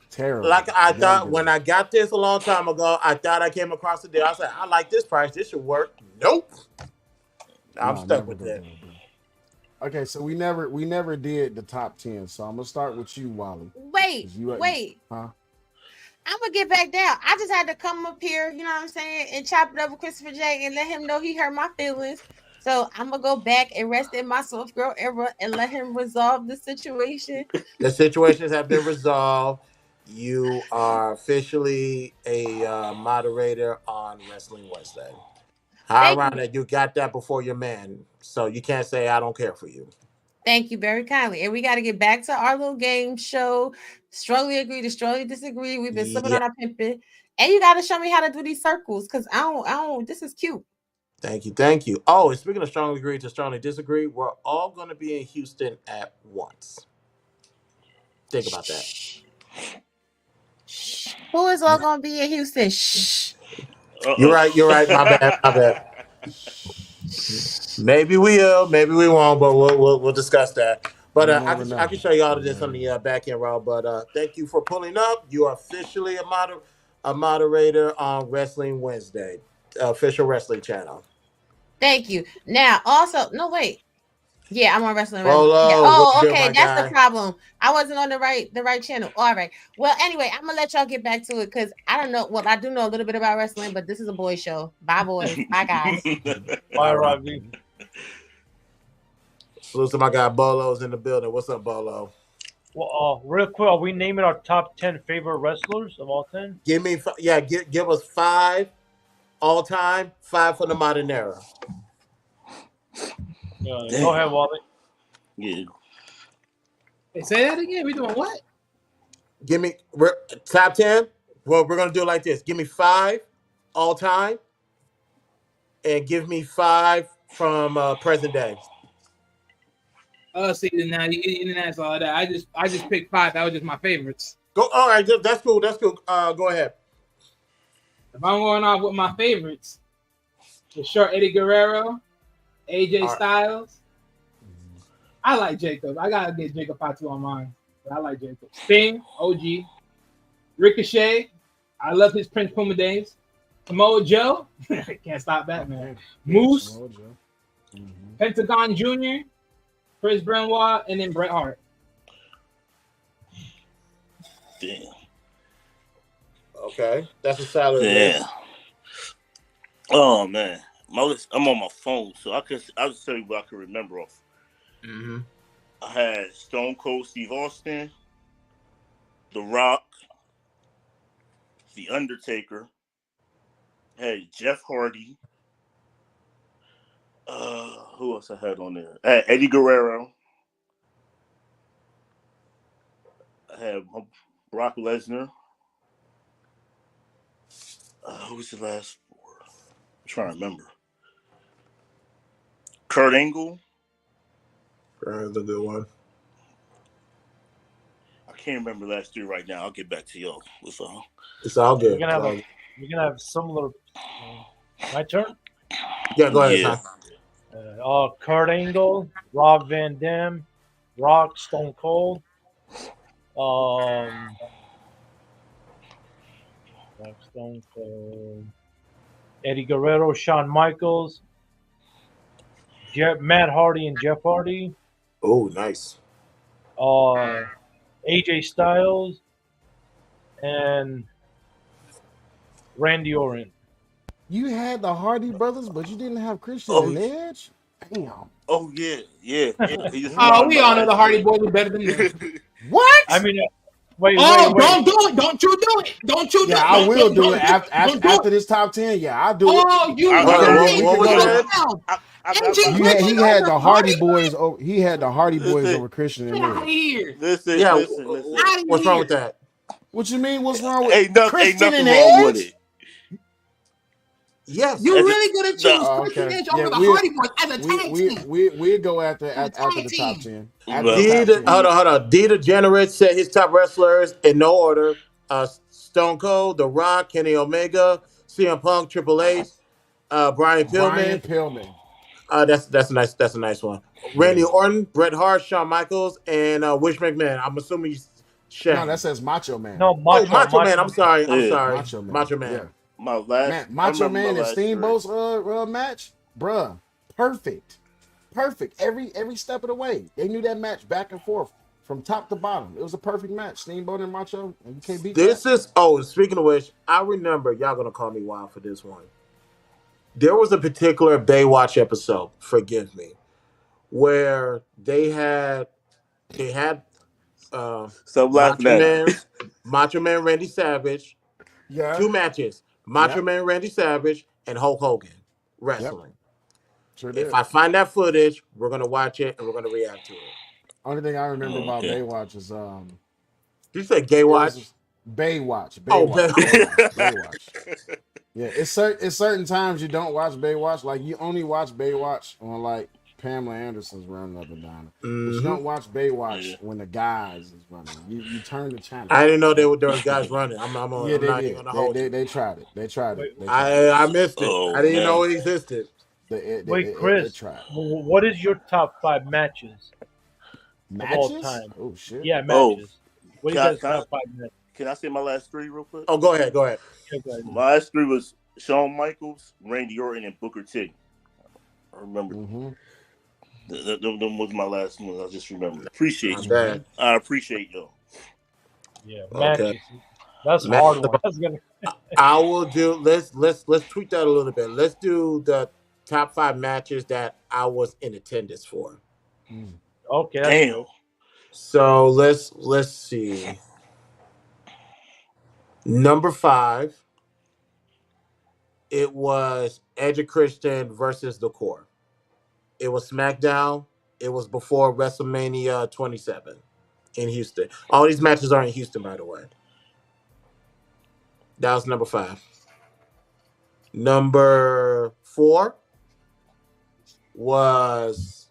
Terrible. Like I thought Terrible. when I got this a long time ago, I thought I came across the deal. I said, I like this price. This should work. Nope. I'm stuck with that. Okay, so we never did the top 10. So I'm gonna start with you, Wally. Wait. Huh? I'm gonna get back down. I just had to come up here, you know what I'm saying, and chop it up with Christopher J and let him know he hurt my feelings. So I'm gonna go back and rest in my soft girl era and let him resolve the situation. The situations have been resolved. You are officially a moderator on Wrestling Wednesday. How ironic you got that before your man, so you can't say I don't care for you. Thank you very kindly. And we got to get back to our little game show. Strongly agree to strongly disagree. We've been slipping on our pimping. And you got to show me how to do these circles because I don't, this is cute. Thank you. Oh, and speaking of strongly agree to strongly disagree, we're all going to be in Houston at once. Think about that. Who is all going to be in Houston? Shh. You're right. My bad. Maybe we will, maybe we won't, but we'll discuss that. But I can show you all of this on the back end, Raw. But thank you for pulling up. You are officially a moderator on Wrestling Wednesday, official wrestling channel. Thank you. Now, also, no wait. Yeah, I'm on Wrestling Wednesday. Yeah. Oh, okay, that's the problem. I wasn't on the right channel. All right. Well, anyway, I'm gonna let y'all get back to it because I don't know. Well, I do know a little bit about wrestling, but this is a boy show. Bye, boys. Bye, guys. Bye, Robbie. Salute to my guy Bolo's in the building. What's up, Bolo? Well, real quick, are we naming our top 10 favorite wrestlers of all 10? Give us 5 all time, 5 for the modern era. Go ahead, Wally. Yeah. Hey, say that again. We doing what? Give me top 10. Well, we're gonna do it like this. Give me 5 all time, and give me 5 from present day. See, now you didn't ask all that. I just picked 5. That was just my favorites. Go. All right, that's cool. Go ahead. If I'm going off with my favorites, for sure, Eddie Guerrero, AJ Styles. I like Jacob. I gotta get Jacob Fatu on mine. But I like Jacob. Sting, OG. Ricochet. I love his Prince Puma days. Samoa Joe. Can't stop that, man. Moose. Pentagon Jr. Chris Benoit, and then Bret Hart. Damn. Okay, that's a solid. Yeah. Oh man, I'm on my phone, so I'll just tell you what I can remember off. Mm-hmm. I had Stone Cold Steve Austin, The Rock, The Undertaker. I had Jeff Hardy. Who else I had on there? I had Eddie Guerrero. I had Brock Lesnar. Who was the last 4? I'm trying to remember. Kurt Angle. That's a good one. I can't remember the last 3 right now. I'll get back to y'all. It's all good. We're gonna have similar. My turn. Yeah, go ahead. Yeah. Kurt Angle, Rob Van Dam, Rock, Stone Cold. Stone Cold. Eddie Guerrero, Shawn Michaels, Matt Hardy and Jeff Hardy. Oh, nice. AJ Styles and Randy Orton. You had the Hardy brothers, but you didn't have Christian and Edge? Damn. Oh, yeah. We all know the Hardy Boys are better than them. What? I mean, wait. Don't do it. Don't you do it. Don't you do it. Yeah, I will do it after this top 10. Yeah, I'll do it. Oh, you what was that? He had the Hardy Boys. He had the Hardy Boys over Christian and Edge. Get out of here. Listen. What's wrong with that? What you mean? What's wrong with ain't Christian nothing and wrong with Edge? it. Yes. You're really gonna choose Christian Edge over the Hardy Boys as a tag team. We go after the top 10. Hold on. D Degenerate said his top wrestlers in no order: Stone Cold, The Rock, Kenny Omega, CM Punk, Triple H, Brian Pillman. That's a nice one. Randy Orton, Bret Hart, Shawn Michaels, and Wish McMahon. I'm assuming Shaq. No, that says Macho Man. No, Macho Man. I'm sorry. Macho Man. Yeah. My last Macho Man and Steamboat's match, bruh. perfect. Every step of the way. They knew that match back and forth from top to bottom. It was a perfect match. Steamboat and Macho, and you can't beat that. Speaking of which, I remember, y'all gonna call me wild for this one. There was a particular Baywatch episode, forgive me, where they had Macho Man Randy Savage, two matches. Macho Man Randy Savage and Hulk Hogan wrestling. Sure did. If I find that footage, we're gonna watch it and we're gonna react to it. Only thing I remember about Baywatch is you said Gay Watch? Baywatch. Baywatch. Yeah, it's certain times you don't watch Baywatch. Like you only watch Baywatch on like Pamela Anderson's running up and down. Mm-hmm. But you don't watch Baywatch when the guys is running. You turn the channel. I didn't know there was guys running. I'm not even gonna hold they tried it. They tried it. I missed it. I didn't know it existed. Wait, Chris, what is your top 5 matches of all time? Oh shit! Yeah, matches. What is your top 5 matches? Can I say my last 3 real quick? Oh, go ahead. My last 3 was Shawn Michaels, Randy Orton, and Booker T. I remember. Mm-hmm. Them was my last ones. I just remember. Appreciate you. I appreciate y'all. Yeah, matches. That's a hard one. I will do. Let's tweak that a little bit. Let's do the top 5 matches that I was in attendance for. Okay. Damn. So let's see. Number 5. It was Edge and Christian versus The Core. It was SmackDown. It was before WrestleMania 27 in Houston. All these matches are in Houston, by the way. That was number 5. Number 4 was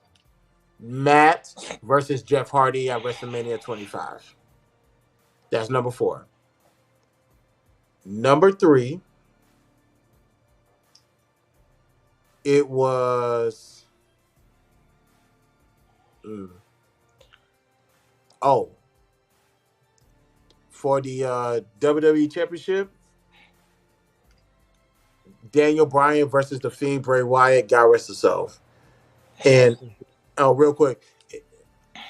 Matt versus Jeff Hardy at WrestleMania 25. That's number 4. Number 3, it was for the WWE Championship, Daniel Bryan versus The Fiend Bray Wyatt, God rest his soul. And real quick,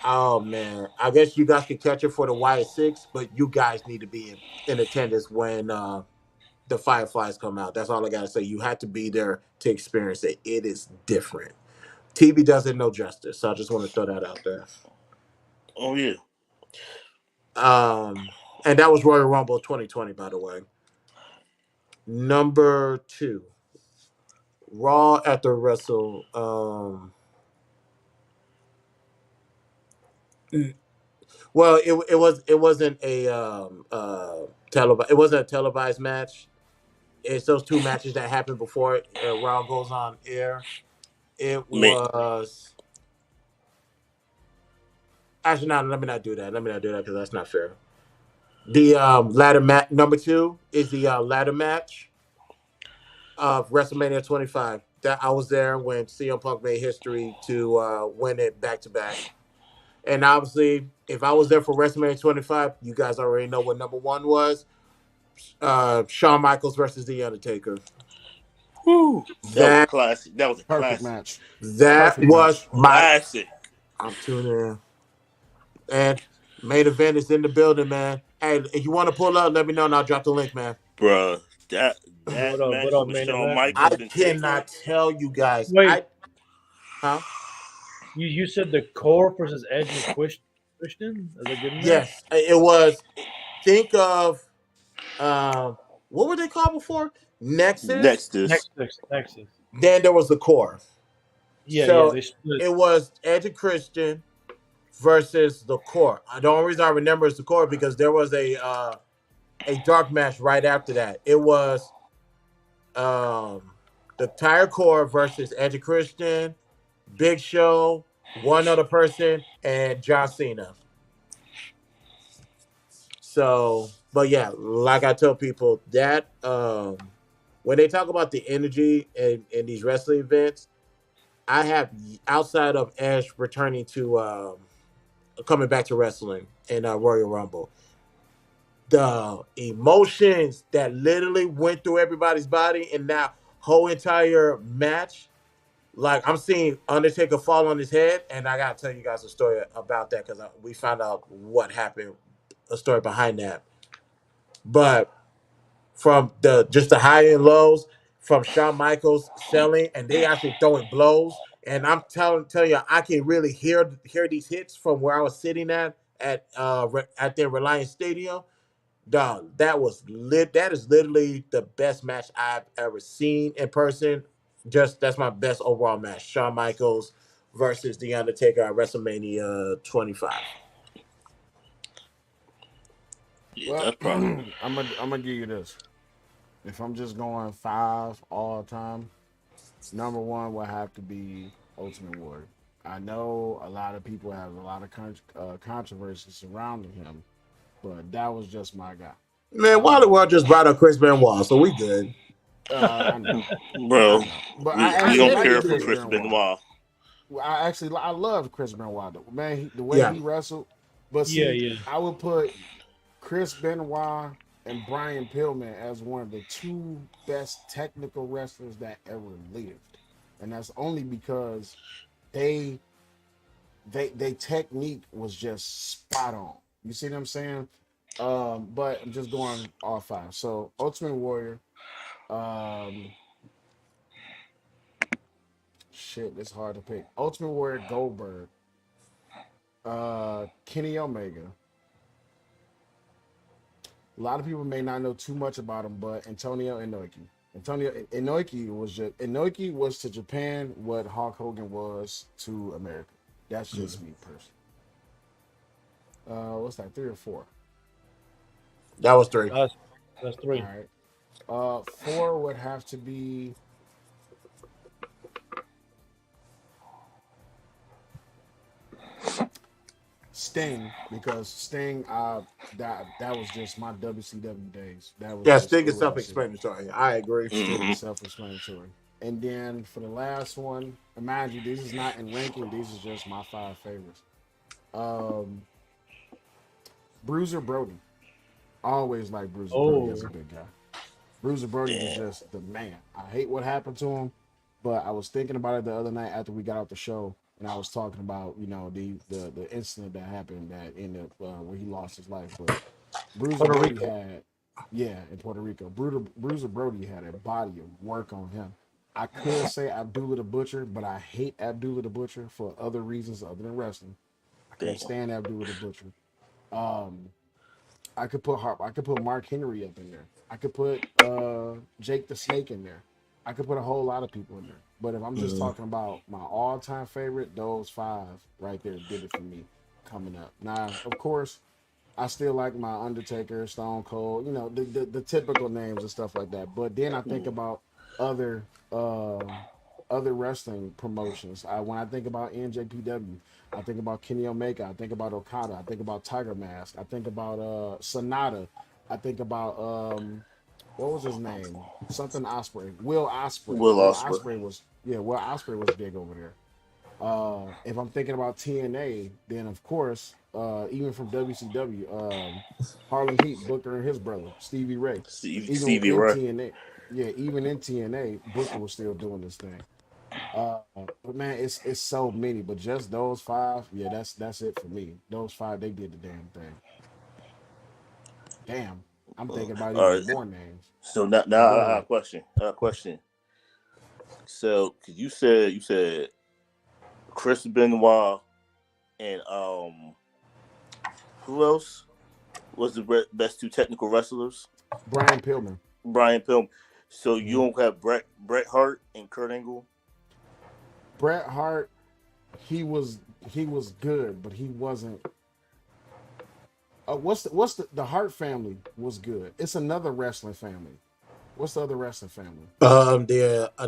oh man, I guess you guys could catch it for the Wyatt 6, but you guys need to be in attendance when the Fireflies come out. That's all I gotta say. You have to be there to experience it. It is different. TV does it no justice, so I just want to throw that out there. Oh yeah. And that was Royal Rumble 2020, by the way. Number 2, Raw after Wrestle. Well, it wasn't a it wasn't a televised match. It's those 2 matches that happened before Raw goes on air. It was. Actually, no. Let me not do that because that's not fair. The ladder match number 2 is the ladder match of WrestleMania 25. That I was there when CM Punk made history to win it back to back. And obviously, if I was there for WrestleMania 25, you guys already know what number 1 was. Shawn Michaels versus The Undertaker. Woo. That was a classic. That was a perfect classic match. That perfect was match. my classic. I'm tuning in. And main event is in the building, man. Hey, if you want to pull up, let me know and I'll drop the link, man. Bruh, that match with Shawn Michaels I cannot tell you guys. Wait. You said the Core versus Edge and Christian? Is that good enough? Yes, it was. Think of what were they called before? Nexus. Then there was the Core. Yeah, so they split. It was Edge and Christian versus the Core. The only reason I remember is the Core because there was a dark match right after that. It was the entire Core versus Edge and Christian, Big Show, one other person, and John Cena. So, but yeah, like I tell people, that when they talk about the energy in these wrestling events, I have, outside of Edge returning to coming back to wrestling in Royal Rumble, the emotions that literally went through everybody's body in that whole entire match, like I'm seeing Undertaker fall on his head, and I gotta tell you guys a story about that because we found out what happened, a story behind that. But from the high and lows, from Shawn Michaels selling, and they actually throwing blows, and I'm telling you, I can really hear these hits from where I was sitting at their Reliance Stadium. Dog, that was lit. That is literally the best match I've ever seen in person. Just that's my best overall match. Shawn Michaels versus The Undertaker at WrestleMania 25. Yeah, Well, that's probably. I'm gonna give you this. If I'm just going 5 all time, number one will have to be Ultimate Warrior. I know a lot of people have a lot of controversy surrounding him, but that was just my guy. Man, why the Um, world just brought up Chris Benoit, so we good. I know, I Bro, know, but I we actually don't like care for Chris Chris Benoit. Benoit. I love Chris Benoit. Though. Man, the way Yeah. he wrestled. But Yeah, see, yeah. I would put Chris Benoit and Brian Pillman as one of the two best technical wrestlers that ever lived, and that's only because they they technique was just spot on. You see what I'm saying? But I'm just going all 5. So Ultimate Warrior, um, shit, it's hard to pick. Ultimate Warrior, Goldberg, Kenny Omega. A lot of people may not know too much about him, but Antonio Inoki. Antonio Inoki was to Japan what Hulk Hogan was to America. That's just me personally. What's that? 3 or 4? That was 3. That's All 3. right. 4 would have to be Sting because Sting, that was just my WCW days. That was Yeah, just Sting it is was just it. self-explanatory. I agree. Sting Hmm. is self-explanatory. And then for the last one, mind you, this is not in ranking. These is just my 5 favorites. Um, Bruiser Brody. I always like Bruiser Brody as a Oh, big guy. Bruiser Brody was Damn. just the man. I hate what happened to him, but I was thinking about it the other night after we got off the show, and I was talking about the incident that happened that ended up where he lost his life. But Bruiser Puerto Brody Rico. had, yeah, in Puerto Rico. Bruiser Brody had a body of work on him. I could say Abdullah the Butcher, but I hate Abdullah the Butcher for other reasons other than wrestling. I Damn. can't stand Abdullah the Butcher. Um, I could put Mark Henry up in there. I could put Jake the Snake in there. I could put a whole lot of people in there. But if I'm just Mhm. talking about my all-time favorite, those 5 right there did it for me coming up. Now, of course, I still like my Undertaker, Stone Cold, the typical names and stuff like that. But then I think about other other wrestling promotions. When I think about NJPW, I think about Kenny Omega, I think about Okada, I think about Tiger Mask, I think about Sonata, I think about what was his name? Something Osprey. Will Osprey. Will Ospreay. Will Osprey was big over there. If I'm thinking about TNA, then of course, even from WCW, Harlem Heat, Booker and his brother, Stevie Ray. Even Stevie in Ray. TNA, yeah, even in TNA, Booker was still doing this thing. But man, it's so many, but just those 5, yeah, that's it for me. Those 5, they did the damn thing. Damn, I'm thinking about All even right. more names. So now But go I have a ahead. question. I have a question. So, 'cause you said Chris Benoit and who else was the best 2 technical wrestlers? Brian Pillman. Brian Pillman. So you Mhm. don't have Bret Hart and Kurt Angle. Bret Hart, he was good, but he wasn't. What's the Hart family was good. It's another wrestling family. What's the other wrestling family?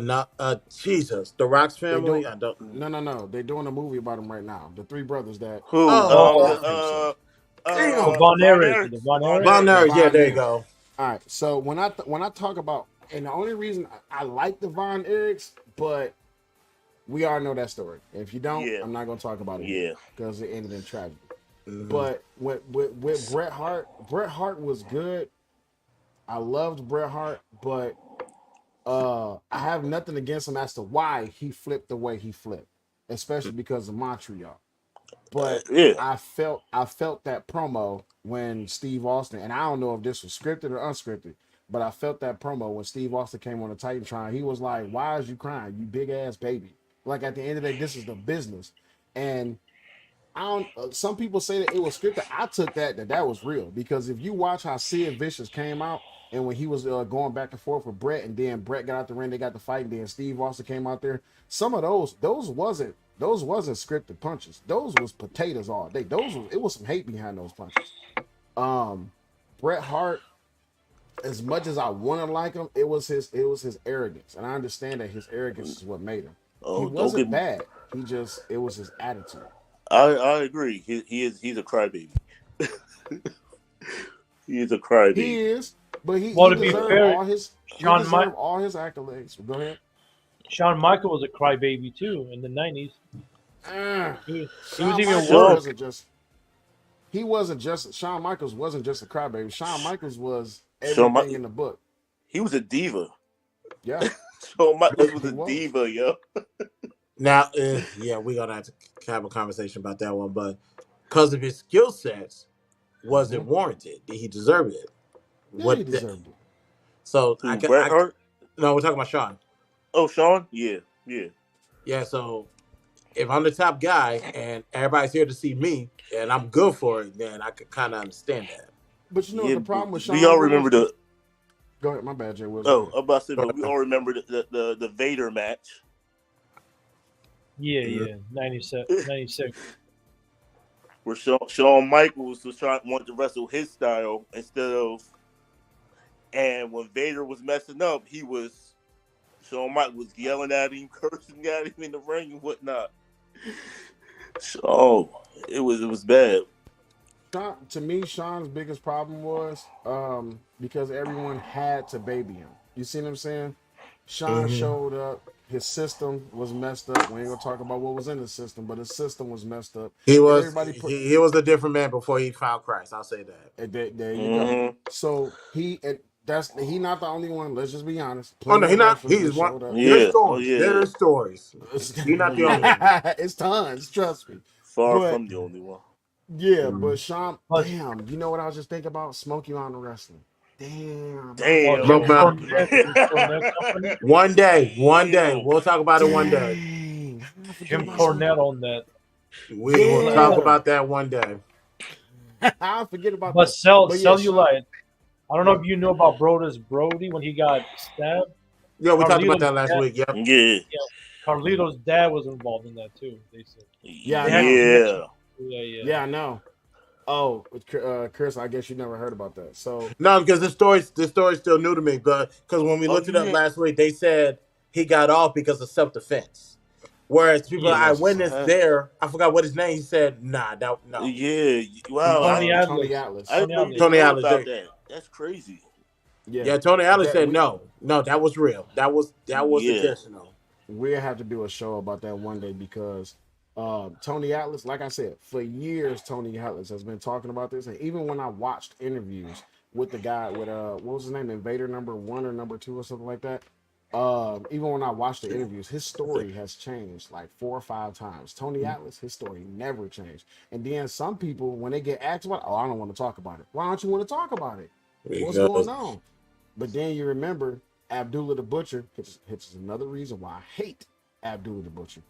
Not Jesus, the Rock's They family. don't. I don't. No. They're doing a movie about them right now. The 3 brothers that Who? Oh, Hart Oh, okay. Hart themselves. the Damn, Von Von Erich. Erich. The The Von Von Erich. Von Erich. Erich. Yeah, Von there you Erich. go. All right. So when I talk about, and the only reason I like the Von Erichs, but we all know that story. If you don't, Yeah. I'm not gonna talk about it here Yeah. because it ended in tragedy. Hmm. But with Bret Hart was good. I loved Bret Hart, but I have nothing against him as to why he flipped the way he flipped, especially because of Montreal. But Yeah. I felt that promo when Steve Austin, and I don't know if this was scripted or unscripted, but I felt that promo when Steve Austin came on the Titantron. He was like, "Why is you crying, you big ass baby?" Like at the end of the day, this is the business. And I don't. Some people say that it was scripted. I took that was real because if you watch how Sid Vicious came out and when he was going back and forth with Brett, and then Brett got out the ring, they got the fight, and then Steve Austin came out there. Some of those wasn't scripted punches. Those was potatoes all day. It was some hate behind those punches. Bret Hart, as much as I want to like him, it was his arrogance, and I understand that his arrogance is what made him. He Oh, don't wasn't get me. bad. It was his attitude. I agree. He's a crybaby. He is a crybaby. He is, but he Well, to be deserved fair, all his all his accolades. Go ahead. Shawn Michaels was a crybaby too in the 90s. He was even Michaels worse. Shawn Michaels wasn't just a crybaby. Shawn Michaels was Shawn everything in the book. He was a diva. Yeah. Shawn Michaels was a diva, yo. Now, yeah, we're gonna have to have a conversation about that one, but because of his skill sets, was it warranted? Did he deserve it? Yeah, he deserved it. So Bret Hart? No, we're talking about Shawn. Oh, Shawn? Yeah. Yeah, so if I'm the top guy and everybody's here to see me and I'm good for it, then I could kind of understand that. But you know what the problem with Shawn? We all remember the. Go ahead, my bad, Jay Wills. Oh, I'm about to say, but we all remember the Vader match. Yeah, 96. Where Shawn Michaels wanted to wrestle his style instead of, and when Vader was messing up, Shawn Michaels was yelling at him, cursing at him in the ring and whatnot. So it was bad. To me, Shawn's biggest problem was because everyone had to baby him. You see what I'm saying? Shawn showed up. His system was messed up. We ain't gonna talk about what was in the system, but his system was messed up. He was a different man before he found Christ. I'll say that. There you go. So he not the only one. Let's just be honest. Oh no, he's not. He's one. There's stories. There's stories. He's not the only one. It's tons. Trust me. Far from the only one. Yeah, but Shawn, damn, you know what I was just thinking about? Smoky Mountain Wrestling. Damn. One day, we'll talk about it one day. Jim Cornette on that. We will talk about that one day. I'll forget about but that. Cellulite. I don't know if you know about Brodus Brody when he got stabbed. Yeah, we talked about that last week. Yep. Yeah. Carlito's dad was involved in that too. They said. Yeah, I know. Oh, Chris, I guess you never heard about that. So no, because this story's still new to me. But because when we looked it up last week, they said he got off because of self-defense. Whereas people I witnessed there, I forgot what his name. He said, "Nah, no." Yeah, wow. Tony Atlas. Tony Atlas. About that. That's crazy. Yeah. Tony Atlas said no, that was real. That was intentional. We'll have to do a show about that one day because Tony Atlas, like I said, for years Tony Atlas has been talking about this, and even when I watched interviews with the guy with what was his name, Invader number 1 or number 2 or something like that. Even when I watched the interviews, his story has changed like 4 or 5 times. Tony Atlas, his story never changed. And then some people, when they get asked about, I don't want to talk about it. Why don't you want to talk about it? What's going on? But then you remember Abdullah the Butcher, which is another reason why I hate Abdullah the Butcher.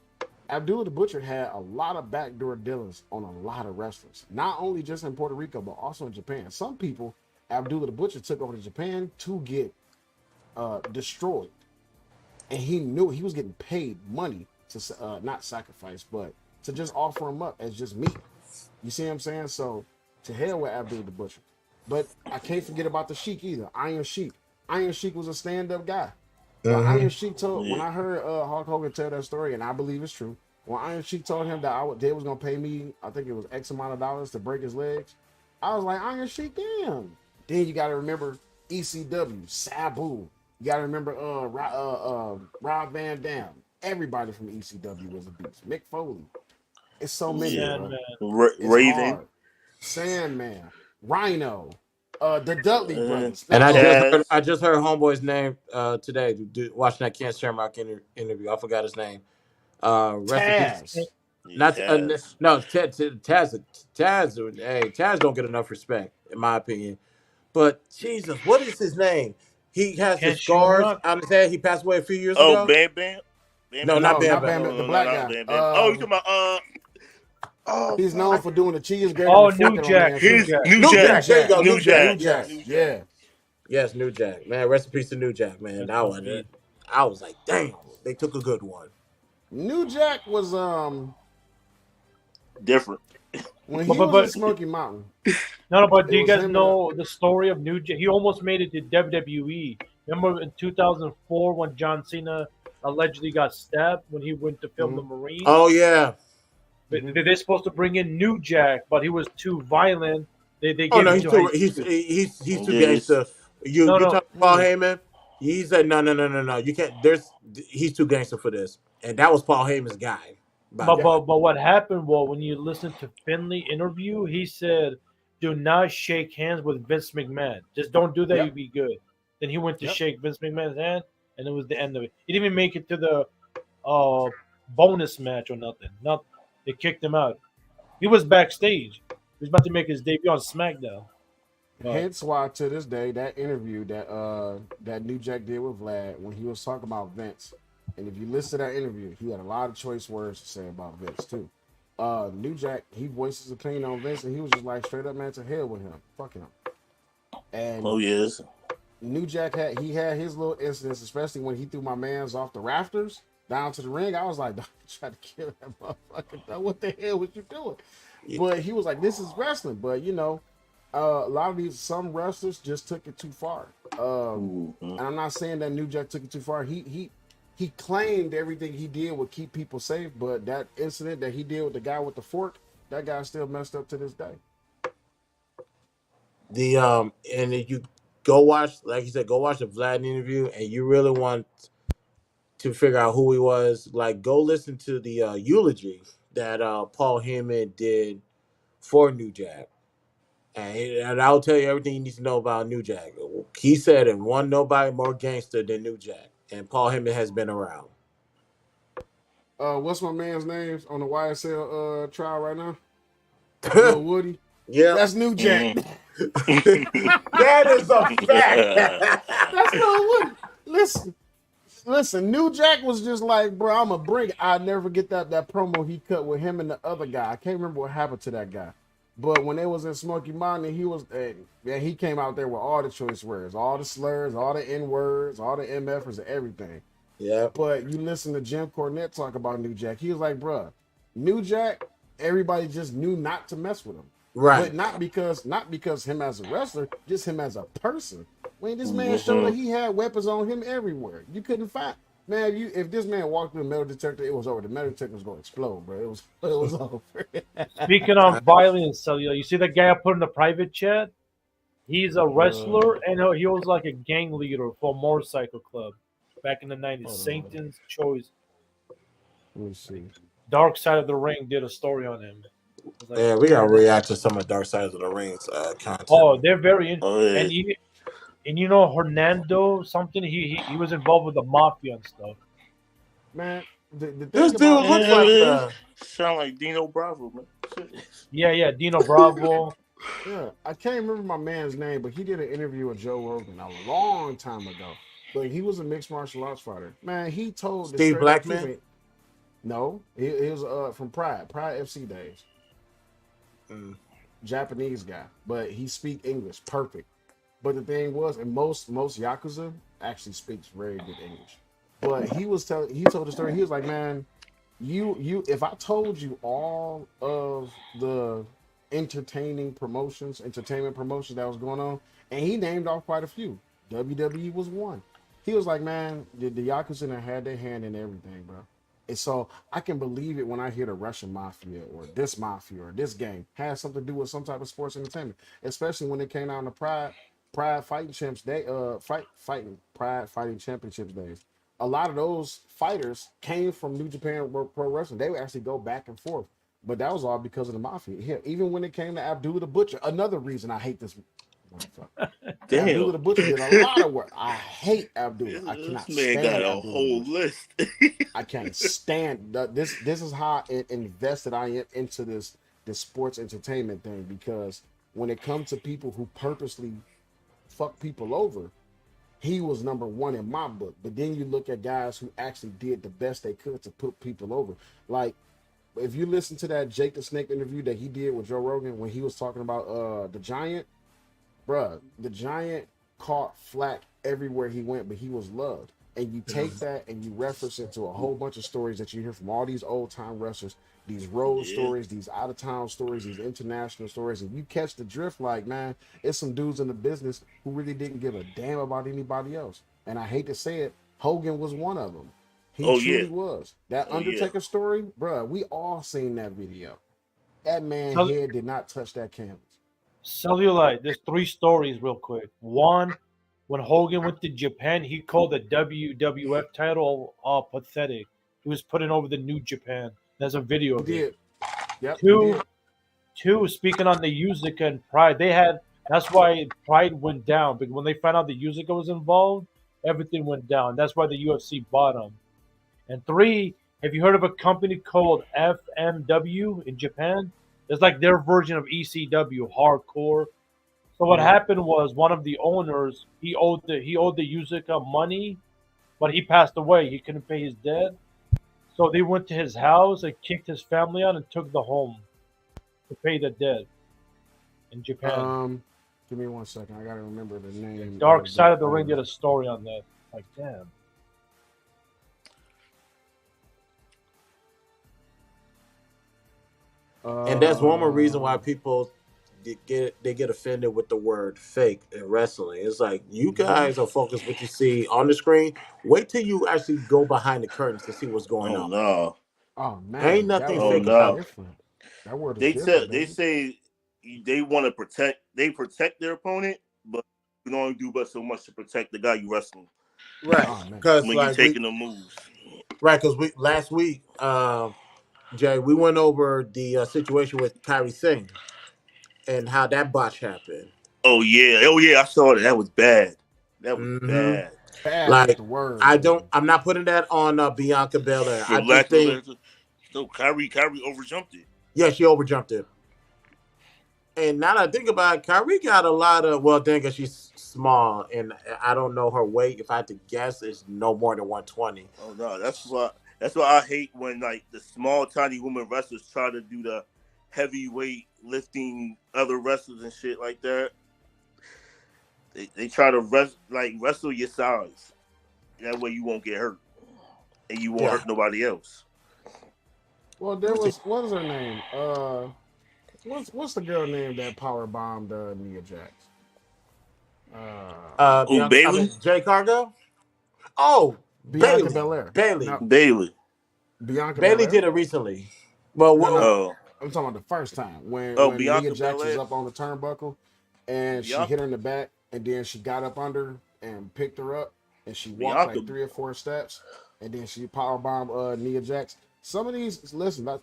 Abdullah the Butcher had a lot of backdoor dealings on a lot of wrestlers, not only just in Puerto Rico, but also in Japan. Some people, Abdullah the Butcher took over to Japan to get destroyed. And he knew he was getting paid money to not sacrifice, but to just offer him up as just meat. You see what I'm saying? So to hell with Abdullah the Butcher. But I can't forget about the Sheik either. Iron Sheik. Iron Sheik was a stand-up guy. Iron Sheik told when I heard Hulk Hogan tell that story, and I believe it's true. When Iron Sheik told him that they was gonna pay me, I think it was X amount of dollars to break his legs, I was like, Iron Sheik, damn. Then you got to remember ECW, Sabu. You got to remember Rob Van Dam. Everybody from ECW was a beast. Mick Foley. It's so many. Raven. Sandman. Rhino. The Dudley brothers. And I Taz. just heard homeboy's name today. Watching that Ken Shamrock interview. I forgot his name. Rest in peace. Taz. Not Taz. no Taz. Hey, Taz don't get enough respect in my opinion. But Jesus, what is his name? He has the Ken scars Shamrock? on his head. He passed away a few years Oh, ago. Bam Bam. Bam No, Bam. not No, Bam not Bam. Bam, the black not guy. Bam Bam. Oh, you talking about Oh, He's known for doing the cheese grater Oh, and New forking on Jack. man. his too. New New Jack. Jack. There you go. New New Jack. Jack. New Jack. Yes. Yeah. Yes, New Jack. Man, rest in peace to New Jack, man. That one. I was like, damn, they took a good one. New Jack was Different. when he was in Smoky Mountain. No, but do It you was guys him know the story of New Jack? He almost made it to WWE. Remember in 2004 when John Cena allegedly got stabbed when he went to film The Marine? Oh yeah. They're supposed to bring in New Jack, but he was too violent. They gave Oh no, him he's too Yes. gangster. You No, you no. talking Paul Heyman? He said no. You can't. He's too gangster for this, and that was Paul Heyman's guy. But what happened was when you listen to Finley interview, he said, "Do not shake hands with Vince McMahon. Just don't do that. Yep. You'll be good." Then he went to Yep. shake Vince McMahon's hand, and it was the end of it. He didn't even make it to the bonus match or nothing. Not they kicked him out. He was backstage. He was about to make his debut on SmackDown. Hence why to this day that interview that New Jack did with Vlad when he was talking about Vince, and if you listen to that interview, he had a lot of choice words to say about Vince too. New Jack, he voiced his opinion on Vince, and he was just like straight up, man, to hell with him, fucking him. And Oh yes. New Jack had his little incidents, especially when he threw my man's off the rafters down to the ring. I was like, don't try to kill that motherfucker. What the hell was you doing? But he was like, this is wrestling. But you know, a lot of some wrestlers just took it too far. And I'm not saying that New Jack took it too far. He claimed everything he did would keep people safe, but that incident that he did with the guy with the fork, that guy still messed up to this day. And if you go watch, like you said, go watch the Vlad interview, and you really want to figure out who he was, like go listen to the eulogy that Paul Heyman did for New Jack. And I'll tell you everything you need to know about New Jack. He said, "And one nobody more gangster than New Jack." And Paul Heyman has been around. What's my man's name on the YSL trial right now? Lil Woody. Yeah, That's New Jack. that is a fact. That's Lil Woody. Listen. New Jack was just like, bro, I'm gonna bring it. I never get that promo he cut with him and the other guy. I can't remember what happened to that guy. But when they was in Smoky Mountain, he came out there with all the choice words, all the slurs, all the N words, all the MFers, and everything. Yeah. But you listen to Jim Cornette talk about New Jack. He was like, bro, New Jack, everybody just knew not to mess with him. Right. But not because him as a wrestler, just him as a person. When this man showed that he had weapons on him everywhere, you couldn't find. Man, if this man walked through a metal detector, it was over. The metal detector was going to explode, bro. It was over. Speaking of violence, so you see that guy I put in the private chat? He's a wrestler, and he was like a gang leader for a motorcycle club back in the 90s. Satan's Choice. Let me see. Dark Side of the Ring did a story on him. Like, yeah, we gotta react to some of Dark Side of the Rings content. Oh, they're very interesting. And you know Hernando something? He was involved with the mafia and stuff. Man, this dude looks like sound like Dino Bravo, man. Yeah, Dino Bravo. Yeah, I can't remember my man's name, but he did an interview with Joe Rogan a long time ago. But he was a mixed martial arts fighter. Man, he told Steve Blackman. No, he was from Pride FC days. Japanese guy, but he speak English perfect. But the thing was, and most Yakuza actually speaks very good English. But he told the story. He was like, man, you if I told you all of the entertainment promotions that was going on, and he named off quite a few. WWE was one. He was like, man, the Yakuza had their hand in everything, bro. And so I can believe it when I hear the Russian mafia or this gang has something to do with some type of sports entertainment, especially when it came out in the Pride Fighting Champs Day, Pride Fighting Championships days. A lot of those fighters came from New Japan Pro Wrestling. They would actually go back and forth, but that was all because of the mafia. Yeah, even when it came to Abdullah the Butcher, another reason I hate this Damn. Abdullah the Butcher did a lot of work. I hate Abdullah. I cannot This man stand got a Abdullah. whole list. I can't stand this. This is how invested I am into this sports entertainment thing, because when it comes to people who purposely fuck people over, he was number one in my book. But then you look at guys who actually did the best they could to put people over. Like, if you listen to that Jake the Snake interview that he did with Joe Rogan when he was talking about the Giant, bruh, the Giant caught flack everywhere he went, but he was loved. And you take that and you reference it to a whole bunch of stories that you hear from all these old time wrestlers, these road stories, these out of town stories, these international stories, and you catch the drift. Like, man, it's some dudes in the business who really didn't give a damn about anybody else. And I hate to say it, Hogan was one of them. He truly was. That Undertaker story, bruh, we all seen that video. That man head did not touch that canvas. Cellulite, there's 3 stories real quick. One, when Hogan went to Japan, he called the WWF title pathetic. He was putting over the New Japan. There's a video of it. Yep, two, speaking on the Uzica and Pride, that's why Pride went down, because when they found out the Uzica was involved, everything went down. That's why the UFC bought him. And 3, have you heard of a company called FMW in Japan? It's like their version of ECW, hardcore. So what happened was, one of the owners, he owed the Uzica money, but he passed away. He couldn't pay his debt. So they went to his house and kicked his family out and took the home to pay the debt in Japan. Give me 1 second. I gotta remember the name. Dark Side of the Ring did a story on that. Like, damn. And that's one more reason why people get offended with the word fake in wrestling. It's like, you guys are focused what you see on the screen. Wait till you actually go behind the curtains to see what's going on. No. Oh man, ain't nothing fake about it. That word is different. They say they want to protect their opponent, but you can only do but so much to protect the guy you wrestling. Right. Because when you're taking the moves. Right, because last week, Jay, we went over the situation with Kyrie Singh and how that botch happened. Oh yeah, I saw that. That was bad. That was bad. Like, the word. I'm not putting that on Bianca Belair. I just think Kyrie overjumped it. Yeah, she overjumped it. And now that I think about it, Kyrie got a lot of, well, dang it, she's small, and I don't know her weight. If I had to guess, it's no more than 120. Oh no, that's why I hate when like the small, tiny women wrestlers try to do the heavyweight lifting other wrestlers and shit like that. They try to wrestle your size. That way you won't get hurt, and you won't hurt nobody else. Well, there was, what was her name? What's the girl name that power bombed Nia Jax? Bailey? Jay Cargo? Oh, Bianca Belair. Bailey. Bianca Bailey Belair? did it recently. Well, I'm talking about the first time when Bianca Nia Jax Belair? was up on the turnbuckle and she hit her in the back, and then she got up under and picked her up, and she walked like 3 or 4 steps, and then she powerbombed Nia Jax. Some of these, listen, I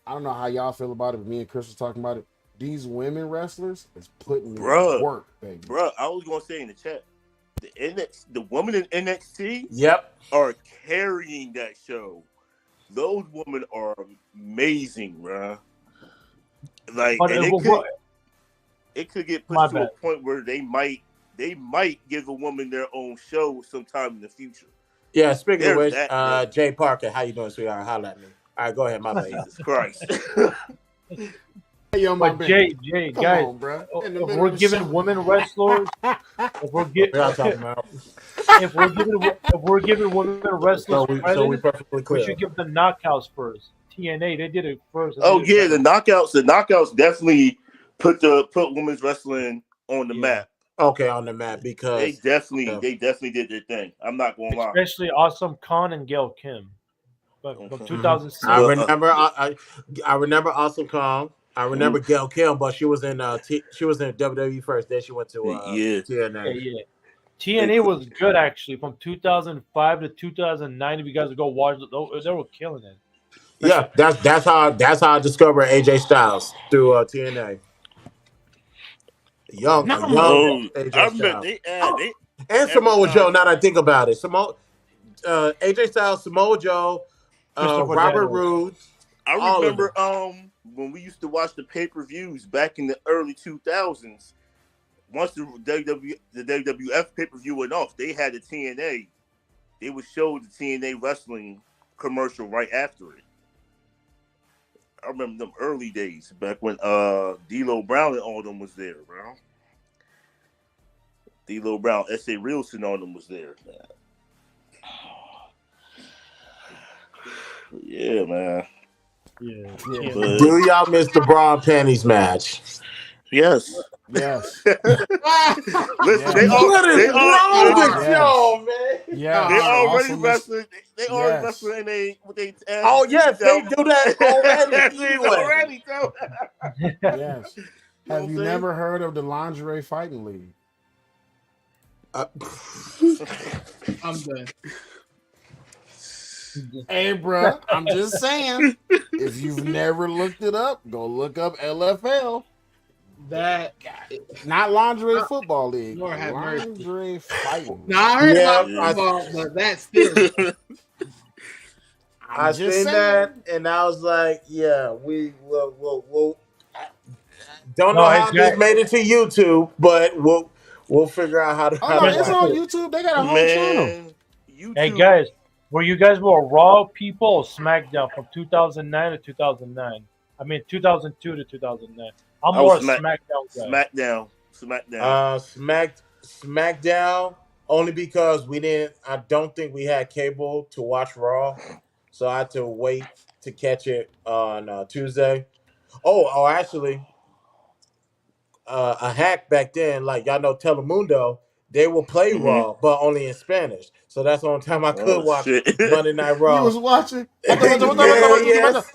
don't know how y'all feel about it, but me and Chris was talking about it. These women wrestlers is putting in work, baby. Bro, I was gonna say in the chat, the women in NXT, are carrying that show. Those women are amazing, bro. Like, it could get pushed to a point where they might give a woman their own show sometime in the future. Yeah, speaking of which, Jay Parker, how you doing, sweetheart? Holla at me. All right, go ahead, my bad. Jesus Christ. But Jay, guys, if we're giving women wrestlers, if we're giving women wrestlers credit, we perfectly clear. We should give them knockouts first. TNA, they did it first. Oh yeah, the knockouts definitely put women's wrestling on the map. Okay, on the map, because they definitely did their thing. I'm not gonna lie. Especially Awesome Khan and Gail Kim. From 2006. I remember Awesome Khan. I remember Gail Kim, but she was in WWE first. Then she went to TNA. Yeah. TNA was good actually from 2005 to 2009. If you guys go watch, they were killing it. Yeah, that's how I discovered AJ Styles through TNA. young Oh, AJ I remember Styles. they And Samoa Joe. advertised. Now that I think about it, AJ Styles, Samoa Joe, Christopher Robert Daniels. Roode, I all of them. remember when we used to watch the pay-per-views back in the early 2000s. Once the WWF pay-per-view went off, they had the TNA. They would show the TNA wrestling commercial right after it. I remember them early days back when D'Lo Brown and all them was there, bro. D'Lo Brown, S.A. Reelson, all them was there, man. Yeah, man. Yeah. But Do y'all miss the bra and panties match? yes. Yes. Listen, Yes. What is wrong with Yes. y'all, man? Yeah. they I already also miss. wrestling. They already Yes. wrestling in they with their Oh asses yes, they out. do that already. They Anyway, already do. Yes. You know Have what you I'm saying? never heard of the Lingerie Fighting League? I'm done. Hey, bro, I'm just saying. If you've never looked it up, go look up LFL. That Not Lingerie Football League. Lord have mercy. Lingerie Fighting League. No, I heard Yeah, about football, but that still. I'm I just seen saying. that, and I was like, yeah, we will. Don't No, know hey, how this made it to YouTube, but we'll figure out how to Oh how no, to it's watch on it. YouTube. They got a whole channel. Man, Hey YouTube. guys, were you guys more Raw people or SmackDown from 2009 to 2009? I mean 2002 to 2009. I'm I was more a SmackDown guy. SmackDown. SmackDown only because we didn't. I don't think we had cable to watch Raw, so I had to wait to catch it on Tuesday. Actually, a hack back then, like y'all know Telemundo, they will play Hmm. Raw, but only in Spanish. So that's the only time I could Oh watch shit. Monday Night You Raw. was watching. Yes.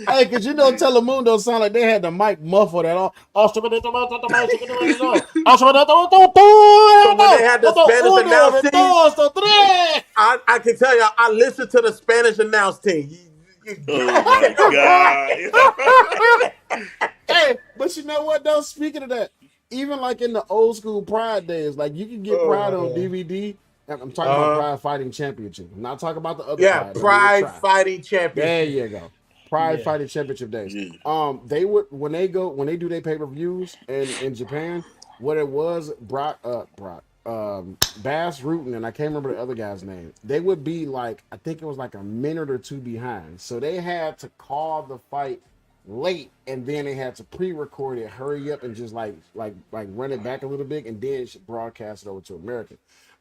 Hey, cause you know Telemundo sound like they had the mic muffled at all. So when they had the Spanish announce team, I can tell y'all, I listened to the Spanish announce team. Oh my god. Hey, but you know what though? Speaking of that, even like in the old school Pride days, like you can get Pride on man. DVD. I'm talking about Pride Fighting Championship. I'm not talking about the other Yeah, Pride. Pride Fighting There Championship. you go. Pride Yeah. Fighting Championship days. Yeah. They would when they do their pay-per-views in Japan, what it was, Bass Rutten, and I can't remember the other guy's name. They would be like, I think it was like a minute or two behind. So they had to call the fight late, and then they had to pre-record it, hurry up, and just like run it back a little bit, and then broadcast it over to America.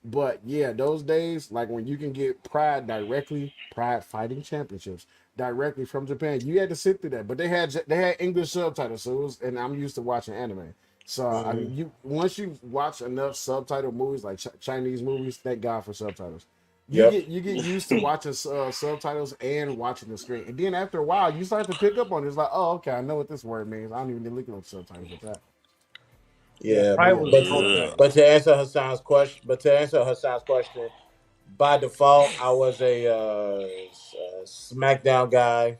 But yeah, those days, like when you can get Pride Fighting Championships directly from Japan, you had to sit through that. But they had English subtitles, so it was, and I'm used to watching anime. So I mean, you once you watch enough subtitle movies like Chinese movies, thank God for subtitles. You Yep. get used to watching subtitles and watching the screen, and then after a while, you start to pick up on it. It's like, oh, okay, I know what this word means. I don't even need to look at the subtitles with that. Yeah, Pride was Yeah. but to answer Hassan's question, by default, I was a SmackDown guy.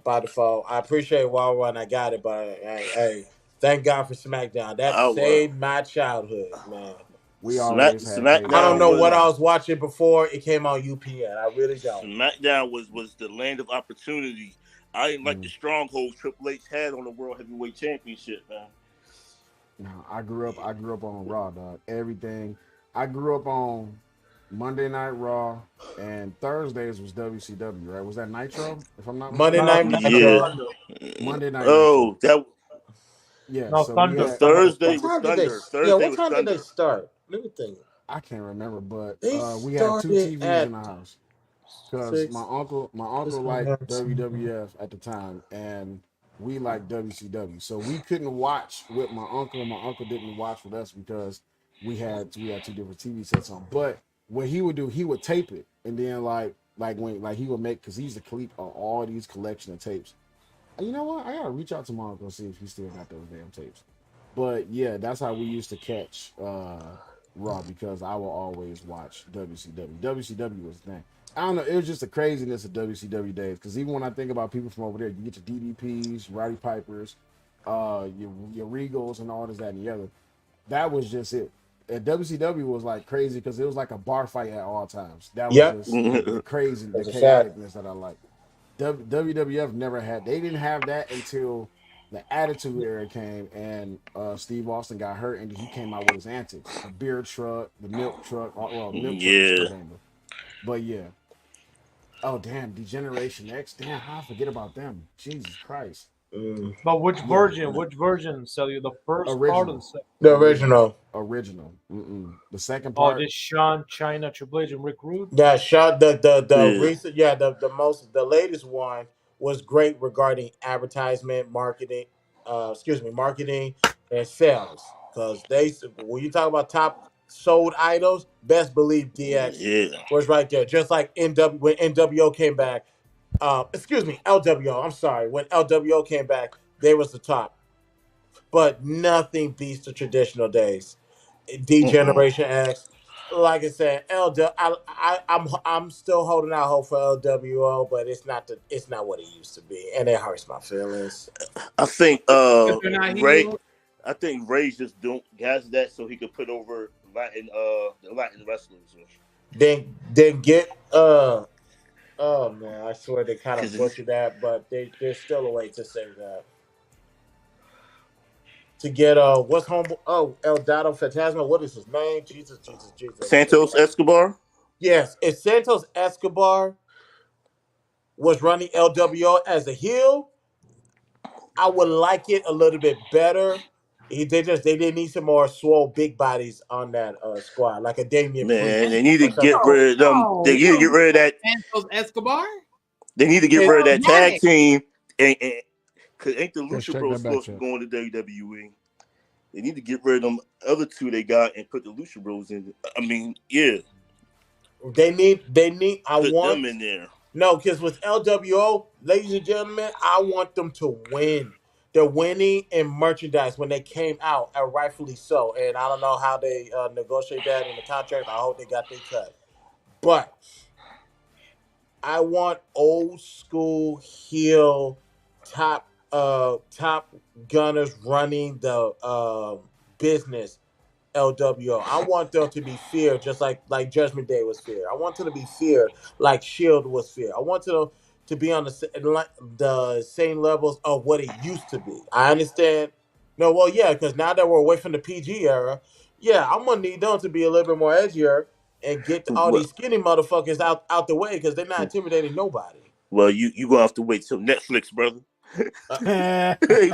By default, I appreciate Raw when I got it, but hey, thank God for SmackDown. That I was saved my childhood, man. We always had cable. I don't SmackDown know what I was was watching before it came on UPN. I really don't. SmackDown was the land of opportunity. I didn't like the stronghold Triple H had on the World Heavyweight Championship, man. No, I grew up on Raw, dog. Everything. I grew up on Monday Night Raw, and Thursdays was WCW, right? Was that Nitro? If I'm not Monday mistaken. Night Yeah. Nitro. Monday Night Nitro. Oh, that Yeah, No, so we Thunder. the had. Thursday What was time did they? Thunder. Yeah, Thursday what was time did they Thunder. start? Let me think. I can't remember, but They we had two started TVs in at the house because my 6. uncle liked WWF at the time, and we liked WCW. So we couldn't watch with my uncle, and my uncle didn't watch with us because we had two different TV sets on. But what he would do, he would tape it, and then when he would make, because he used to keep all these collection of tapes. And you know what? I gotta reach out to my uncle and see if he still got those damn tapes. But yeah, that's how we used to catch Raw, because I will always watch WCW. WCW was the thing. I don't know. It was just the craziness of WCW days. Because even when I think about people from over there, you get your DDPs, Roddy Pipers, your Regals, and all this, that, and the other. That was just it. And WCW was like crazy because it was like a bar fight at all times. That was Yep. just the crazy, the That's a fact. chaoticness that I like. WWF never had. They didn't have that until the Attitude Era came, and Steve Austin got hurt, and he came out with his antics: the beer truck, the milk truck. Well, milk truck was still dangerous, but yeah. Oh damn, Degeneration X. Damn, how I forget about them? Jesus Christ. But which version? Which version sell you? The first part or the second? The original. Original. The second Oh, part. this Sean, China, Triple H, and Rick Rude. Yeah, shot the recent the latest one was great regarding advertisement, marketing, marketing and sales. Because when you talk about top sold idols, best believe DX was right there. Just like when NWO came back, LWO. I'm sorry, when LWO came back, they was the top. But nothing beats the traditional days. D-Generation X. Like I said, I'm still holding out hope for LWO, but it's not what it used to be, and it hurts my feelings. I think Ray just don't has that so he could put over the Latin wrestlers. Then get oh man, I swear they kind of butchered that, but there's still a way to say that. To get what's home El Dado Fantasma, what is his name? Jesus. Santos Escobar? Yes, if Santos Escobar was running LWO as a heel, I would like it a little bit better. They didn't need some more swole big bodies on that squad, like a Damian Priest. They need to get rid of them. They need to get rid of that Santos Escobar. They need to get rid of that tag team, and because ain't the Lucha Bros supposed to go into WWE? They need to get rid of them other two they got and put the Lucha Bros in. I mean, yeah. They need. I put want them in there. No, because with LWO, ladies and gentlemen, I want them to win. They're winning in merchandise when they came out, and rightfully so. And I don't know how they negotiate that in the contract. I hope they got their cut. But I want old school heel top gunners running the business. LWO. I want them to be feared just like Judgment Day was feared. I want them to be feared like Shield was feared. I want them to be on the same levels of what it used to be. I understand. No, well, yeah, because now that we're away from the PG era, yeah, I'm gonna need them to be a little bit more edgier and get all these skinny motherfuckers out the way because they're not intimidating nobody. Well, you gonna have to wait till Netflix, brother. Man, they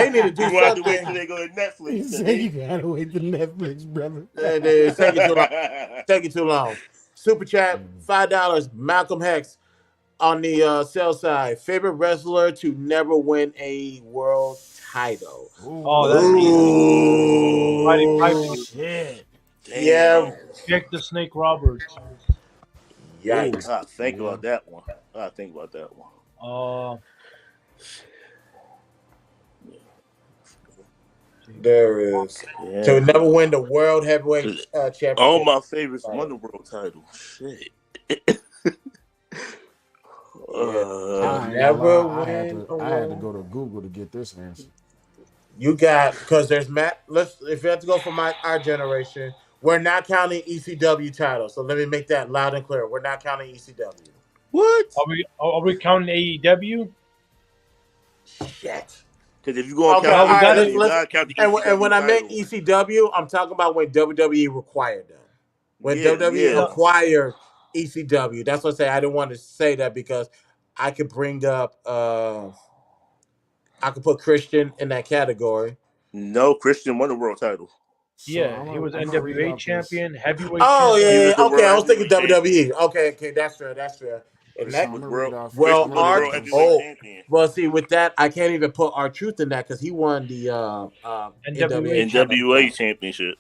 need to do something. Have to wait till they go to Netflix. You gotta wait till Netflix, brother. It's taking too long. Taking too long. Super chat, $5. Malcolm Hex on the sell side. Favorite wrestler to never win a world title. Oh, that's easy. Roddy Piper. Shit. Yeah. Jake the Snake Roberts. Yikes. I think about that one. There is. To never win the world heavyweight championship. All my favorites won the world title. Shit. Never win. I had to go to Google to get this answer. You got, because there's Matt. If you have to go for our generation, we're not counting ECW titles. So let me make that loud and clear. We're not counting ECW. What? Are we counting AEW? Shit. Because if you go on count, you gotta count the ECW and when I meant ECW, I'm talking about when WWE required them. When WWE required ECW, that's what I say. I didn't want to say that because I could bring up. I could put Christian in that category. No, Christian won the world title. Yeah, he was NWA champion, heavyweight champion. Oh, yeah. Okay, I was thinking WWE. Okay, that's fair. And that well, see, with that, I can't even put R-Truth in that because he won the NWA championship.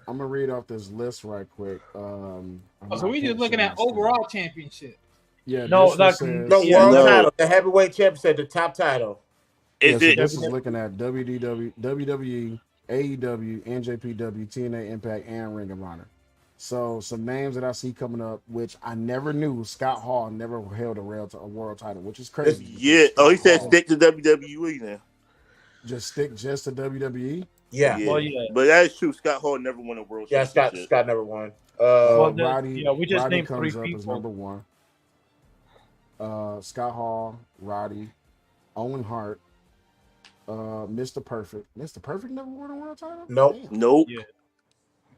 I'm gonna read off this list right quick. So we just looking at overall championship. Yeah, no, the world title, the heavyweight championship, the top title. This is looking at WWE, AEW, NJPW, TNA Impact, and Ring of Honor. So some names that I see coming up, which I never knew. Scott Hall never held a world title, which is crazy. Yeah. Oh, he said stick to WWE now. Just stick just to WWE. Yeah. Well, yeah. But that is true. Scott Hall never won a world championship. Scott never won. Roddy, we just Roddy named comes 3 up people. as number 1. Scott Hall, Roddy, Owen Hart, Mr. Perfect. Mr. Perfect never won a world title? Nope. Damn. Nope. Yeah.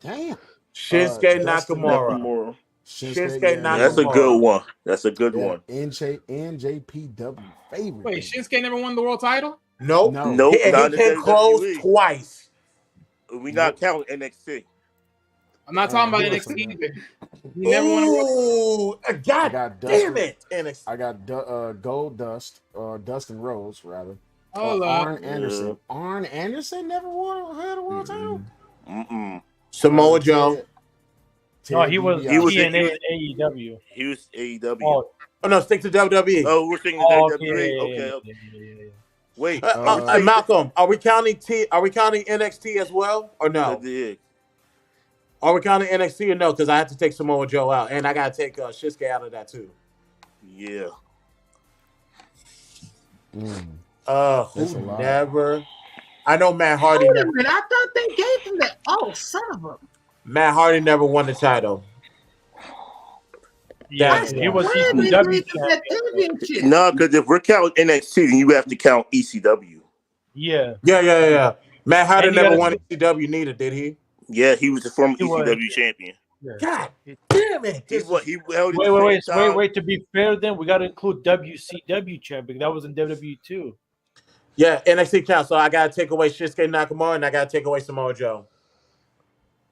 Damn. Shinsuke Dustin Nakamura. Shinsuke Nakamura. That's a good one. That's a good one. NJPW favorite. Wait, Shinsuke never won the world title? Nope. Nope. He Not in came the close WWE. twice. We not counting NXT. I'm not talking about NXT either. He never won a world title. God damn it. NXT. I got Gold Dust, Dustin Rhodes, rather. Arn Anderson. Arn Anderson never had a world title? Samoa Joe. No, he was TNA AEW. He was AEW. Oh no, stick to WWE. Oh, we're sticking to WWE. Okay. Wait, Malcolm, are we counting NXT as well or no? Are we counting NXT or no? Because I have to take Samoa Joe out, and I gotta take Shinsuke out of that too. Yeah. Who never? I know Matt Hardy. Wait a minute, I thought they gave him that. Oh, son of a. Matt Hardy never won the title. Yeah, he was ECW champion. No, because if we're counting NXT, then you have to count ECW. Yeah. Matt Hardy never won ECW neither, did he? Yeah, he was the former ECW champion. Yeah. God damn it! He held Wait. To be fair, then we got to include WCW champion. That was in WWE too. Yeah, NXT counts. So I gotta take away Shinsuke Nakamura and I gotta take away Samoa Joe.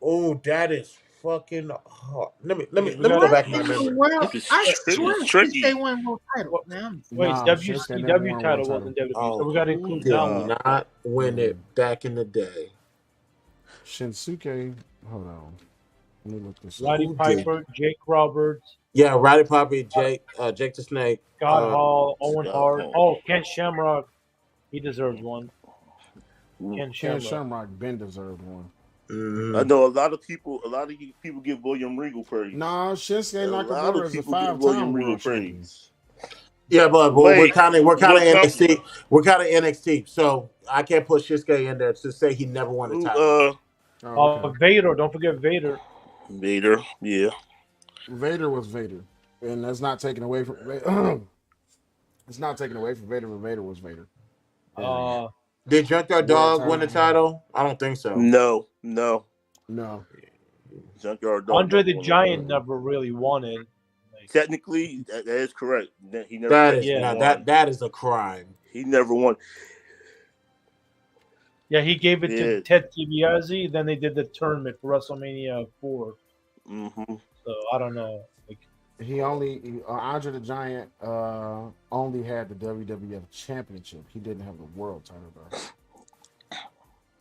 Oh, that is fucking hard. Let me go back to my memory. Well, I swear tricky. they won world title. Man, wait, WCW title wasn't WWE, so we got to include that one. Not win it back in the day. Shinsuke, hold on. Let me look this up. Roddy Piper, Jake Roberts. Yeah, Roddy Piper, Jake the Snake. Scott Hall, Owen Hart. Oh, Ken Shamrock. He deserves one. Ken Shamrock Ben deserved one. I know a lot of people give William Regal praise. No, Shinsuke Nakamura is a 5-time world champion. Yeah, but we're counting NXT. We're counting NXT, so I can't put Shinsuke in there to say he never won a title. Vader, don't forget Vader. Vader, yeah. Vader was Vader, and that's not taken away from Vader. It's not taken away from Vader, but Vader was Vader. Did Junkyard Dog win the title? I don't think so. No. Junkyard Dog. Andre the Giant never really won it. Technically, that is correct. He never. That is a crime. He never won. Yeah, he gave it to Ted DiBiase. Then they did the tournament for WrestleMania 4. Mm-hmm. So I don't know. Andre the Giant only had the WWF Championship. He didn't have the world title though.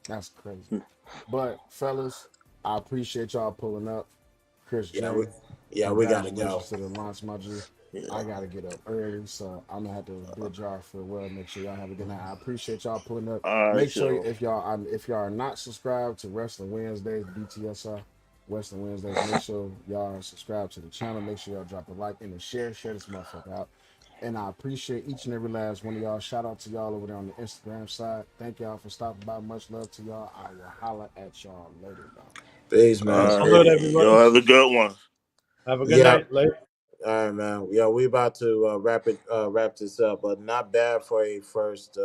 That's crazy. But fellas, I appreciate y'all pulling up. Chris J. We gotta go. To the launch module. I gotta get up early, so I'm gonna have to bid y'all farewell. Make sure y'all have a good night. I appreciate y'all pulling up. Make sure if y'all are not subscribed to Wrestling Wednesdays, BTSR Wrestling Wednesdays, make sure y'all are subscribed to the channel. Make sure y'all drop a like and a share this motherfucker out. And I appreciate each and every last one of y'all. Shout out to y'all over there on the Instagram side. Thank y'all for stopping by. Much love to y'all. I will holler at y'all later, though. Peace, man. Y'all have a good one. Have a good night. Later. All right, man. Yeah, we about to wrap this up, but not bad for a first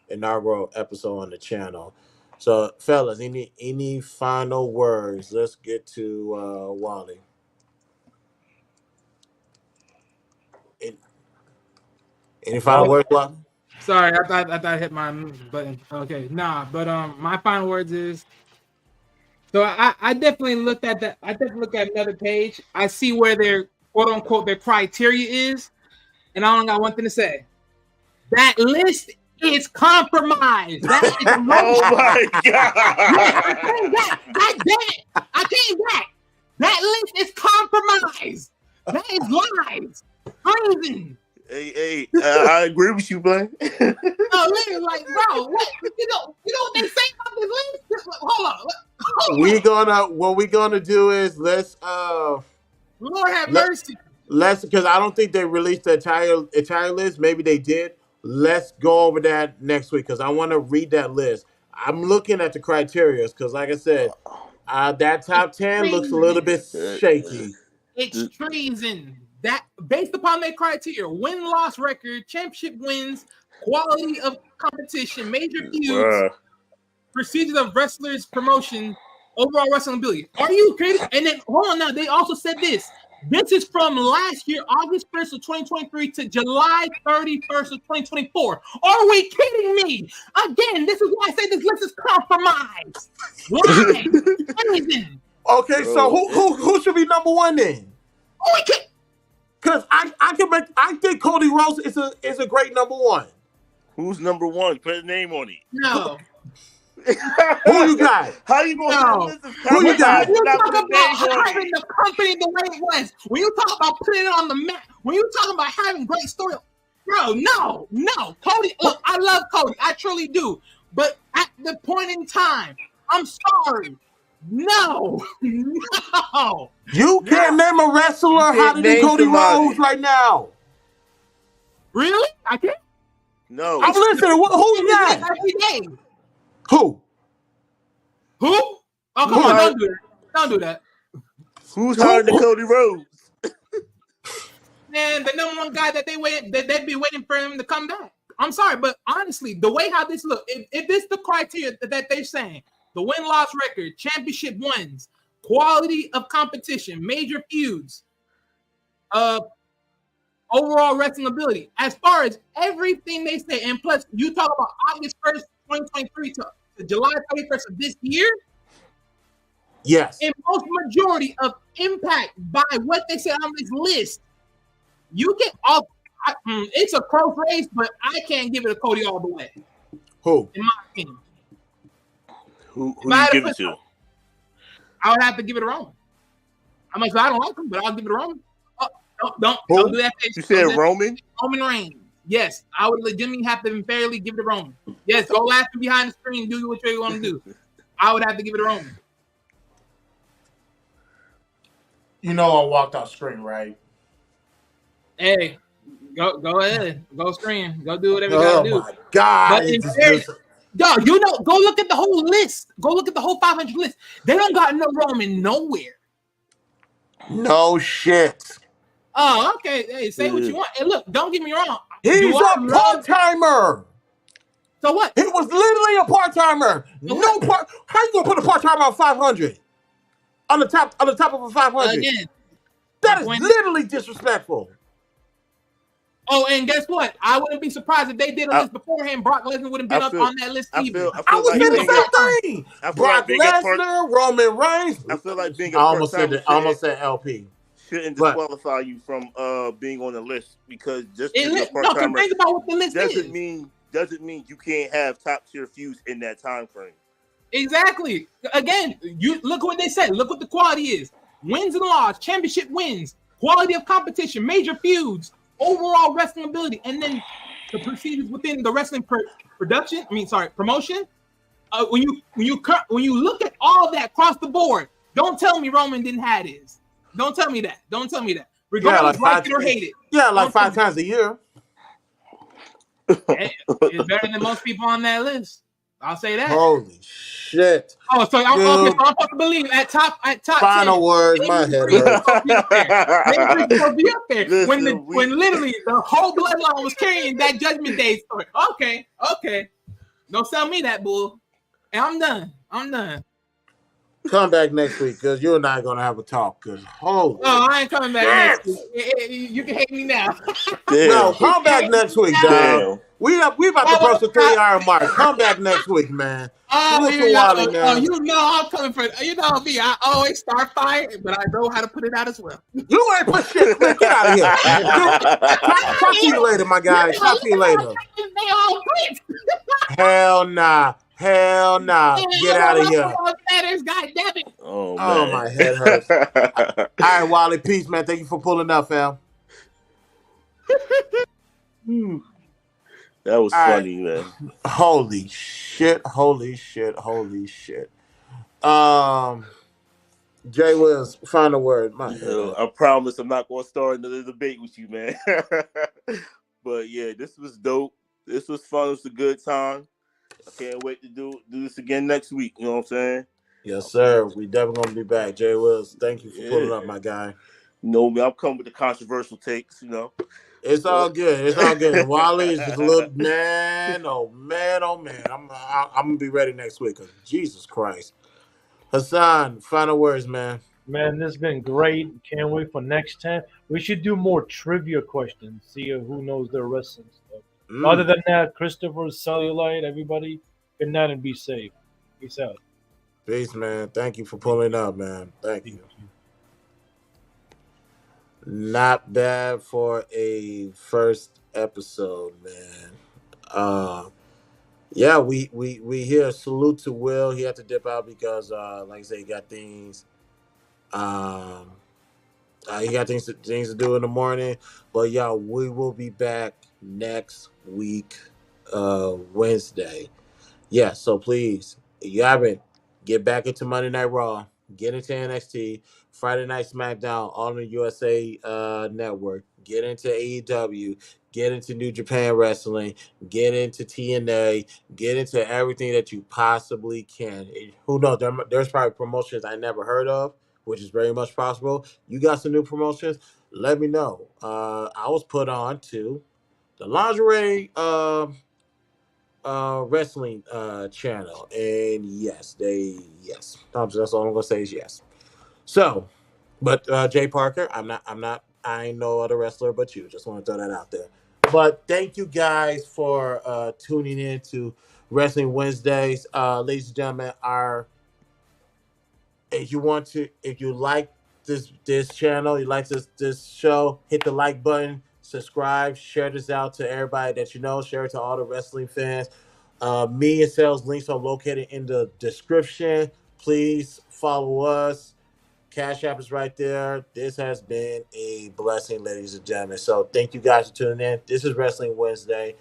inaugural episode on the channel. So, fellas, any final words? Let's get to Wally. Any final words, Wally? Sorry, I thought I hit my button. Okay, but my final words is. So I definitely looked at that. I definitely look at another page. I see where their quote unquote their criteria is, and I only got one thing to say. That list is compromised. That is oh my god! I came back. That list is compromised. That is lies. Treason. Hey, I agree with you, Blaine. No, literally, like, bro, what? You know what they say about this list? Hold what we gonna do is let's Lord have mercy. Let's, because I don't think they released the entire list. Maybe they did. Let's go over that next week because I want to read that list. I'm looking at the criteria because, like I said, that top 10 looks a little bit shaky. It's treason. That based upon their criteria: win-loss record, championship wins, quality of competition, major feuds, procedures of wrestlers, promotion, overall wrestling ability. Are you kidding? And then hold on now. They also said this. This is from last year, August 1st of 2023 to July 31st of 2024. Are we kidding me? Again, this is why I say this list is compromised. Why? Okay, so who should be number one then? Because I think Cody Rhodes is a great number one. Who's number one? Put a name on it. No. Who you got? How you going to Who you got? When you talk about having the company the way it was, when you talk about putting it on the map, when you talk about having great story, bro, no. Cody, look, I love Cody. I truly do. But at the point in time, I'm sorry. No. You can't name a wrestler hotter than Cody Rhodes right now. Really? I can't? No. I'm listening. Who you got? Every day. Who? Oh, come on, don't do that. Don't do that. Who's hotter than Cody Rhodes? Man, the number one guy that they'd be waiting for him to come back. I'm sorry, but honestly, the way how this look, if this the criteria that they're saying, the win-loss record, championship wins, quality of competition, major feuds, overall wrestling ability, as far as everything they say, and plus you talk about August 1st, 2023 to July 31st of this year. Yes. In most majority of impact by what they said on this list, you get off. It's a close race, but I can't give it a Cody all the way. Who? In my opinion. Who you give it to? I would have to give it a Roman. I don't like him, but I'll give it a Roman. Don't do that. You said Roman? Roman Reigns. Yes, I would legitimately have to fairly give it a Roman. Yes, go laughing behind the screen, do what you want to do. I would have to give it a Roman. You know I walked off screen, right? Hey, go ahead. Go screen. Go do whatever you gotta do. Oh my God. Dog, go look at the whole list. Go look at the whole 500 list. They don't got no Roman nowhere. No shit. Oh, okay. Hey, say what you want. And look, don't get me wrong. He's a part-timer. So what? He was literally a part-timer. No part. How you gonna put a part-timer on 500? On the top of a 500? Again, that is literally disrespectful. Oh, and guess what? I wouldn't be surprised if they did a list beforehand. Brock Lesnar wouldn't have been up on that list either. I was saying the same thing. Brock Lesnar, Roman Reigns. I feel like being a I almost said LP. Shouldn't disqualify you from being on the list because just think about what the list doesn't mean you can't have top tier feuds in that time frame. Exactly. Again, you look what they said. Look what the quality is: wins and losses, championship wins, quality of competition, major feuds, overall wrestling ability, and then the procedures within the wrestling promotion. When you look at all that across the board, don't tell me Roman didn't have his. Don't tell me that. Regardless, like it or hate it. Yeah, like 5 times a year. It's better than most people on that list. I'll say that. Holy shit! Oh, so I'm supposed to believe at top. Final 10, words, my head hurts. Be up there. When literally the whole bloodline was carrying that Judgment Day story. Okay. Don't sell me that bull. And I'm done. Come back next week because you and I are gonna have a talk. Cause I ain't coming back next week. You can hate me now. No, come back next week, dog. We about to approach the 3-hour mark. Come back next week, man. You know I'm coming for. You know me. I always start fire, but I know how to put it out as well. You ain't put shit. Man, get out of here. Talk to you later, my guy. Talk to you later. Hell nah. Get out of here. Oh, my head hurts. All right, Wally. Peace, man. Thank you for pulling up, fam. That was funny, man. Holy shit. Jay Wills, final word. I promise I'm not gonna start another debate with you, man. But yeah, this was dope. This was fun. It was a good time. I can't wait to do this again next week. You know what I'm saying? Yes, sir. We definitely gonna be back. Jay Wills, thank you for pulling up, my guy. You know me, I'm coming with the controversial takes. It's all good. It's all good. Wally is just a little man. Oh man. Oh man. I'm gonna be ready next week. Cause Jesus Christ, Hassan. Final words, man. Man, this has been great. Can't wait for next time. We should do more trivia questions. See who knows their wrestling stuff. Other than that, Christopher, Cellulite, everybody, good night and be safe. Peace out. Peace, man. Thank you for pulling up, man. Thank you. Not bad for a first episode, man. Yeah, we here. Salute to Will. He had to dip out because, like I said, he got things. He got things to do in the morning. But yeah, we will be back next week, Wednesday. Yeah, so please, if you haven't, get back into Monday Night Raw, get into NXT, Friday Night SmackDown, all on the USA Network, get into AEW, get into New Japan Wrestling, get into TNA, get into everything that you possibly can. Who knows? There's probably promotions I never heard of, which is very much possible. You got some new promotions? Let me know. I was put on to the lingerie wrestling channel, and yes, that's all I'm gonna say is yes. So, but Jay Parker, I ain't no other wrestler but you. Just want to throw that out there. But thank you guys for tuning in to Wrestling Wednesdays, ladies and gentlemen. If you like this channel, you like this show, hit the like button, subscribe, share this out to everybody that you know, share it to all the wrestling fans. Me and sales links are located in the description. Please follow us. Cash App is right there. This has been a blessing, ladies and gentlemen. So thank you guys for tuning in. This is Wrestling Wednesday.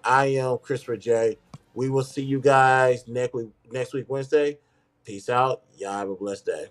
I am Christopher J. We will see you guys next week Wednesday. Peace out. Y'all have a blessed day.